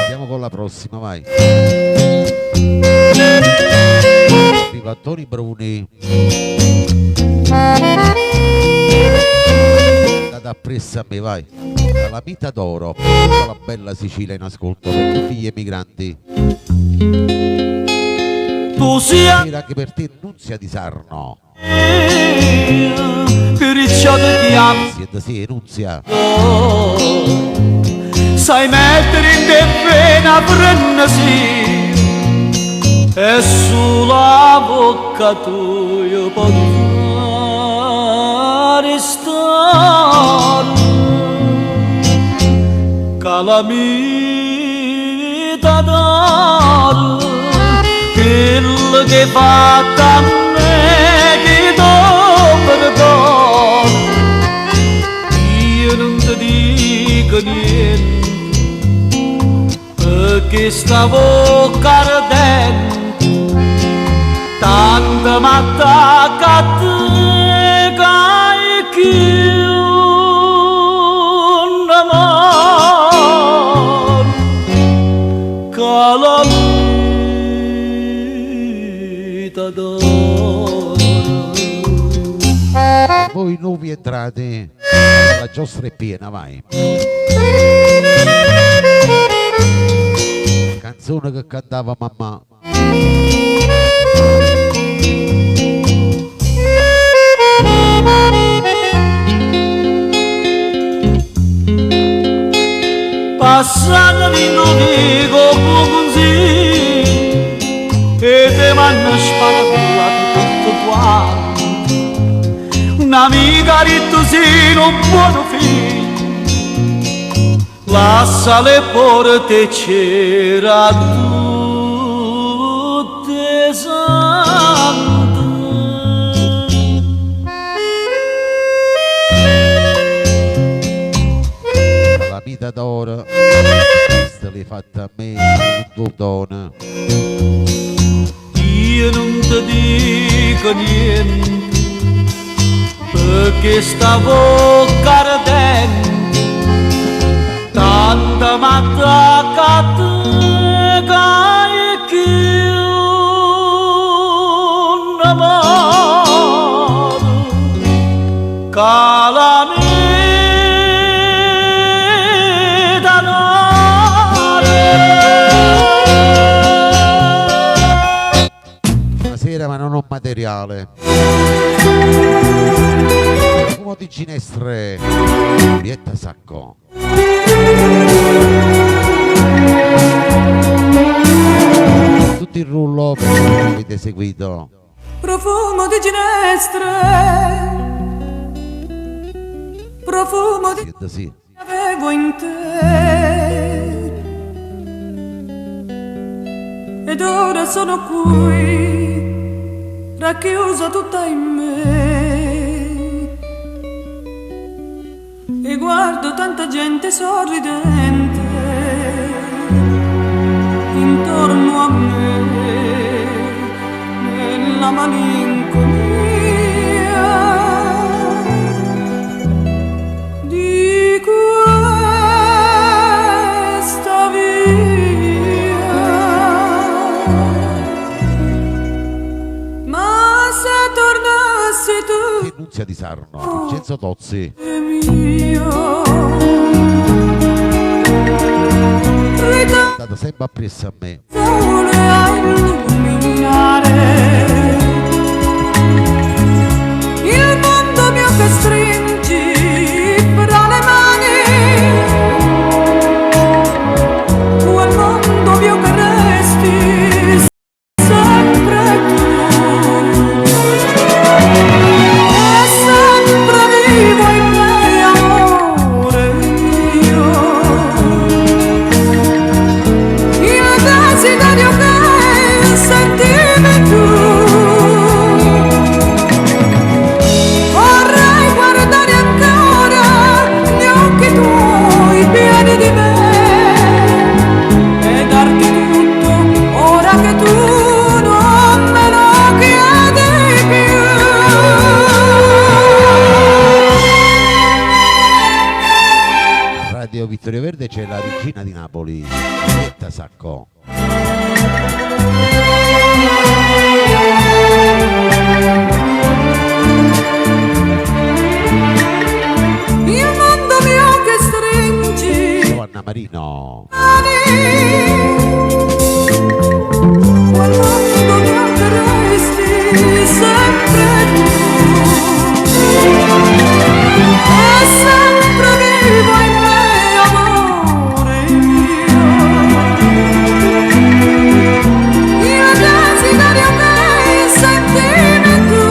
Andiamo con la prossima, vai. Arriva Toni Bruni. Andate appresso a me, vai. Dalla Mita d'Oro, tutta la bella Sicilia in ascolto per tutti gli emigranti. Tu sia Anche per te Nunzia di Sarno. che ricciate ti amo, Siete sì, Nunzia. sai mettere in te pena frenesi e sulla bocca tua io posso fare stare calamita d'oro, quello che fatta a me che do perdono, io non ti dico niente perché stavo ardente, tanto m'attacca a te che un amore calamita d'oro. Voi nuovi entrati, la giostra è piena, vai. Canzone che cantava mamma. Passando in un dico così e te m'hanno sparato tutto quanto, un'amica rittosino un buono figlio, lascia le porte c'era tutte sante. La vita d'oro, questa l'hai fatta a me, non tu donna. Io non ti dico niente perché stavo ardente, tanto m'attacca a te che un amore calamita d'oro. Buonasera, ma non ho materiale. Fumo di ginestre, Giulietta Sacco. Tutto il rullo che avete seguito. Profumo di ginestre, profumo di Siete sì. Avevo in te ed ora sono qui, racchiusa tutta in me, e guardo tanta gente sorridente intorno a me, nella malinconia di questa via. Ma se tornassi tu, Nunzia di Sarno, Vincenzo Tozzi. Stata sempre appresso a me. Sole a illuminare il mondo mio che stringi fra le mani, quel mondo mio che resti sempre tu, e sempre vivo in me, amore mio, il desiderio che sentivi tu. Vorrei guardare ancora gli occhi tuoi pieni di me e darti tutto ora che tu non me lo chiedi più. Radio Vittorio Verde c'è la regina di Napoli, Orietta Sacco. Il mondo mio che stringi Giovanna Marino. quel mondo mio che resti sempre tu, e sempre vivo in me, amore mio, il desiderio che sentivi tu.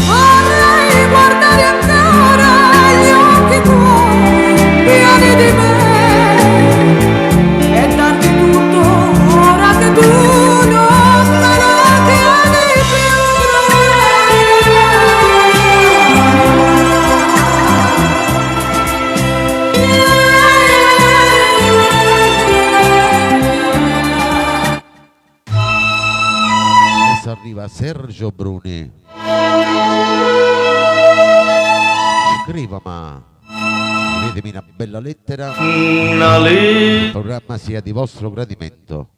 Vorrei guardare ancora gli occhi tuoi pieni di me e darti tutto ora che tu non me lo chiedi Adesso arriva Sergio Bruni. Scriva, ma scrivetemi una bella lettera. Il programma sia di vostro gradimento.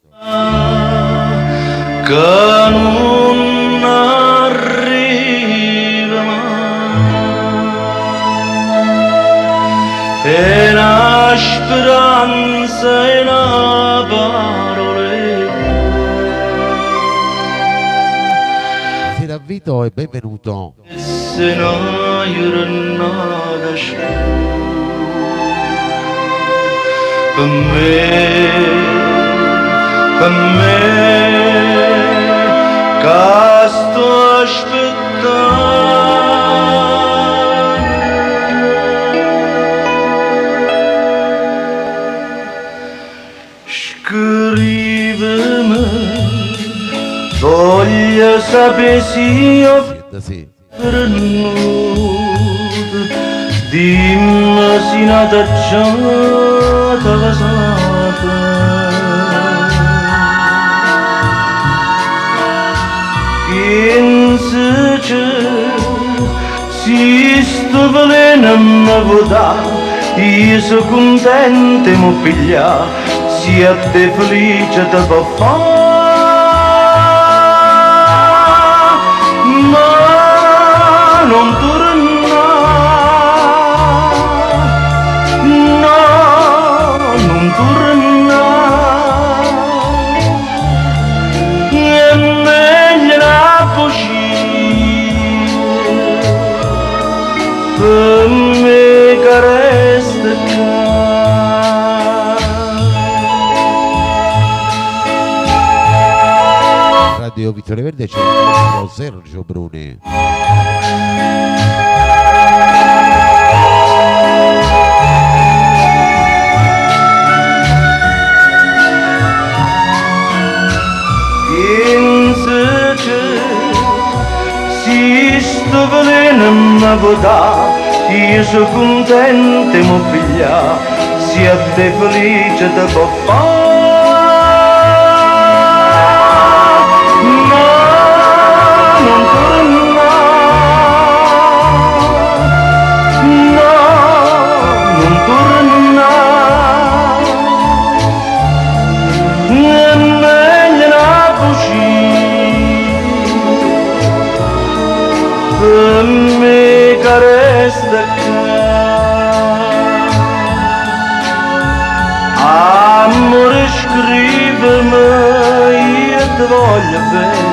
Che non arriva mai, è una speranza e una parole. Buonasera Vito e benvenuto. Se no io non per me che sto aspettando. Scrivimi, voglio sapere se io dimmi se una tacciata vasata, pensi che se sto veleno mi vota, io sono contento e mi piglia, se a te felice te può fare. Non torna, no, non torna, è meglio la fuggire, per me che resta qua. Radio Vittorio Verde c'è il nostro Sergio Bruni. non mi può dare, io sono contento mo figlia, se a te felice te può fare. No, non torna, no, non torna, nemmeno così. Per me che resta qua, amore scrivimi, io ti voglio bene,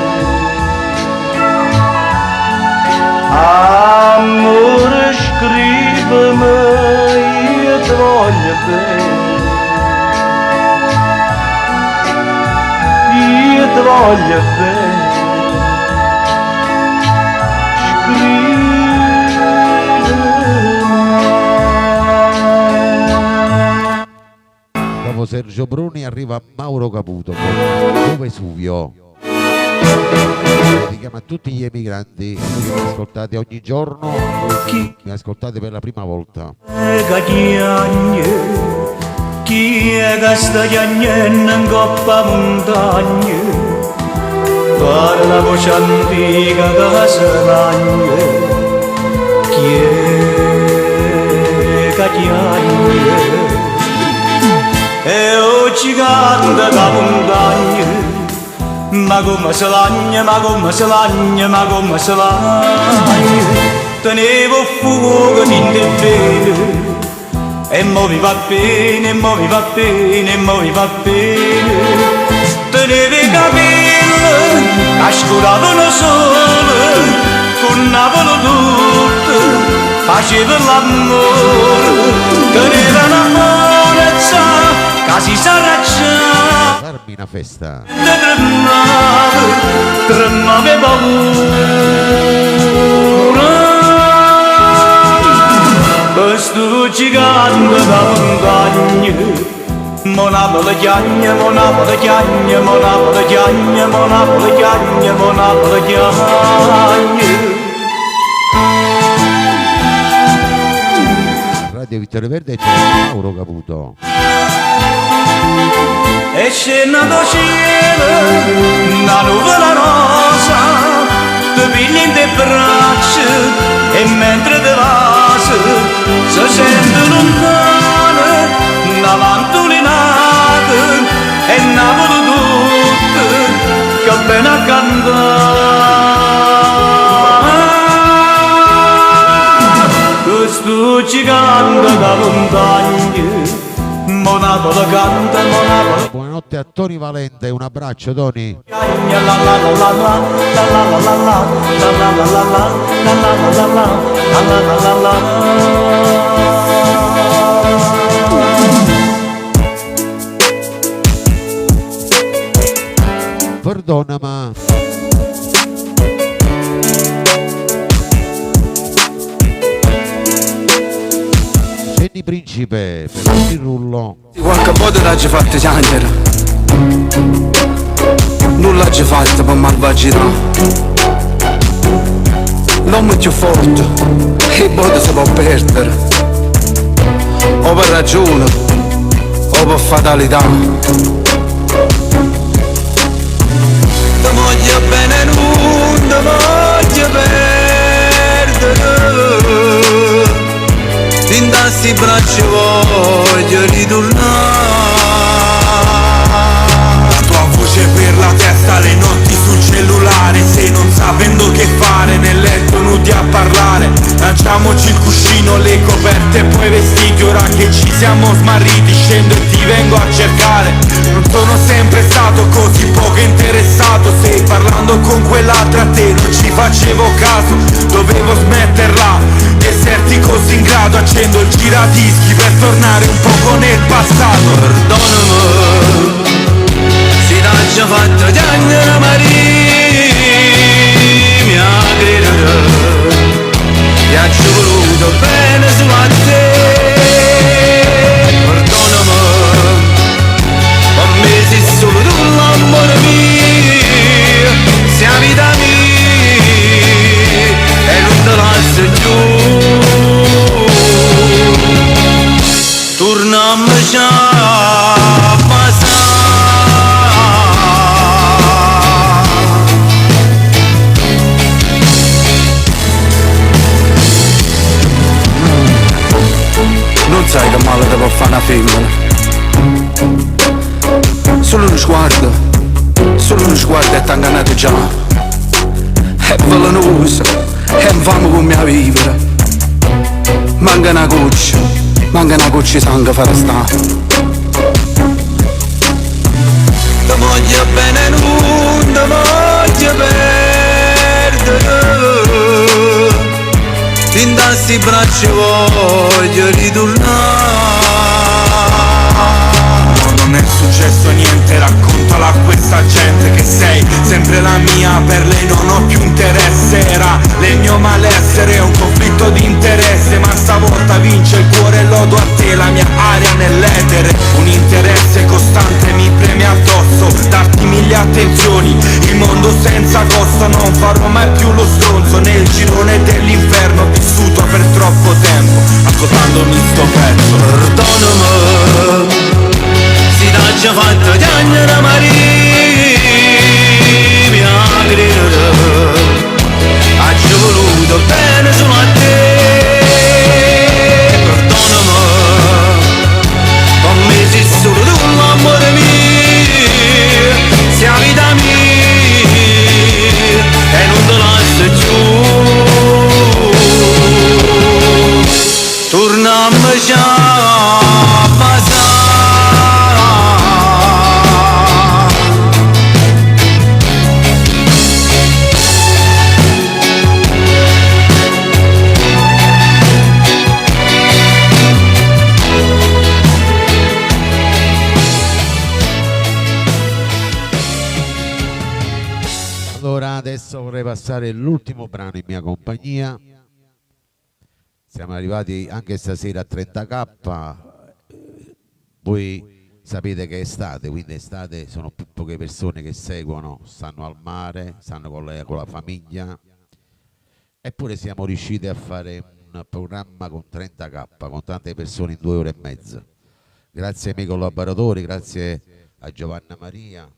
amore scrivimi, io ti voglio bene, io ti voglio bene. Dopo Sergio Bruni arriva Mauro Caputo con O Vesuvio. Dedichiamo a tutti gli emigranti che mi ascoltate ogni giorno, mi ascoltate per la prima volta. Chi è che sta chiagnendo in coppa montagna? Parla voce antica che si lagna. Chi è che chiagna? E oggi canta da montagna, ma come si lagna, ma come si lagna, ma come si lagna. Tenevo fuoco in te bene, e mo mi va bene, e mo mi va bene, e mo mi va bene. Tenevo i capelli che scuravano sole, tornavano tutte, facevo l'amore. Tenevo una forza che si s'arracciava, Farmi una festa. tremava paura. Questo gigante da montagna, Monapole chiagna, Monapole chiagna, Monapole chiagna, Monapole chiagna, Monapole chiagna. Radio Vittorio Verde c'è Mauro Caputo. E scena da cielo, una nuvola rosa, ti pigli in te braccia e mentre te vas, si sente lontana una mantulinata e Napoli tutta che bene a cantare. Questo gigante da montagna, Monapole canta, Monapole. Buonanotte a Tony Valente, un abbraccio Tony. Perdona ma Jenny Principe per il rullo. Qualche volta l'hai fatta piangere, non l'hai fatta per malvagità. L'uomo più forte, e volte si può perdere, o per ragione, o per fatalità. Ti voglio bene, non ti voglio perdere. In questi bracci voglio ritornare. La tua voce per la testa, le notti sul cellulare, se non sapendo che fare nel letto nudi a parlare. Lanciamoci il cuscino, le coperte e poi i vestiti. Ora che ci siamo smarriti scendo e ti vengo a cercare. Non sono sempre stato così poco interessato, se parlando con quell'altra te non ci facevo caso. Dovevo smetterla, esserti così in grado, accendo il giradischi per tornare un poco nel passato. Perdonami, si t'ha già fatto piangere Maria, mia credere, ti ha voluto bene solo a te. Perdonami, per me sei solo tu l'amore mio, sei la vita mia e non te la lo sguardo è tanganate già. È velenosa, è infame come a vivere. Manca una goccia di sangue farà sta. Ti voglio bene, non ti voglio perdere. In questi bracci voglio ritornare. Non è successo niente, raccontalo a questa gente che sei sempre la mia, per lei non ho più interesse. Era il mio malessere, un conflitto di interesse, ma stavolta vince il cuore e lodo a te, la mia aria nell'etere. Un interesse costante mi preme addosso, darti mille attenzioni, il mondo senza costo. Non farò mai più lo stronzo nel girone dell'inferno, ho vissuto per troppo tempo ascoltandomi sto pezzo. Perdonami, si t'ha fatto piangere Maria, ha voluto bene solo a te. Perdonami, con me sei solo tu l'amore mio, sei la vita mia e non te lascio giù. Tornammo già a passare. Adesso vorrei passare l'ultimo brano in mia compagnia. Siamo arrivati anche stasera a 30k. Voi sapete che è estate, quindi estate sono più poche persone che seguono, stanno al mare, stanno con la famiglia. Eppure siamo riusciti a fare un programma con 30k, con tante persone in 2 ore e mezza. Grazie ai miei collaboratori, grazie a Giovanna Maria,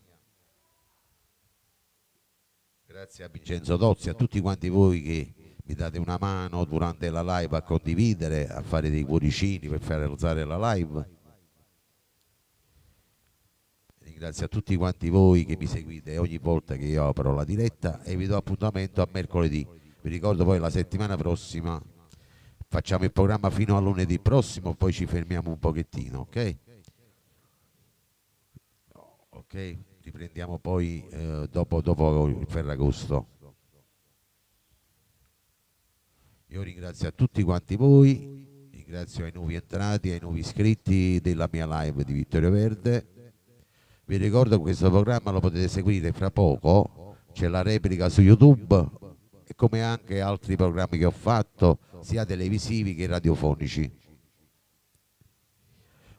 grazie a Vincenzo Tozzi, a tutti quanti voi che mi date una mano durante la live a condividere, a fare dei cuoricini per far alzare la live. Ringrazio a tutti quanti voi che mi seguite ogni volta che io apro la diretta e vi do appuntamento a mercoledì. Vi ricordo poi la settimana prossima facciamo il programma fino a lunedì prossimo, poi ci fermiamo un pochettino, ok? Ok? Riprendiamo poi dopo il Ferragosto. Io ringrazio a tutti quanti voi, ringrazio ai nuovi entrati, ai nuovi iscritti della mia live di Vittorio Verde. Vi ricordo che questo programma lo potete seguire fra poco, c'è la replica su YouTube e come anche altri programmi che ho fatto, sia televisivi che radiofonici.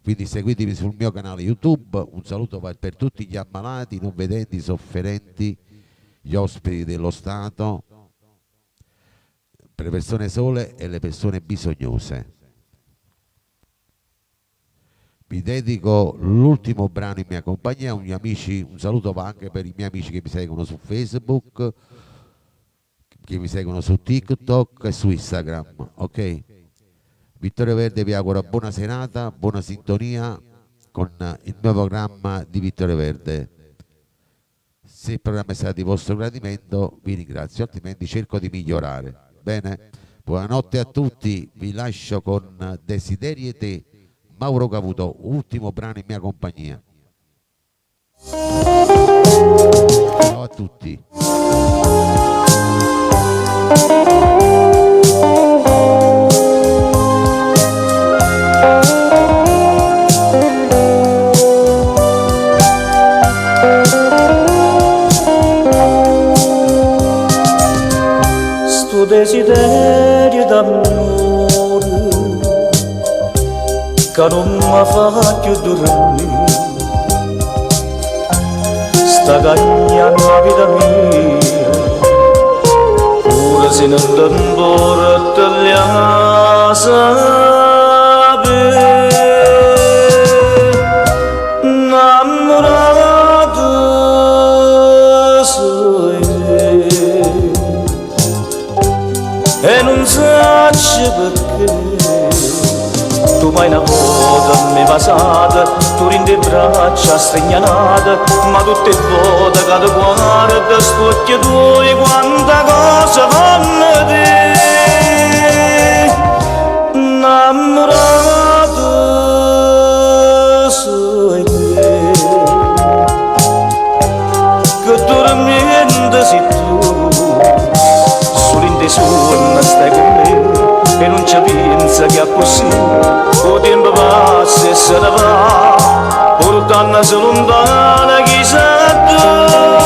Quindi seguitemi sul mio canale YouTube. Un saluto per tutti gli ammalati, non vedenti, sofferenti, gli ospiti dello Stato, per le persone sole e le persone bisognose. Vi dedico l'ultimo brano in mia compagnia, un saluto va anche per i miei amici che mi seguono su Facebook, che mi seguono su TikTok e su Instagram, ok? Vittorio Verde vi augura buona serata, buona sintonia con il mio programma di Vittorio Verde. Se il programma è stato di vostro gradimento vi ringrazio, altrimenti cerco di migliorare. Bene? Buonanotte a tutti, vi lascio con Desideri e te, Mauro Cavuto, ultimo brano in mia compagnia. Ciao a tutti. Sto desiderio d'amore che non mi fa più dormire, sta cagnando la vita mia, pure se non t'ancora te la sapere. Innamorato sei e non so perché tu mai una volta mi passate, tu rinde braccia stregnanate, ma tutte le volte che ti guarda sto occhi tuoi quanta cosa fanno te. Innamorato sei te, che dormiente sei tu, solo in te sonno stai con me e non ci pensa che è così, il tempo passa e se ne va, portandosi lontana chissà dove,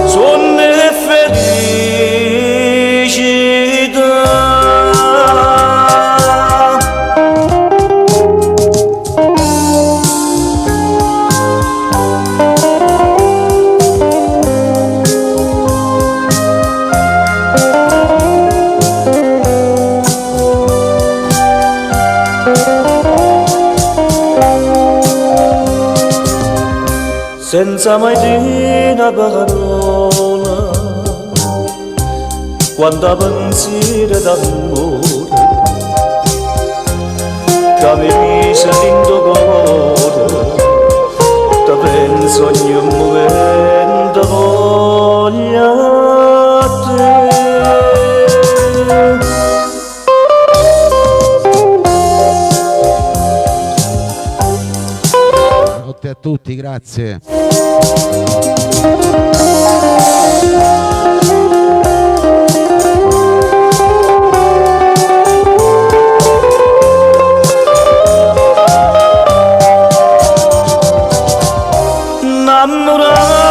sonno e felicità. Senza mai dire una parola, quando pensiero d'amore che mi mise dentro cuore, ti penso ogni momento voglio a te. Notte a tutti, grazie.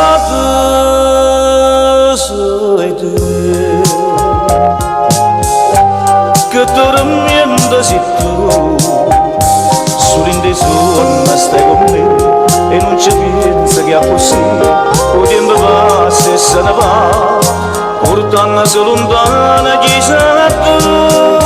Innamorato sei te, che dormiendo sei tu, solo in te sonno stai con me e non ci pensa che è così, il tempo passa e se ne va, portandosi lontana chissà dove.